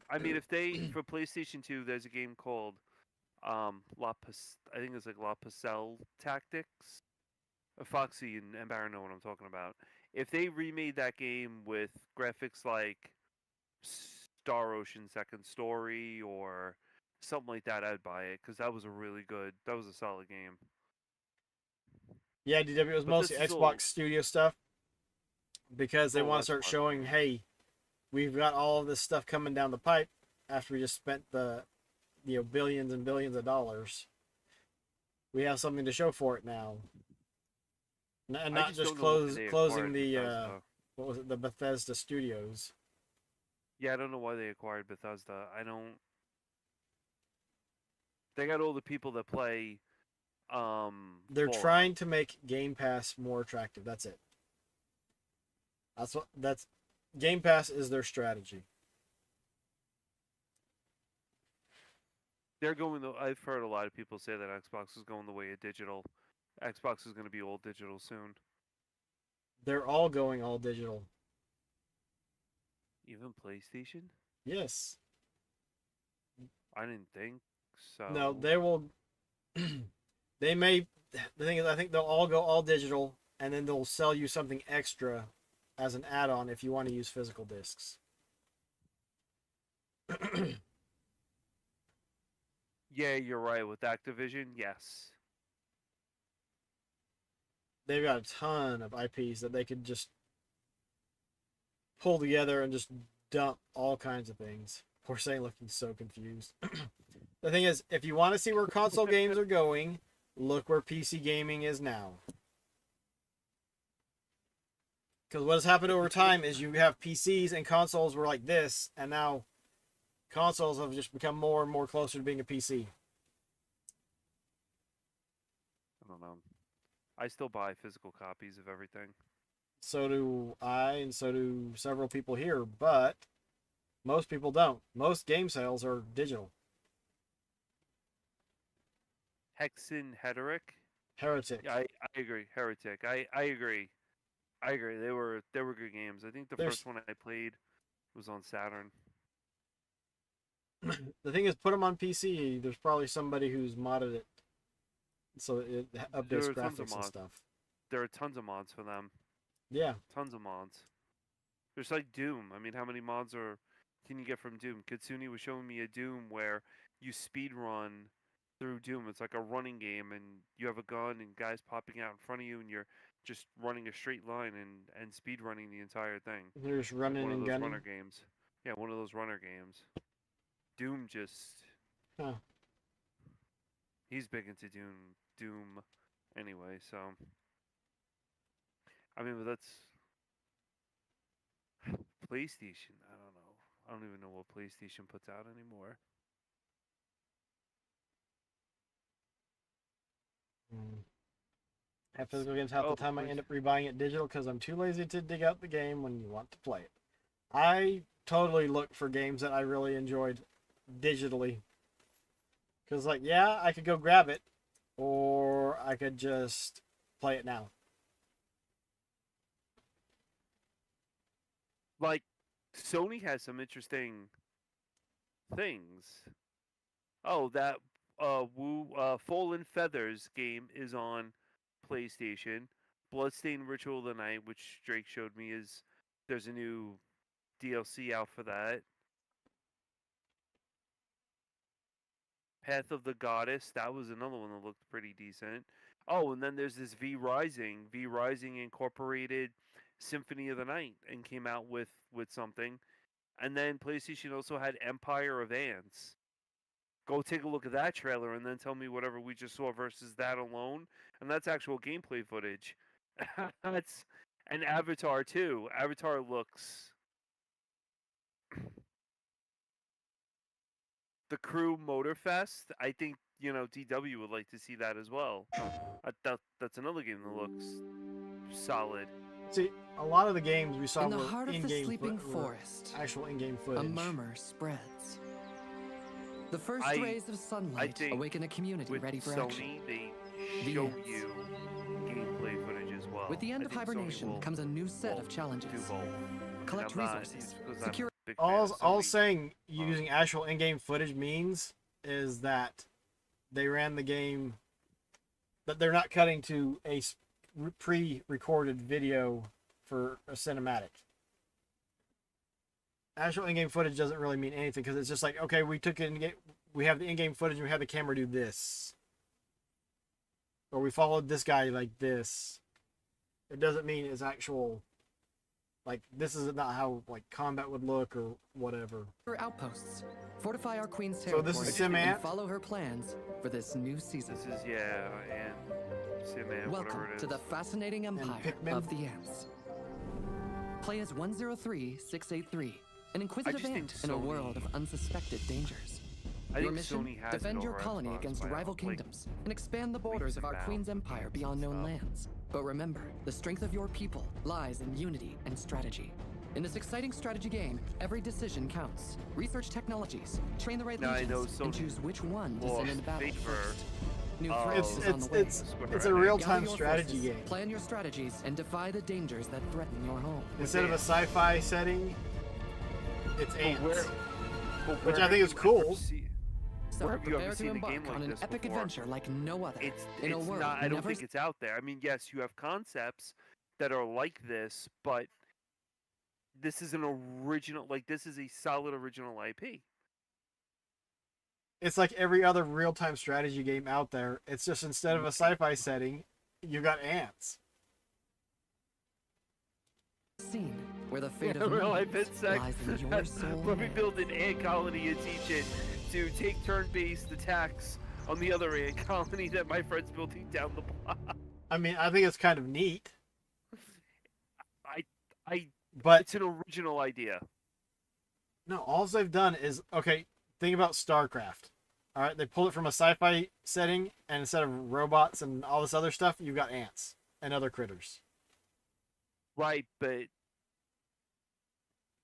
I mean, if they, for PlayStation 2, there's a game called I think it's like La Pucelle Tactics. Foxy and Baron know what I'm talking about. If they remade that game with graphics like Star Ocean Second Story or something like that, I'd buy it, because that was a solid game. Yeah, DW, it was mostly Xbox Studio stuff, because they want to start showing, hey, we've got all of this stuff coming down the pipe after we just spent the billions and billions of dollars. We have something to show for it now, and not just closing the what was it, the Bethesda Studios. Yeah, I don't know why they acquired Bethesda. They got all the people that play. They're trying to make Game Pass more attractive. That's it. That's Game Pass is their strategy. They're going I've heard a lot of people say that Xbox is going the way of digital. Xbox is going to be all digital soon. They're all going all digital. Even PlayStation? Yes. I didn't think so. No, they will. they may. The thing is, I think they'll all go all digital, and then they'll sell you something extra as an add-on if you want to use physical discs. Yeah, you're right. With Activision, yes. They've got a ton of IPs that they could just pull together and just dump all kinds of things. Poor Saint looking so confused. The thing is, if you want to see where console games are going, look where PC gaming is now. Because what has happened over time is you have PCs and consoles were like this, and now consoles have just become more and more closer to being a PC. I don't know. I still buy physical copies of everything. So do I, and so do several people here, but most people don't. Most game sales are digital. Hexen Heretic? Heretic. Yeah, I agree. Heretic. I agree. I agree. They were good games. I think the first one I played was on Saturn. The thing is, put them on PC. There's probably somebody who's modded it, so it updates graphics and stuff. There are tons of mods for them. Yeah, tons of mods. There's like Doom. I mean, how many mods can you get from Doom? Kitsune was showing me a Doom where you speed run through Doom. It's like a running game, and you have a gun and guys popping out in front of you, and you're just running a straight line and speed running the entire thing. You're just running like one and of those gunning. runner games. Yeah, one of those runner games. Doom just. Huh. He's big into Doom, anyway. So. I mean, but that's PlayStation. I don't know. I don't even know what PlayStation puts out anymore. Have physical games half the time. I end up rebuying it digital because I'm too lazy to dig out the game when you want to play it. I totally look for games that I really enjoyed digitally. Because, like, yeah, I could go grab it, or I could just play it now. Like, Sony has some interesting things. Oh, that Fallen Feathers game is on PlayStation. Bloodstained Ritual of the Night, which Drake showed me, there's a new DLC out for that. Path of the Goddess, that was another one that looked pretty decent. Oh, and then there's this V Rising. V Rising incorporated Symphony of the Night and came out with something. And then PlayStation also had Empire of Ants. Go take a look at that trailer and then tell me whatever we just saw versus that alone. And that's actual gameplay footage. That's an Avatar too. Avatar looks. The Crew Motorfest, I think, DW would like to see that as well. That's another game that looks solid. See, a lot of the games we saw in the were heart of the in-game sleeping forest, actual in-game footage. A murmur spreads. The first rays of sunlight awaken a community ready for action. They show you gameplay footage as well. With the end of hibernation comes a new set of challenges. Collect resources. Secure. All saying using actual in-game footage means is that they ran the game, that they're not cutting to a pre-recorded video for a cinematic. Actual in-game footage doesn't really mean anything because it's just like, okay, we took it, we have the in-game footage and we have the camera do this, or we followed this guy like this. It doesn't mean it's actual. Like, this is not how, like, combat would look or whatever. Outposts. Fortify our queen's territory. So this is and follow her plans for this new season. This is, and Sim-Ant, welcome whatever it is. To the fascinating empire of the ants. Play as 103-683, an inquisitive ant in a world of unsuspected dangers. Your mission, defend your colony against rival kingdoms and expand the borders of our queen's empire beyond known lands. But remember, the strength of your people lies in unity and strategy. In this exciting strategy game, every decision counts. Research technologies, train the right legions, and choose which one to send into battle first. New threats is on the way. It's a real-time strategy game. Plan your strategies and defy the dangers that threaten your home. Instead of a sci-fi setting, it's ants. Which I think is cool. So Where have you prepare ever to seen a embark game like on an this epic before? adventure like no other. In a It's world not. I don't never think it's out there. I mean, yes, you have concepts that are like this, but this is an original. Like this is a solid original IP. It's like every other real-time strategy game out there. It's just instead of a sci-fi setting, you got ants. Scene where the fate Yeah, of real millions life insect. lies in your soul. Let me build an ant colony and teach it to take turn-based attacks on the other ant colony that my friend's building down the block. I mean, I think it's kind of neat. But it's an original idea. No, all they've done is, okay, think about StarCraft. All right, they pulled it from a sci-fi setting, and instead of robots and all this other stuff, you've got ants and other critters. Right, but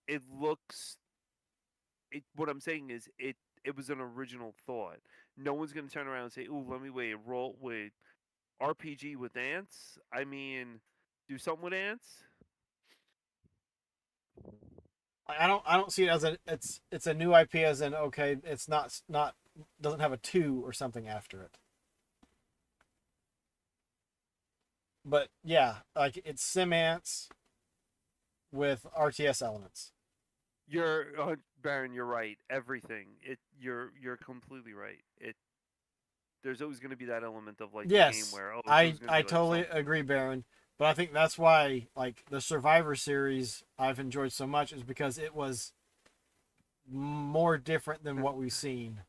it looks. What I'm saying is, it was an original thought. No one's gonna turn around and say, "Ooh, let me roll with RPG with ants." I mean, do something with ants. I don't see it as it's a new IP as in, okay, it's not doesn't have a 2 or something after it. But yeah, like it's sim ants with RTS elements. You're Baron. You're right. Everything. You're completely right. There's always going to be that element of like the game where I totally agree, Baron. But I think that's why like the Survivor series I've enjoyed so much is because it was more different than what we've seen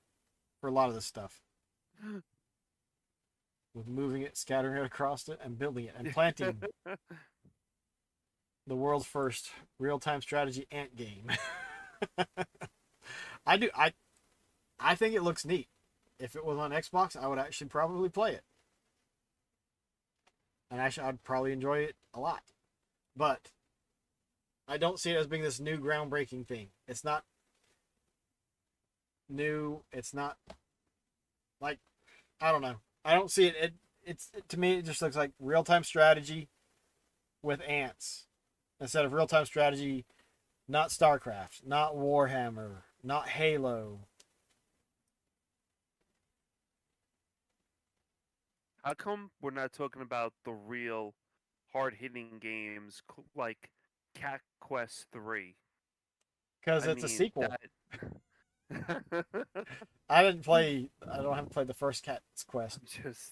for a lot of this stuff. With moving it, scattering it across it, and building it, and planting the world's first real-time strategy ant game. I think it looks neat. If it was on Xbox, I would actually probably play it. And actually, I'd probably enjoy it a lot. But I don't see it as being this new groundbreaking thing. It's not new. It's not like, I don't know. I don't see it. To me, it just looks like real-time strategy with ants. Instead of real-time strategy, not StarCraft, not Warhammer, not Halo. How come we're not talking about the real hard-hitting games like Cat Quest 3? Because it's a sequel. I don't have played the first Cat's Quest. It's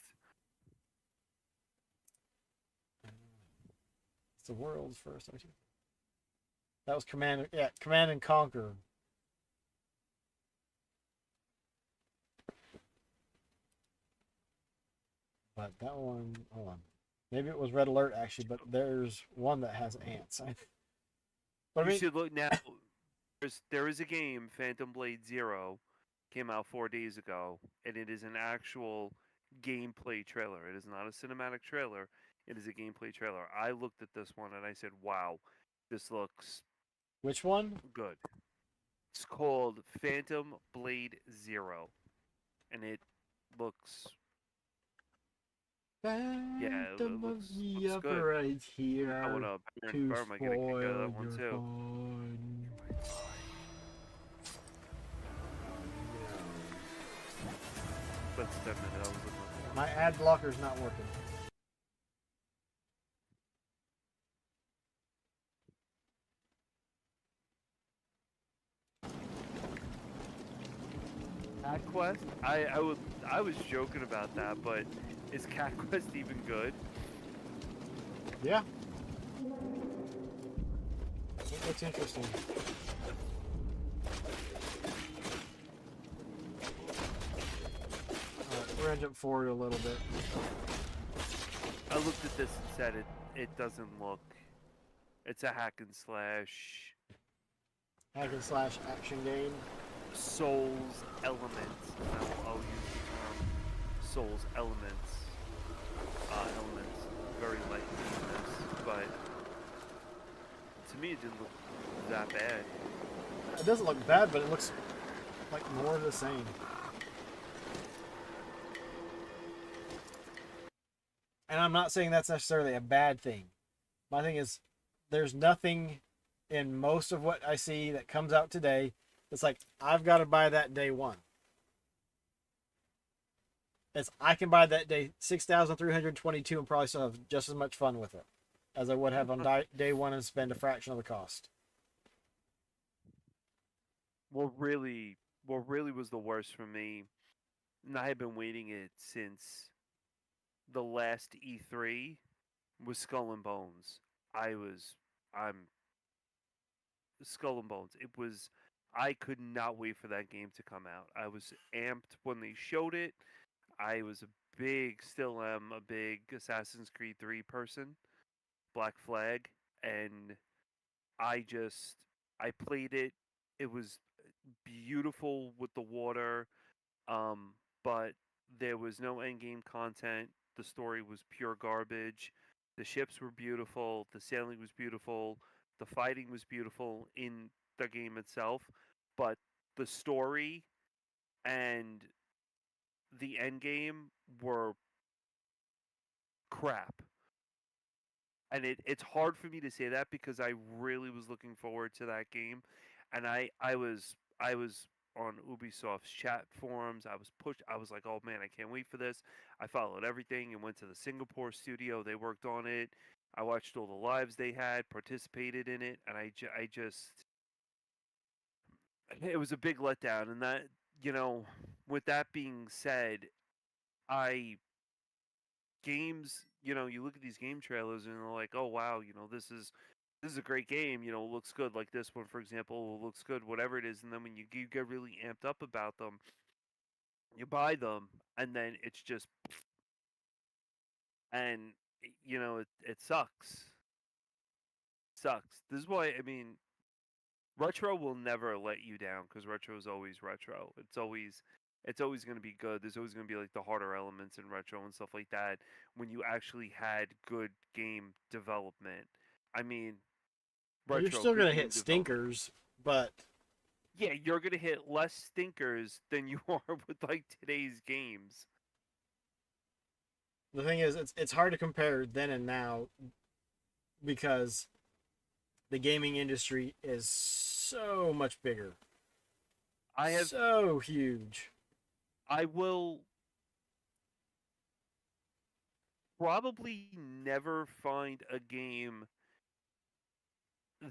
the world's first. That was Command and Conquer. But that one, hold on. Maybe it was Red Alert actually, but there's one that has ants. But you should look now. There is a game, Phantom Blade Zero, came out 4 days ago, and it is an actual gameplay trailer. It is not a cinematic trailer. It is a gameplay trailer. I looked at this one and I said, "Wow, this looks." Which one? Good. It's called Phantom Blade Zero, and it looks. Yeah, it looks good. Right here. I would Baron might get a kick out of that one too. That's 10 minutes. My ad blocker's not working. Cat Quest? I was joking about that, but is Cat Quest even good? Yeah. It looks interesting. Alright, we're gonna jump forward a little bit. I looked at this and said it doesn't look. It's a hack and slash. Hack and slash action game. Souls elements. I'll use the term Souls elements. Elements very lightly in this, but to me it didn't look that bad. It doesn't look bad, but it looks like more of the same. And I'm not saying that's necessarily a bad thing. My thing is, there's nothing in most of what I see that comes out today that's like, I've got to buy that day one. I can buy that day 6,322 and probably still have just as much fun with it as I would have on day one and spend a fraction of the cost. What really was the worst for me, and I have been waiting it since the last E3, was Skull and Bones. I'm Skull and Bones. I could not wait for that game to come out. I was amped when they showed it. I was still am a big Assassin's Creed 3 person, Black Flag, and I played it. It was beautiful with the water, but there was no end game content. The story was pure garbage. The ships were beautiful. The sailing was beautiful. The fighting was beautiful in the game itself, but the story and the end game were crap. And it's hard for me to say that because I really was looking forward to that game, and I was on Ubisoft's chat forums. I was like, oh man, I can't wait for this. I followed everything and went to the Singapore studio. They worked on it. I watched all the lives they had, participated in it, and I just it was a big letdown. And that, with that being said, I games, you look at these game trailers and they're like, oh wow, this is a great game, it looks good. Like this one, for example, looks good, whatever it is. And then when you get really amped up about them, you buy them, and then it's just, and it sucks. Sucks. This is why, I mean, retro will never let you down because retro is always retro. It's always going to be good. There's always going to be like the harder elements in retro and stuff like that when you actually had good game development. I mean, Well, you're retro still good gonna game hit stinkers, but yeah, you're going to hit less stinkers than you are with like today's games. the thing is, it's hard to compare then and now because the gaming industry is so much bigger. So huge. I will probably never find a game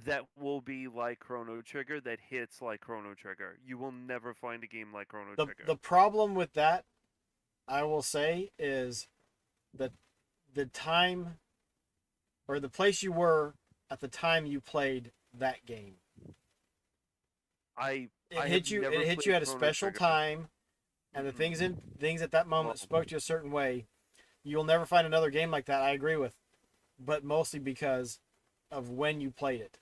that will be like Chrono Trigger that hits like Chrono Trigger. You will never find a game like Chrono Trigger. The problem with that, I will say, is that the time or the place you were at the time you played that game. It hit you at a special time, and the things at that moment spoke to you a certain way. You'll never find another game like that. I agree with, but mostly because of when you played it.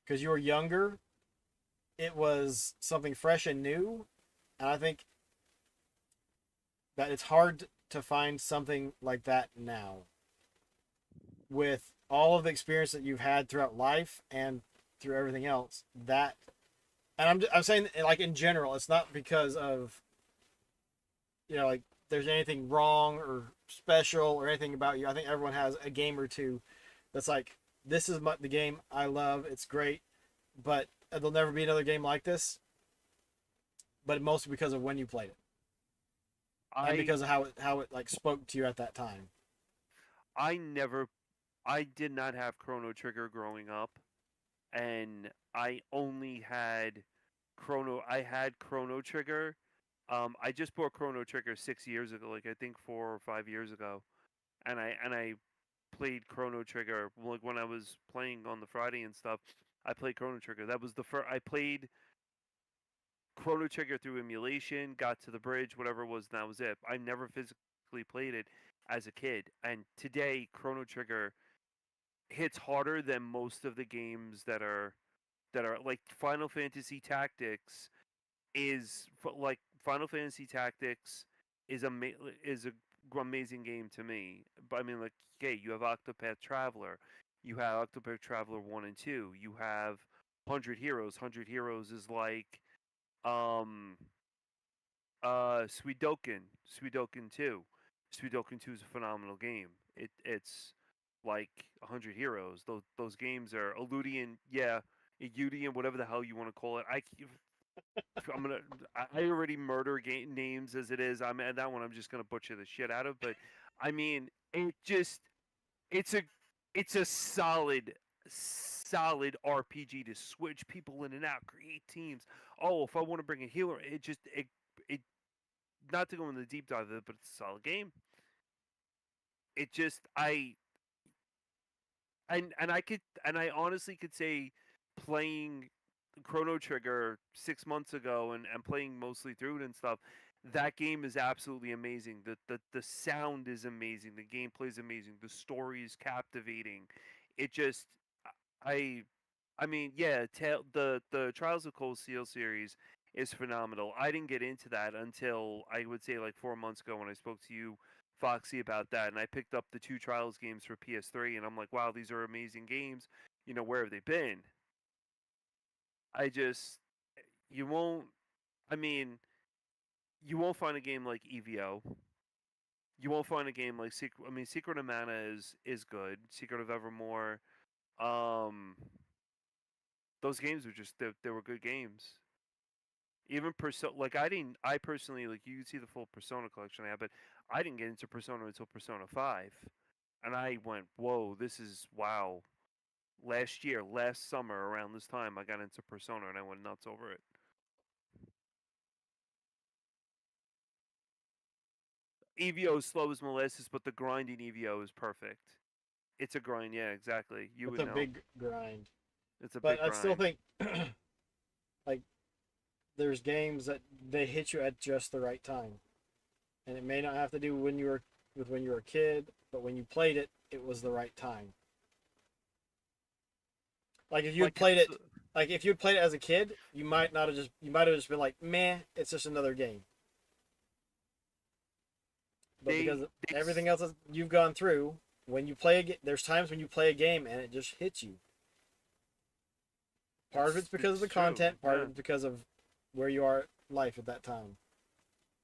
Because you were younger, it was something fresh and new, and I think that it's hard to find something like that now. With all of the experience that you've had throughout life and through everything else, and I'm saying, like, in general, it's not because of, like, there's anything wrong or special or anything about you. I think everyone has a game or two that's like, this is the game I love. It's great, but there'll never be another game like this. But mostly because of when you played it, and because of how it like spoke to you at that time. I did not have Chrono Trigger growing up, and I only had I had Chrono Trigger. I just bought Chrono Trigger 6 years ago, like I think 4 or 5 years ago, and I played Chrono Trigger like when I was playing on the Friday and stuff. I played Chrono Trigger. That was the first I played Chrono Trigger through emulation. Got to the bridge, whatever it was, and that was it. I never physically played it as a kid, and today Chrono Trigger hits harder than most of the games that are like Final Fantasy Tactics is like Final Fantasy Tactics is a amazing game to me. But I mean, like, okay, you have Octopath Traveler, you have Octopath Traveler 1 and 2, you have 100 Heroes. 100 Heroes is like Suikoden 2. Suikoden 2 is a phenomenal game. It's like 100 Heroes. Those games are Eludian, yeah, Eludian, whatever the hell you want to call it. I already murder names as it is. That one I'm just gonna butcher the shit out of. But I mean, it's a it's a solid RPG to switch people in and out, create teams. Oh, if I want to bring a healer, it not to go into the deep dive of it, but it's a solid game. It just I honestly could say playing Chrono Trigger 6 months ago and playing mostly through it and stuff, that game is absolutely amazing. The sound is amazing, the gameplay is amazing, the story is captivating. It just I mean, yeah, the Trials of Cold Steel series is phenomenal. I didn't get into that until I would say like 4 months ago when I spoke to you, Foxy, about that, and I picked up the two Trials games for PS3, and I'm like, wow, these are amazing games. Where have they been? I just you won't. I mean, you won't find a game like EVO. You won't find a game like Secret. I mean, Secret of Mana is good. Secret of Evermore. Um, those games were just they were good games. Even like I personally, like, you can see the full Persona collection I have, but I didn't get into Persona until Persona 5, and I went, whoa, this is wow. Last summer around this time, I got into Persona and I went nuts over it. EVO is slow as molasses, but the grinding EVO is perfect. It's a grind, yeah, exactly. It's a big grind. It's a but big grind. I still think, like, there's games that they hit you at just the right time, and it may not have to do when you were a kid, but when you played it, it was the right time. Like if you had played it, if you had played it as a kid, you might have just been like, meh, it's just another game. But because everything else that you've gone through, when you play there's times when you play a game and it just hits you. Part of it's because of the content, part of it's because of where you are in life at that time.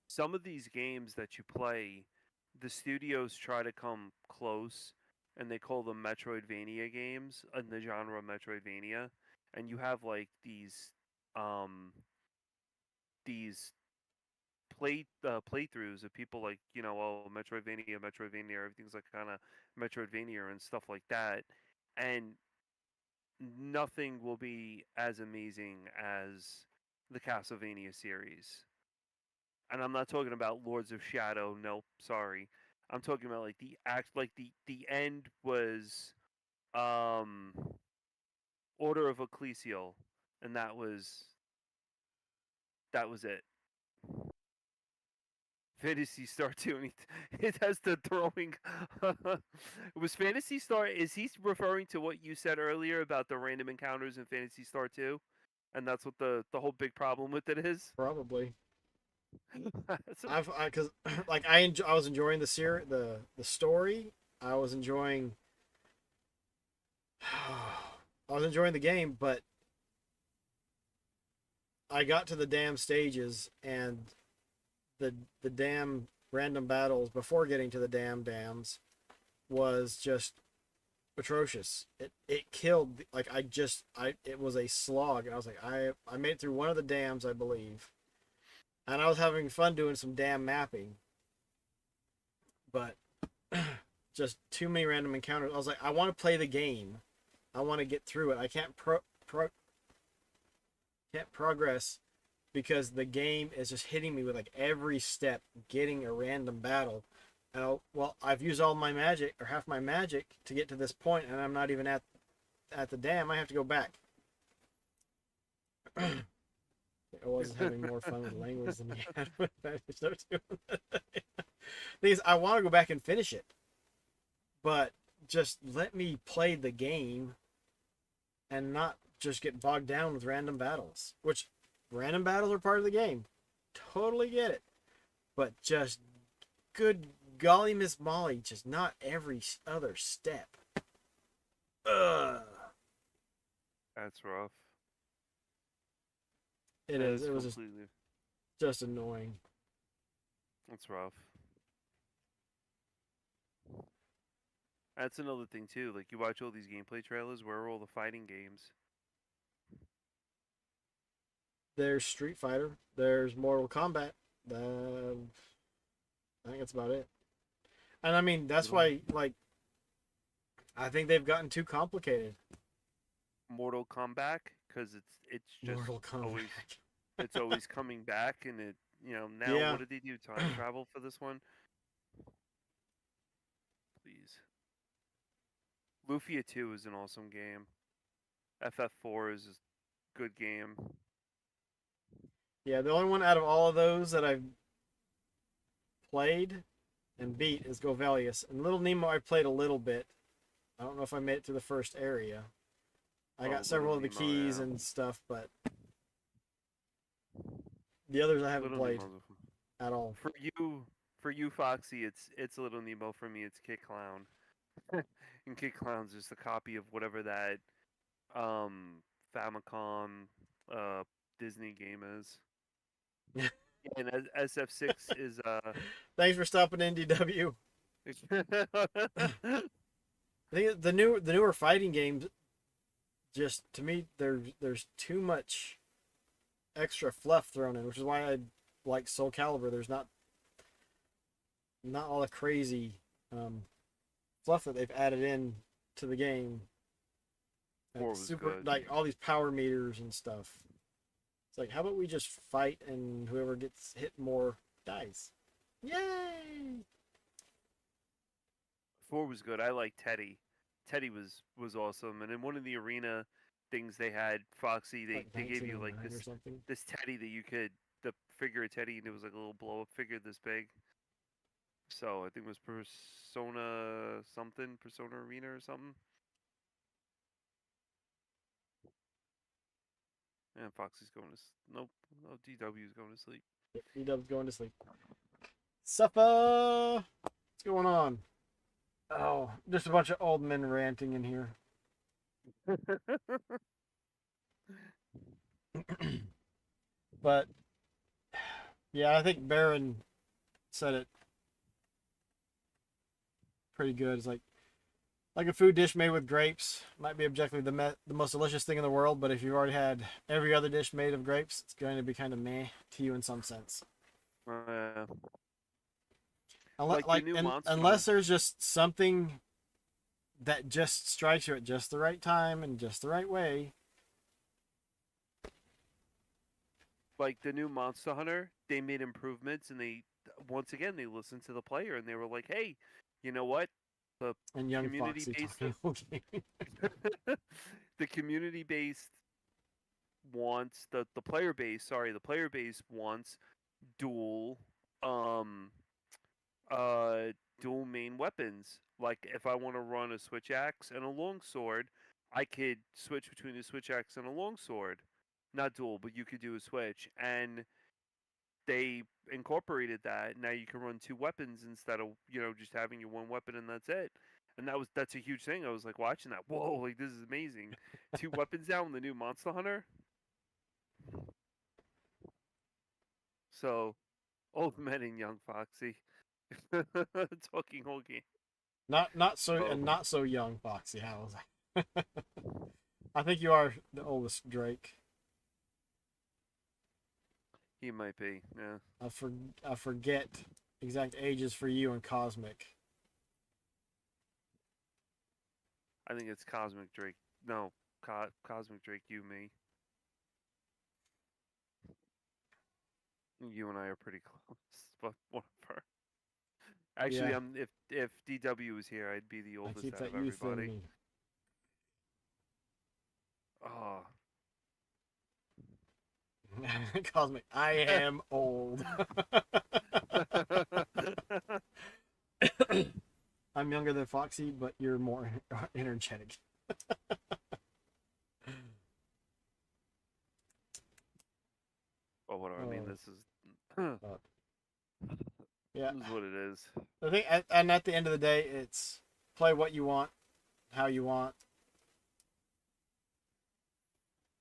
Some of these games that you play, the studios try to come close, and they call them Metroidvania games in the genre Metroidvania, and you have like these playthroughs of people like, Metroidvania, everything's like kind of Metroidvania and stuff like that, and nothing will be as amazing as the Castlevania series. And I'm not talking about Lords of Shadow. Nope, sorry. I'm talking about like the end was Order of Ecclesial, and that was it. Phantasy Star 2, and it has the throwing. Was Phantasy Star? Is he referring to what you said earlier about the random encounters in Phantasy Star 2? And that's what the whole big problem with it is? Probably. Because like I was enjoying the story. I was enjoying the game, but I got to the damn stages and the damn random battles before getting to the damn dams was just atrocious. It killed, like, it was a slog, and I was like, I made it through one of the dams, I believe, and I was having fun doing some damn mapping, but just too many random encounters. I was like, I want to play the game, I want to get through it. I can't can't progress because the game is just hitting me with like every step, getting a random battle. And I've used all my magic or half my magic to get to this point, and I'm not even at the dam. I have to go back. I wasn't having more fun with language than you had with Banjo 2. Thing is, I want to go back and finish it, but just let me play the game and not just get bogged down with random battles. Which random battles are part of the game. Totally get it. But just, good golly, Miss Molly, just not every other step. Ugh. That's rough. It is. It was just annoying. That's rough. That's another thing too. Like, you watch all these gameplay trailers. Where are all the fighting games? There's Street Fighter. There's Mortal Kombat. I think that's about it. And I mean, that's why, like, I think they've gotten too complicated. Mortal Kombat, because it's just always it's always coming back, and it now what did they do? Time travel for this one? Please. Lufia 2 is an awesome game. FF4 is a good game. Yeah, the only one out of all of those that I've played and beat is Govelius. And Little Nemo I played a little bit. I don't know if I made it to the first area. I got several of the keys and stuff, but the others I haven't played at all. For you, Foxy, it's Little Nemo. For me, it's Kid Clown. And Kid Clown's just a copy of whatever that Famicom Disney game is. And SF6 is Thanks for stopping in, DW. I think the newer fighting games, just to me, there's too much extra fluff thrown in, which is why I like Soul Calibur. There's not all the crazy fluff that they've added in to the game. Like like all these power meters and stuff. It's like, how about we just fight and whoever gets hit more dies? Yay! 4 was good. I like Teddy. Teddy was awesome. And in one of the arena things they had, Foxy, they gave you like this Teddy that you could, the figure of Teddy, and it was like a little blow up figure this big. So I think it was Persona Arena or something. And Foxy's going to nope. Oh, DW's going to sleep. DW's going to sleep. Suffa! What's going on? Oh, just a bunch of old men ranting in here. But yeah, I think Baron said it pretty good. It's like a food dish made with grapes might be objectively the most delicious thing in the world, but if you've already had every other dish made of grapes, it's going to be kind of meh to you in some sense. Unless there's just something that just strikes you at just the right time and just the right way. Like the new Monster Hunter, they made improvements, and they listened to the player, and they were like, "Hey, you know what? The community-based, the community-based wants the player base. Sorry, the player base wants dual main weapons. Like if I want to run a switch axe and a longsword, I could switch between a switch axe and a longsword. Not dual, but you could do a switch, and they incorporated that. Now you can run 2 weapons instead of just having your 1 weapon and that's it. And that's a huge thing. I was like watching that. Whoa, like this is amazing. 2 weapons now in the new Monster Hunter. So, old men and young Foxy, talking whole game. Not so young, Foxy. How was I? I think you are the oldest Drake. He might be, yeah. I forget exact ages for you and Cosmic. I think it's Cosmic Drake. No, Cosmic Drake, you, me. You and I are pretty close, but whatever. Actually, Yeah. If DW was here, I'd be the oldest out of everybody. Oh. Cosmic, I am old. I'm younger than Foxy, but you're more energetic. Well, whatever. I mean, this is yeah, this is what it is. I think, and at the end of the day, it's play what you want, how you want.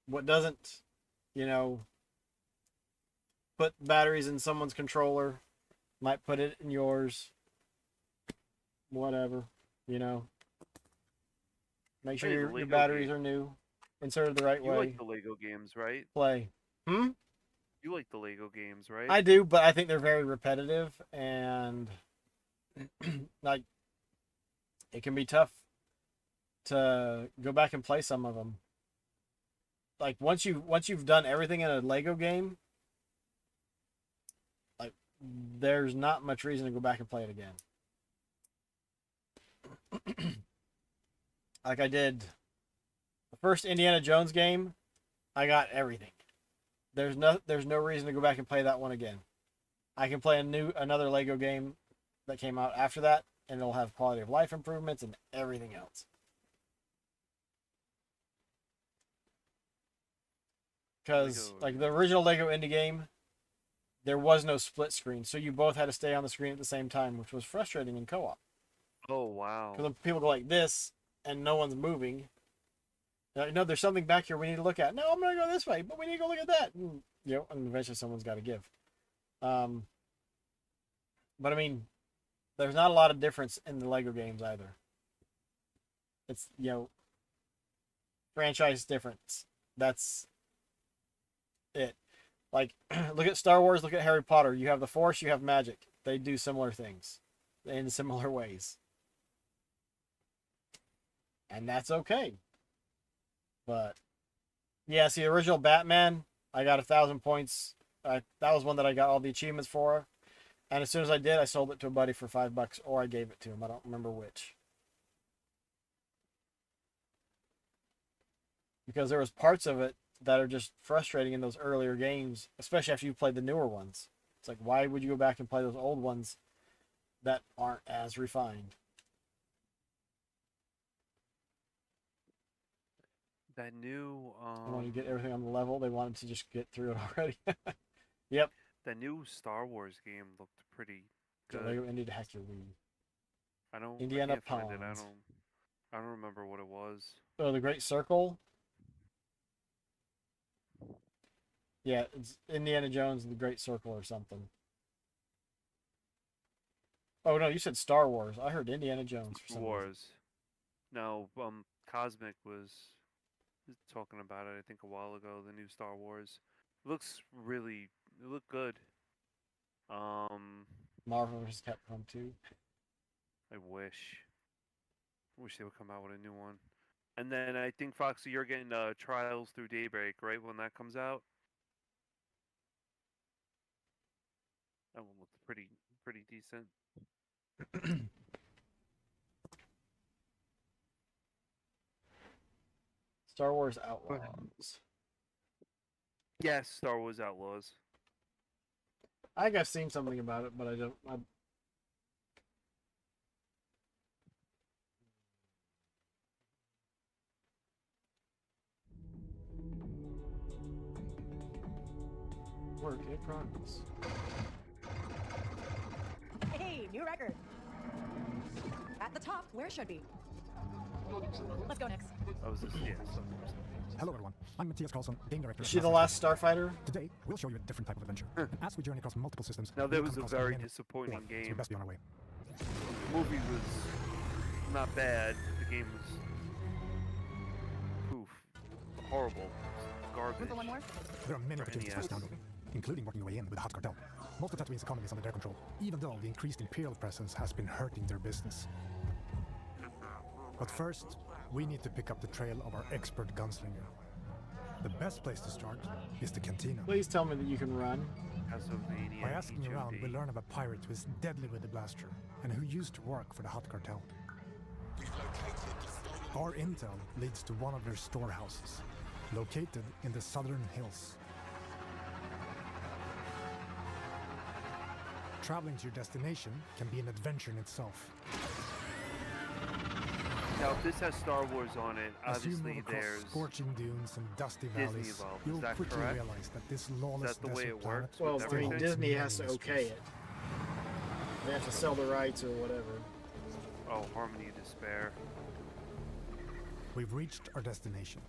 What doesn't, put batteries in someone's controller, might put it in yours. Whatever, Make sure your batteries are new, inserted the right way. You like the Lego games, right? Play. You like the Lego games, right? I do, but I think they're very repetitive, and like it can be tough to go back and play some of them. Like once you've done everything in a Lego game, like there's not much reason to go back and play it again. Like I did the first Indiana Jones game, I got everything. There's no reason to go back and play that one again. I can play another Lego game that came out after that, and it'll have quality of life improvements and everything else. Because like the original Lego indie game, there was no split screen, so you both had to stay on the screen at the same time, which was frustrating in co-op. Oh wow! Because people go like this, and no one's moving. Like, no, there's something back here we need to look at. No, I'm gonna go this way, but we need to go look at that. And, and eventually someone's got to give. But I mean, there's not a lot of difference in the Lego games either. It's franchise difference. That's it. Like, look at Star Wars, look at Harry Potter. You have the Force, you have magic. They do similar things in similar ways. And that's okay. But, yeah, see, the original Batman, I got 1,000 points. That was one that I got all the achievements for. And as soon as I did, I sold it to a buddy for $5, or I gave it to him. I don't remember which. Because there was parts of it that are just frustrating in those earlier games, especially after you played the newer ones. It's like, why would you go back and play those old ones that aren't as refined? That new They wanted to get everything on the level. They wanted to just get through it already. Yep. The new Star Wars game looked pretty good. Lego Indie to hack your Wii. Indiana Ponds. I don't remember what it was. Oh, the Great Circle. Yeah, it's Indiana Jones and the Great Circle or something. Oh no, you said Star Wars. I heard Indiana Jones for some reason. No, Cosmic was talking about it, I think, a while ago, the new Star Wars. It looked good. Marvel vs. Capcom 2. I wish they would come out with a new one. And then I think, Foxy, you're getting Trials Through Daybreak, right, when that comes out? That one looks pretty decent. Star Wars Outlaws. Yes, Star Wars Outlaws. I think I've seen something about it, but I don't. Work in progress. Hey, new record. At the top, where should be? Let's go next. Oh, is this? Yeah. Hello everyone, I'm Matthias Carlson, game director. Is she the last Starfighter? Today, we'll show you a different type of adventure. As we journey across multiple systems... Now, that was a very disappointing game. So we best be on our way. The movie was not bad. The game was... horrible. Garbage. For one more? There are many opportunities for us now, including working your way in with the Hot Cartel. Most of Tatooine's economy is under their control, even though the increased Imperial presence has been hurting their business. But first, we need to pick up the trail of our expert gunslinger. The best place to start is the cantina. Please tell me that you can run. By asking around, we learn of a pirate who is deadly with the blaster and who used to work for the Hot Cartel. Our intel leads to one of their storehouses, located in the southern hills. Traveling to your destination can be an adventure in itself. Now, if this has Star Wars on it, obviously there's scorching dunes and dusty Disney valleys. involved. You'll Is that quickly correct? realize that this lawless Is that the way it works? Well, I mean, Disney has to mysteries. okay it. They have to sell the rights or whatever. Oh, Harmony of Despair. We've reached our destination.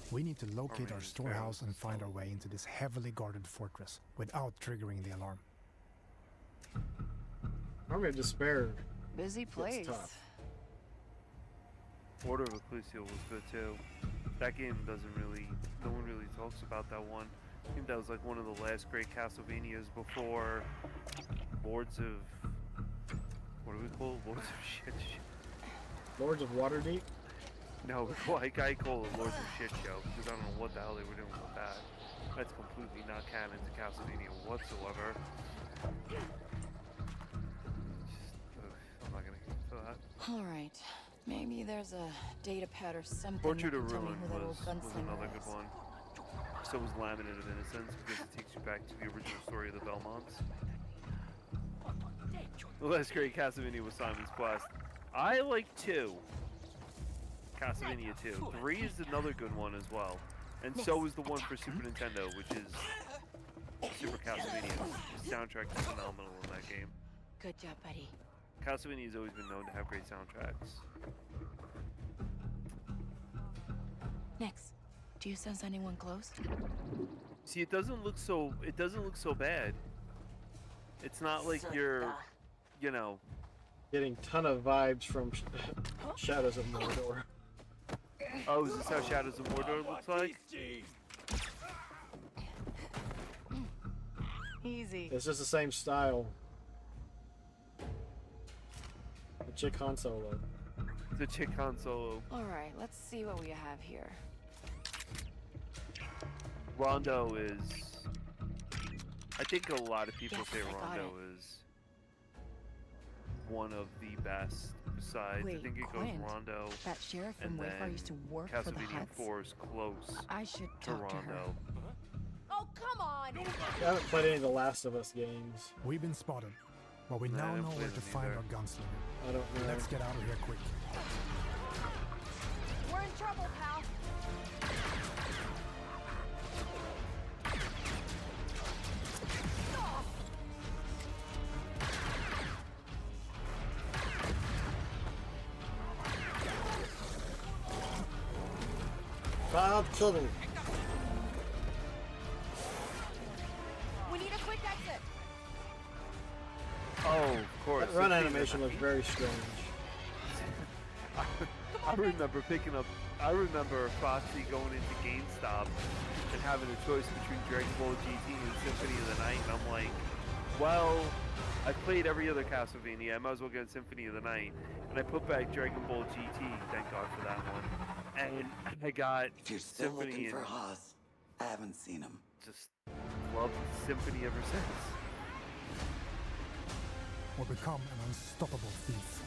We need to locate our storehouse and find our way into this heavily guarded fortress without triggering the alarm. Harmony of Despair. Busy place. Tough. Order of Ecclesial was good too. That game no one really talks about that one. I think that was like one of the last great Castlevanias before Lords of... What do we call it? Lords of Shit Show. Lords of Waterdeep? No, I call it Lords of Shit Show because I don't know what the hell they were doing with that. That's completely not canon to Castlevania whatsoever. I'm not gonna get into that. All right, maybe there's a data pad or something. Portrait that of can tell me Ruin who that old was gunslinger another is. good one. So was Laminate of Innocence because it takes you back to the original story of the Belmonts. The last great Castlevania was Simon's Quest. I like 2. Castlevania 2. 3 is another good one as well. And so is the one for Super Nintendo, which is Super Castlevania. The soundtrack is phenomenal in that game. Good job, buddy. Castlevania has always been known to have great soundtracks. Next, do you sense anyone close? See, it doesn't look so bad. It's not like you're, you know, getting ton of vibes from Shadows of Mordor. Oh, is this how Shadows of Mordor looks like? Easy. It's just the same style. The chick Han Solo. The chick Han Solo. All right, let's see what we have here. Rondo is... I think a lot of people say Rondo is one of the best. Besides, wait, I think it Quint, goes Rondo. That sheriff from and Wayfar then used to work for the Castlevania Huts. 4 is close I should to talk to her. Rondo. Oh, come on! I haven't played any of the Last of Us games. We've been spotted, but we No, I now haven't know played where to them find either. our gunslinger. I don't know. Let's get out of here quick. We're in trouble, pal. Bob Children. We need a quick exit. Oh, of course. That run animation looks very strange. I remember picking up. I remember Foxy going into GameStop and having a choice between Dragon Ball GT and Symphony of the Night, and I'm like, well, I played every other Castlevania. I might as well get Symphony of the Night, and I put back Dragon Ball GT. Thank God for that one. And I got If you're still Symphony looking and for Haas, I haven't seen him. just loved Symphony ever since. Or become an unstoppable thief.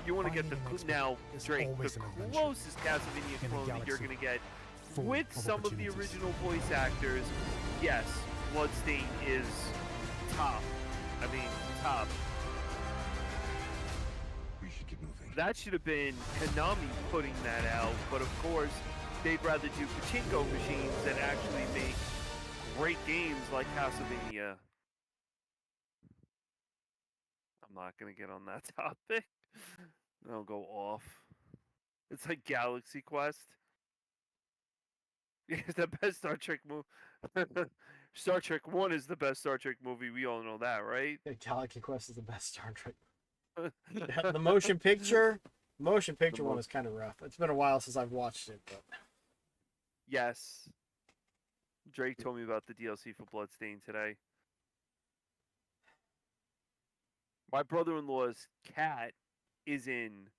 You want to get the now, Drake, the always an adventure. closest Castlevania In a clone that you're galaxy going to get full with of some of the opportunities. original voice actors. Yes, Bloodstain is top. I mean, top. We should get moving. That should have been Konami putting that out, but of course, they'd rather do pachinko machines than actually make great games like Castlevania. I'm not going to get on that topic. I'll go off. It's like Galaxy Quest. It's the best Star Trek movie. Star Trek 1 is the best Star Trek movie. We all know that, right? Yeah, Galaxy Quest is the best Star Trek. The motion picture one is kind of rough. It's been a while since I've watched it, but Yes. Drake told me about the DLC for Bloodstain today. My brother-in-law's cat is in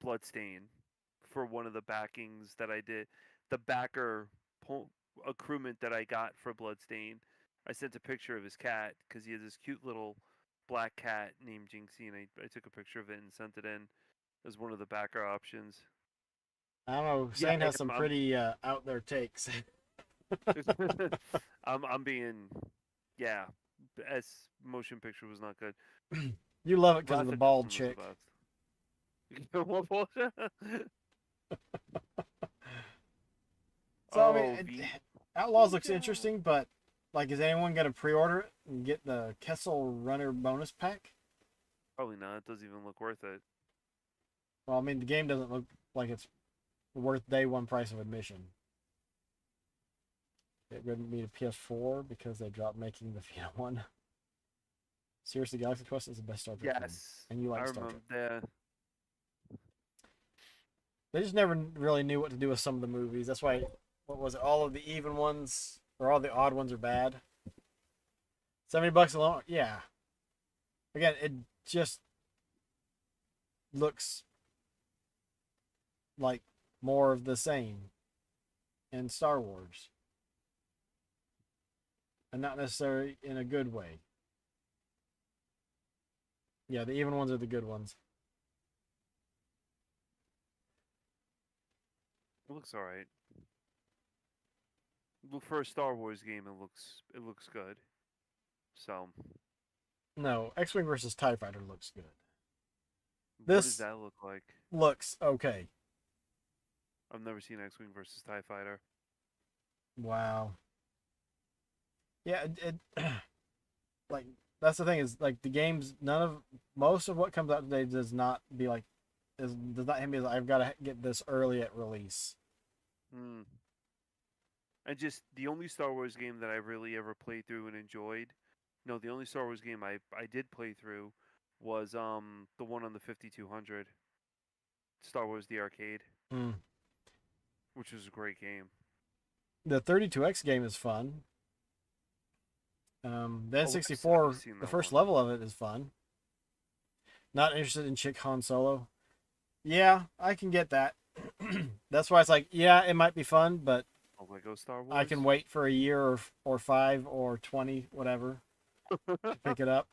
Bloodstain for one of the backings that I did. The backer accruement that I got for Bloodstain. I sent a picture of his cat because he has this cute little black cat named Jinxie, and I took a picture of it and sent it in as one of the backer options. I don't know. Zane has some pretty out there takes. I'm being, yeah. As motion picture was not good. You love it because of the Graphic bald design chick. was the best. So I mean, Outlaws looks interesting, but like, is anyone gonna pre-order it and get the Kessel Runner bonus pack? Probably not. It doesn't even look worth it. Well, I mean, the game doesn't look like it's worth day one price of admission. It wouldn't be a PS4 because they dropped making the Vita one. Seriously, Galaxy Quest is the best Star Trek game. Yes. And you like I Star remember Trek. They just never really knew what to do with some of the movies. That's why, what was it? All of the even ones or all the odd ones are bad. $70 alone, yeah. Again, it just looks like more of the same in Star Wars, and not necessarily in a good way. Yeah, the even ones are the good ones. It looks alright. Look, for a Star Wars game, it looks good. So. No, X-Wing versus TIE Fighter looks good. What does that look like? Looks okay. I've never seen X-Wing versus TIE Fighter. Wow. Yeah, it like that's the thing is like the games. Most of what comes out today does not be like does not hit me as I've got to get this early at release. And just the only Star Wars game that I really ever played through and enjoyed. No, the only Star Wars game I did play through was the one on the 5200. Star Wars the Arcade. Which was a great game. The 32X game is fun. The N64, the first level of it is fun. Not interested in Chick Han Solo. Yeah, I can get that. That's why it's like, yeah, it might be fun, but Lego Star Wars? I can wait for a year or 5 or 20, whatever, to pick it up.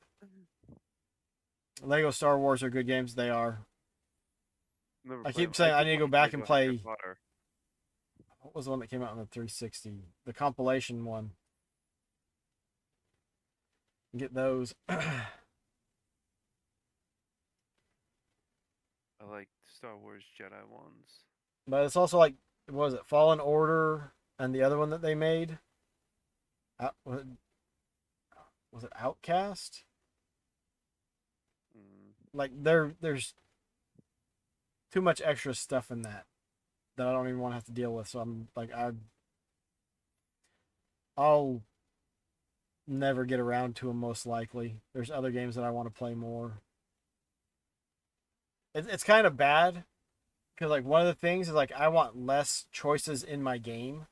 Lego Star Wars are good games. They are. I keep saying I need to go back and play. What was the one that came out on the 360? The compilation one. Get those. I like Star Wars Jedi ones. But it's also like, what was it? Fallen Order and the other one that they made? Was it Outcast? Like, there's too much extra stuff in that I don't even want to have to deal with. So I'm like, I'll never get around to them most likely. There's other games that I want to play more. It's kind of bad because like one of the things is like I want less choices in my game.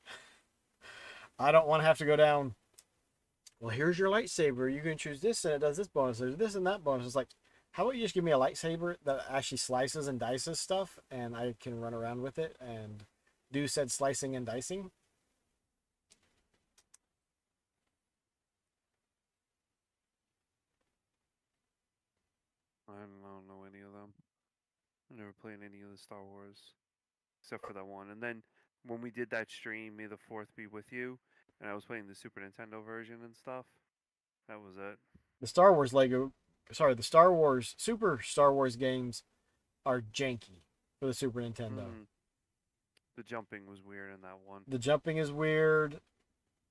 I don't want to have to go down, well, here's your lightsaber. You can choose this and it does this bonus. There's this and that bonus. It's like, how about you just give me a lightsaber that actually slices and dices stuff and I can run around with it and do said slicing and dicing? I don't know any of them. I never played any of the Star Wars. Except for that one. And then when we did that stream, May the 4th be with you, and I was playing the Super Nintendo version and stuff, that was it. The Super Star Wars games are janky for the Super Nintendo. The jumping was weird in that one. The jumping is weird.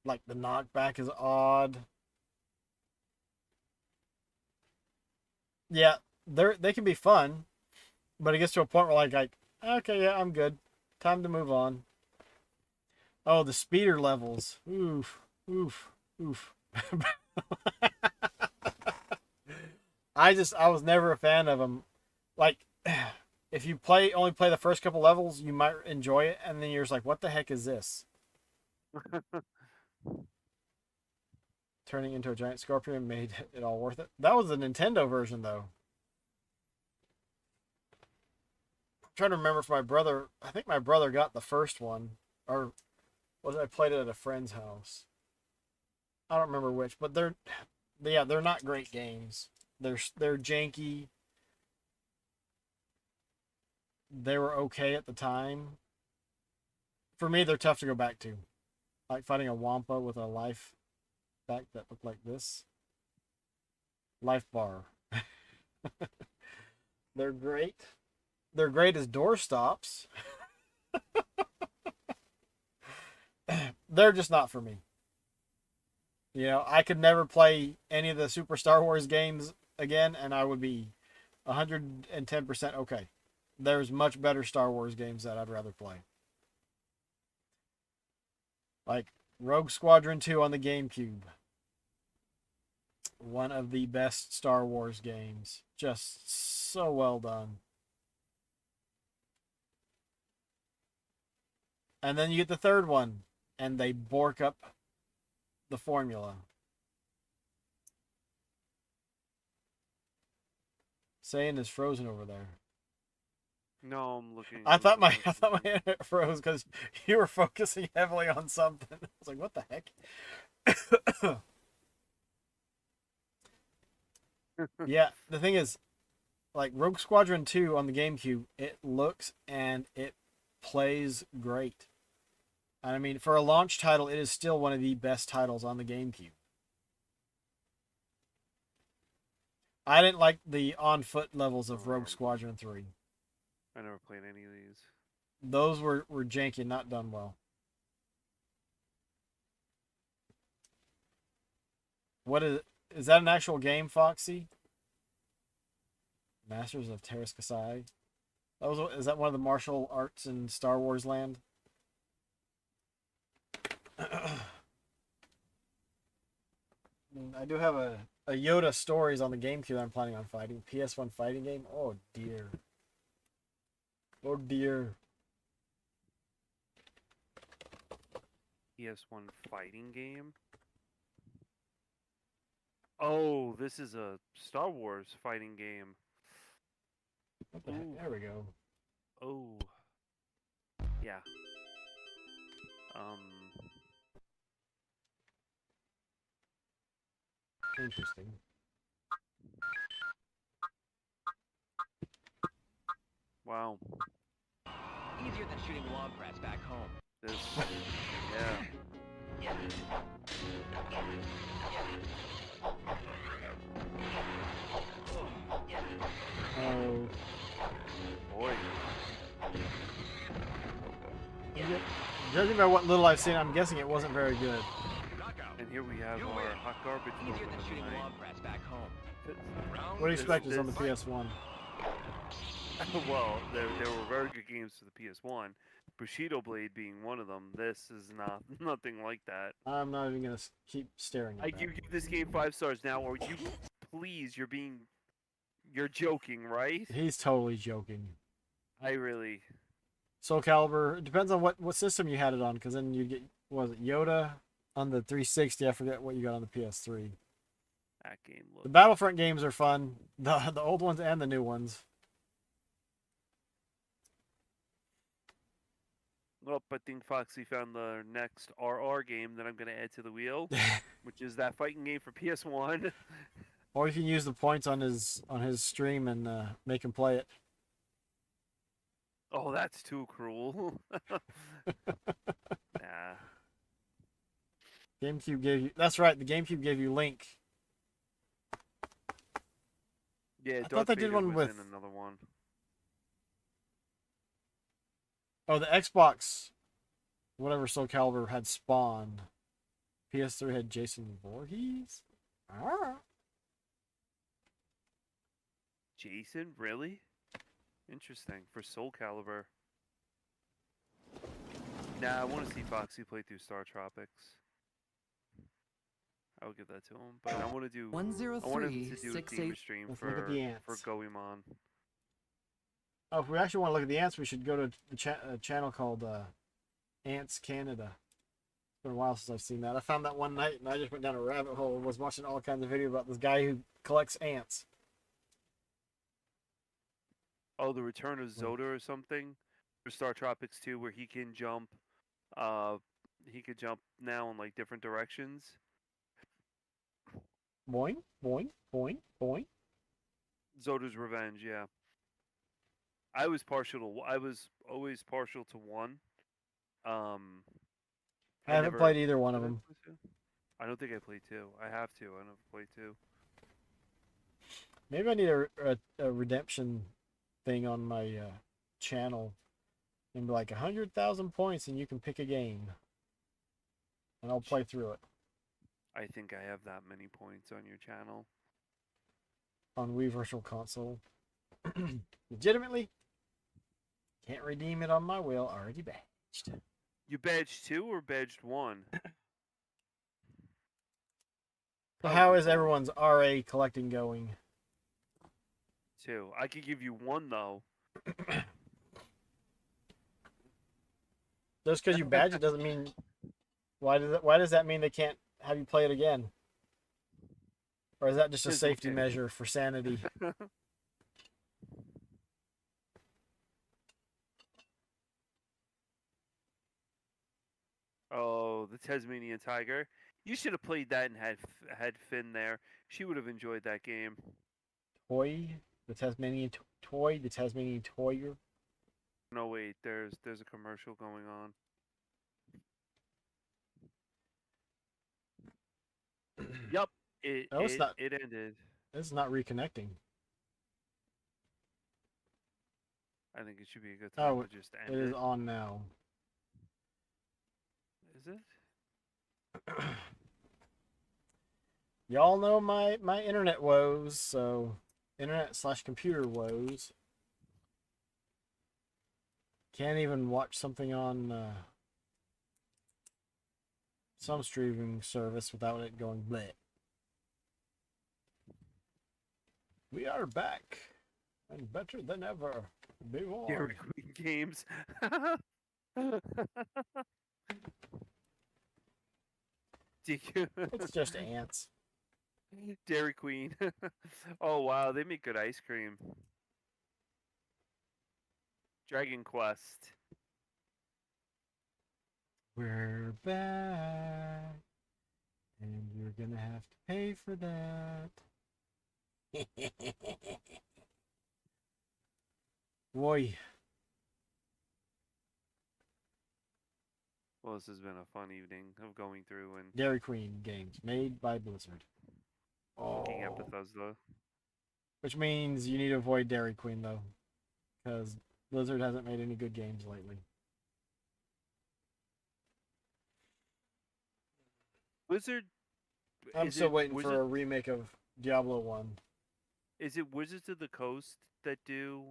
Like, the knockback is odd. Yeah, they can be fun, but it gets to a point where like, okay, yeah, I'm good. Time to move on. Oh, the speeder levels. Oof. I was never a fan of them. Like, if you only play the first couple levels, you might enjoy it, and then you're just like, what the heck is this? Turning into a giant scorpion made it all worth it. That was the Nintendo version, though. I'm trying to remember if my brother... I think my brother got the first one. Or was I played it at a friend's house? I don't remember which, but they're not great games. They're janky. They were okay at the time. For me, they're tough to go back to. Like fighting a Wampa with a life back that looked like this. Life bar. They're great. They're great as doorstops. They're just not for me. You know, I could never play any of the Super Star Wars games again, and I would be 110% okay. There's much better Star Wars games that I'd rather play. Like Rogue Squadron 2 on the GameCube. One of the best Star Wars games. Just so well done. And then you get the third one, and they bork up the formula. Saiyan is frozen over there. No, I'm looking. I thought my internet froze because you were focusing heavily on something. I was like, what the heck? Yeah, the thing is, like Rogue Squadron 2 on the GameCube, it looks and it plays great. And I mean, for a launch title, it is still one of the best titles on the GameCube. I didn't like the on-foot levels of Rogue Squadron 3. I never played any of these. Those were janky and not done well. What is that an actual game, Foxy? Masters of Terras Kasai? Is that one of the martial arts in Star Wars land? I do have a Yoda Stories on the GameCube that I'm planning on fighting. PS1 fighting game? Oh dear. Oh dear. PS1 fighting game? Oh, this is a Star Wars fighting game. What the heck? There we go. Oh. Yeah. Interesting. Wow. Easier than shooting log rats back home. This, yeah. Oh. Boy. Judging by what little I've seen, I'm guessing it wasn't very good. And here we have our hot garbage Easier than shooting log rats back home. What do you expect is on the PS1? Well, there were very good games for the PS1. Bushido Blade being one of them. This is nothing like that. I'm not even gonna keep staring at that. You give this game 5 stars now, or you please? You're joking, right? He's totally joking. I really. Soul Calibur. It depends on what system you had it on, because then you get was it Yoda on the 360. I forget what you got on the PS3. That game looks. The Battlefront games are fun. The old ones and the new ones. Well, I think Foxy found the next RR game that I'm going to add to the wheel, which is that fighting game for PS1. Or you can use the points on his stream and make him play it. Oh, that's too cruel. Nah. GameCube gave you. That's right. The GameCube gave you Link. Yeah, I thought they did one with another one. Oh, the Xbox, whatever Soul Calibur had Spawn. PS3 had Jason Voorhees. Jason, really? Interesting for Soul Calibur. Nah, I want to see Foxy play through Star Tropics. I will give that to him, but I want to do. 103, I want him to do a theme stream Let's look at the ants. for Goemon. Oh, if we actually want to look at the ants, we should go to the channel called Ants Canada. It's been a while since I've seen that. I found that one night, and I just went down a rabbit hole and was watching all kinds of videos about this guy who collects ants. Oh, the Return of Zoda or something for Star Tropics 2, where he can jump. He could jump now in like different directions. Boing, boing, boing, boing. Zoda's Revenge, yeah. I was always partial to 1. I haven't played either one of them. I don't think I played 2. I have to. I never played 2. Maybe I need a redemption thing on my channel, and be like 100,000 points, and you can pick a game, and I'll play through it. I think I have that many points on your channel. On Wii Virtual Console. Legitimately, can't redeem it on my wheel. Already badged. You badged 2 or badged 1? So how is everyone's RA collecting going? 2. I could give you 1 though. Just because you badge it doesn't mean. Why does that mean they can't have you play it again? Or is that just a safety measure for sanity? Oh, the Tasmanian Tiger. You should have played that and had Finn there. She would have enjoyed that game. The Tasmanian Toyer. No, wait. There's a commercial going on. Yup. It ended. It's not reconnecting. I think it should be a good time to just end it. It is on now. Is it? Y'all know my internet woes, so internet/computer woes. Can't even watch something on some streaming service without it going bleh. We are back and better than ever. Be warned. Dairy Queen games. It's just ants. Dairy Queen. Oh wow, they make good ice cream. Dragon Quest. We're back, and you're gonna have to pay for that. Boy. Well, this has been a fun evening of going through and Dairy Queen games made by Blizzard. looking at Bethesda. Which means you need to avoid Dairy Queen though, because Blizzard hasn't made any good games lately. Blizzard. I'm still waiting for a remake of Diablo 1. Is it Wizards of the Coast that do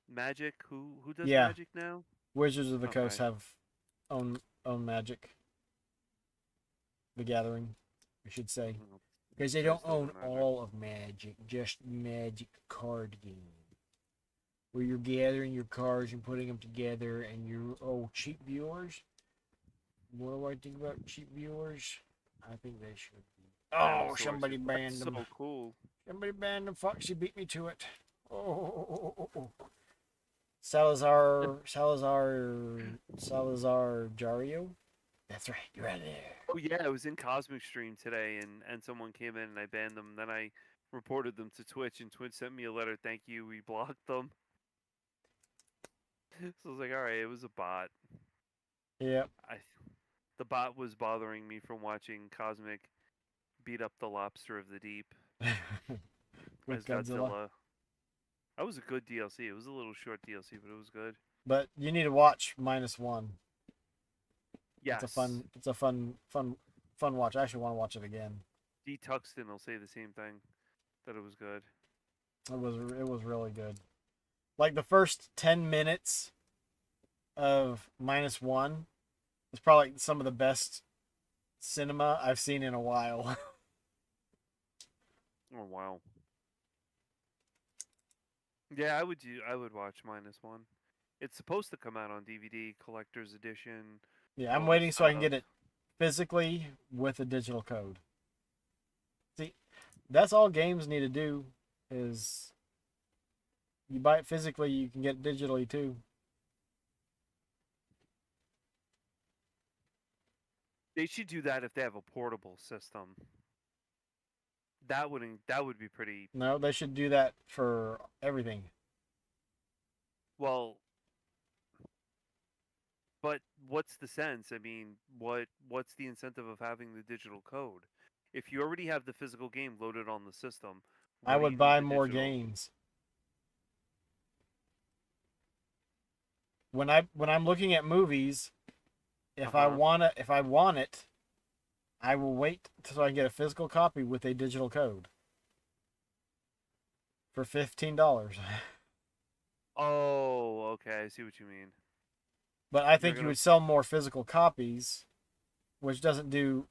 Magic? Who does Magic now? Wizards of the Coast have own Magic. The Gathering, I should say. Because they don't own all of Magic, just Magic card game. Where you're gathering your cards and putting them together and you're, cheap viewers? What do I think about cheap viewers? I think they should be. Oh, somebody banned them. So cool. Somebody banned them. Foxy beat me to it. Oh. Salazar Jario. That's right. You're out of there. Oh yeah, I was in Cosmic Stream today, and someone came in and I banned them. Then I reported them to Twitch, and Twitch sent me a letter. Thank you. We blocked them. So I was like, all right, it was a bot. Yeah. The bot was bothering me from watching Cosmic beat up the lobster of the deep. With Godzilla. That was a good DLC. It was a little short DLC, but it was good. But you need to watch -1. Yes. It's a fun watch. I actually want to watch it again. D Tuxton will say the same thing, that it was good. It was really good. Like the first 10 minutes of -1 is probably some of the best cinema I've seen in a while. Oh wow. Yeah, I would watch -1. It's supposed to come out on DVD, collector's edition. Yeah, I'm waiting so I can get it physically with a digital code. See, that's all games need to do is you buy it physically, you can get it digitally too. They should do that if they have a portable system. That would be pretty. No, they should do that for everything. Well, but what's the sense? I mean, what's the incentive of having the digital code? If you already have the physical game loaded on the system, I would buy more games. When I'm looking at movies, if I want it, I will wait so I can get a physical copy with a digital code for $15. Oh, okay, I see what you mean. But I think you would sell more physical copies, which doesn't do,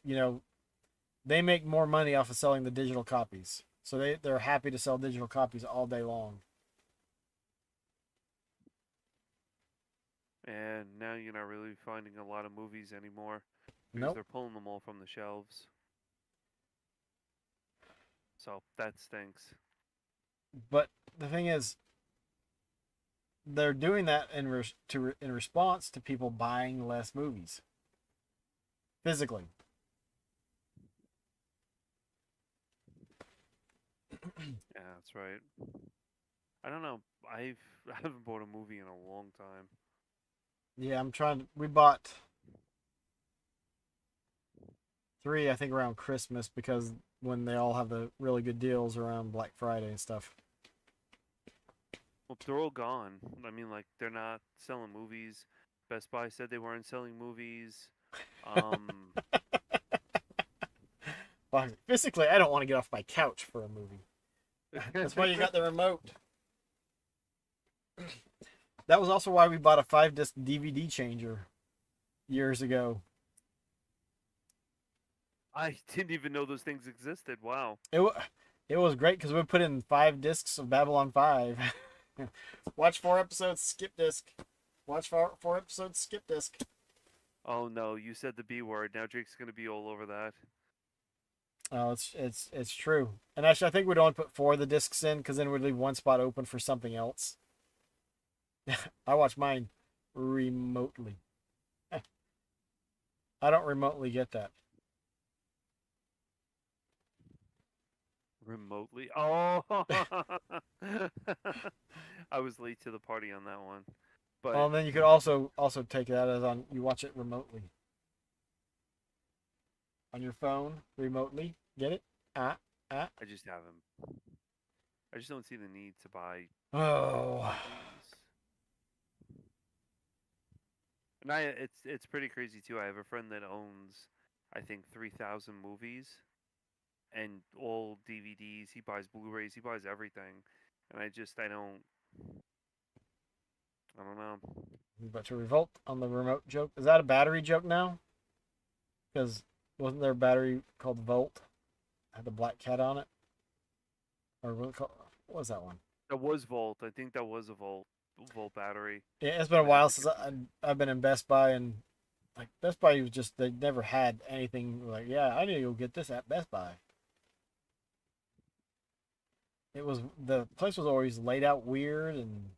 they make more money off of selling the digital copies. So they're happy to sell digital copies all day long. And now you're not really finding a lot of movies anymore because Nope. they're pulling them all from the shelves. So that stinks. But the thing is, they're doing that in response to people buying less movies physically. Yeah, that's right. I don't know. I haven't bought a movie in a long time. Yeah, we bought 3, I think, around Christmas because when they all have the really good deals around Black Friday and stuff. Well, they're all gone. I mean, like, they're not selling movies. Best Buy said they weren't selling movies. Well, physically, I don't want to get off my couch for a movie. That's why you got the remote. That was also why we bought a 5-disc DVD changer years ago. I didn't even know those things existed. Wow. It was great because we put in 5 discs of Babylon 5. Watch 4 episodes, skip disc. Watch 4 episodes, skip disc. Oh no, you said the B word. Now Drake's gonna be all over that. Oh, it's true. And actually, I think we'd only put 4 of the discs in because then we'd leave one spot open for something else. I watch mine remotely. I don't remotely get that. Remotely? Oh, I was late to the party on that one. But well, and then you could also take that as you watch it remotely on your phone remotely. Get it? I just haven't. I just don't see the need to buy. Oh. And it's pretty crazy too. I have a friend that owns, I think, 3,000 movies, and all DVDs. He buys Blu-rays. He buys everything, and I don't know. But to revolt on the remote joke, is that a battery joke now? Because wasn't there a battery called Volt? Had the black cat on it, or what was that one? That was Volt. I think that was a Volt battery. Yeah, it's been a while since I've been in Best Buy, and like Best Buy was just, they never had anything like, yeah, I need to go get this at Best Buy. The place was always laid out weird, and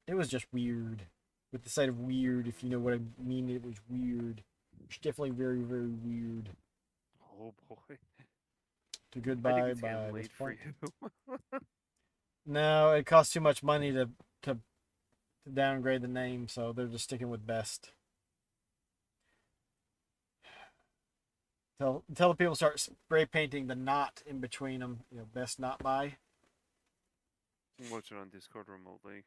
it was just weird. With the side of weird, if you know what I mean, it was weird. It's definitely very, very weird. Oh boy. To goodbye I think it's by late this for point. you. No, it costs too much money to downgrade the name, so they're just sticking with Best. Until the people start spray painting the "not" in between them, Best Not Buy. I'm watching on Discord remotely.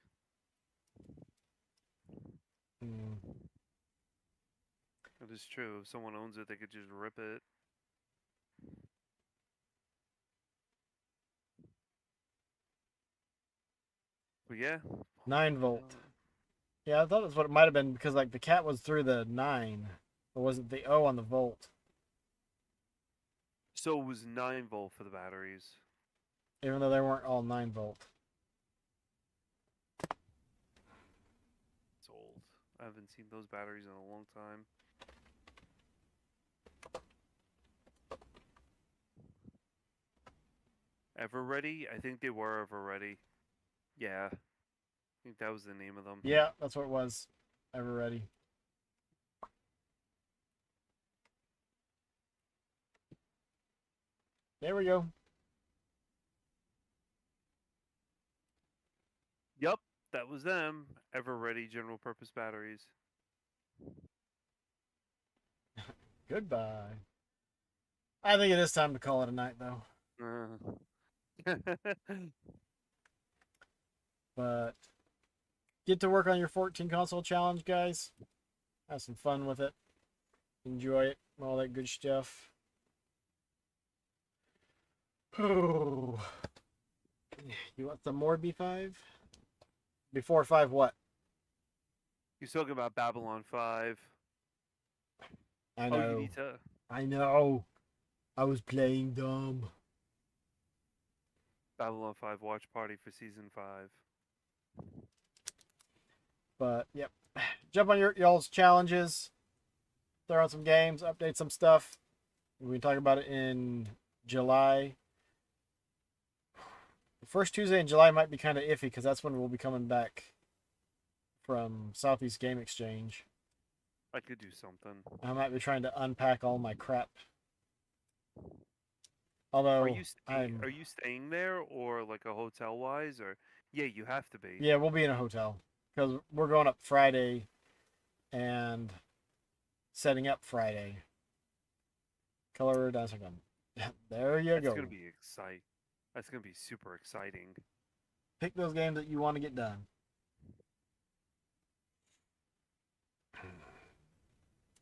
That is true. If someone owns it, they could just rip it. But yeah. 9-volt. Yeah, I thought that's what it might have been because like the cat was through the 9, or was it the O on the volt? So it was 9-volt for the batteries. Even though they weren't all 9-volt. It's old. I haven't seen those batteries in a long time. Ever Ready? I think they were Ever Ready. Yeah. I think that was the name of them. Yeah, that's what it was. Ever Ready. There we go. Yep, that was them. Ever Ready general purpose batteries. Goodbye. I think it is time to call it a night, though. But get to work on your 14 console challenge, guys. Have some fun with it. Enjoy it. All that good stuff. Oh. You want some more B5? Before 5 what? He's talking about Babylon 5. I know. Oh, you need to... I know. I was playing dumb. Babylon 5 watch party for season 5. But yep, jump on y'all's challenges, throw on some games, update some stuff. We can talk about it in July. The first Tuesday in July might be kind of iffy because that's when we'll be coming back from Southeast Game Exchange. I could do something. I might be trying to unpack all my crap. Although are you staying there or like a hotel wise or yeah, you have to be. Yeah, we'll be in a hotel because we're going up Friday and setting up Friday. Color dancing. There you go. That's gonna be exciting. That's gonna be super exciting. Pick those games that you want to get done.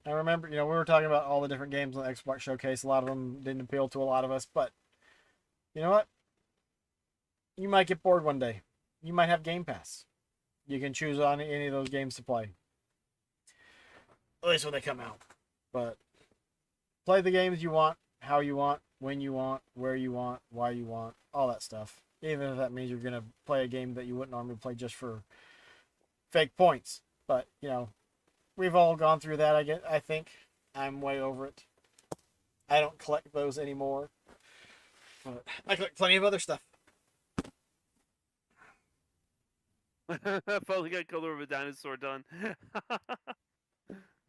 I remember, we were talking about all the different games on the Xbox Showcase. A lot of them didn't appeal to a lot of us, but you know what? You might get bored one day. You might have Game Pass. You can choose on any of those games to play. At least when they come out. But play the games you want, how you want, when you want, where you want, why you want, all that stuff. Even if that means you're going to play a game that you wouldn't normally play just for fake points. But, we've all gone through that, I think. I'm way over it. I don't collect those anymore. But I collect plenty of other stuff. Finally got Color of a Dinosaur done.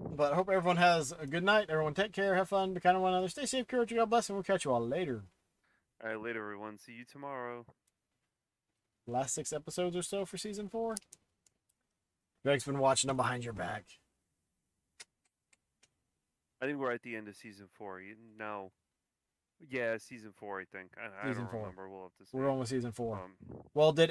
But I hope everyone has a good night. Everyone take care, have fun, be kind of one another. Stay safe, courage, God bless, and we'll catch you all later. All right, later, everyone. See you tomorrow. Last 6 episodes or so for season 4. Greg's been watching them behind your back. I think we're at the end of season 4. No. Yeah, season 4, I think. I don't remember. We'll have to see. We're on with season 4. Well, did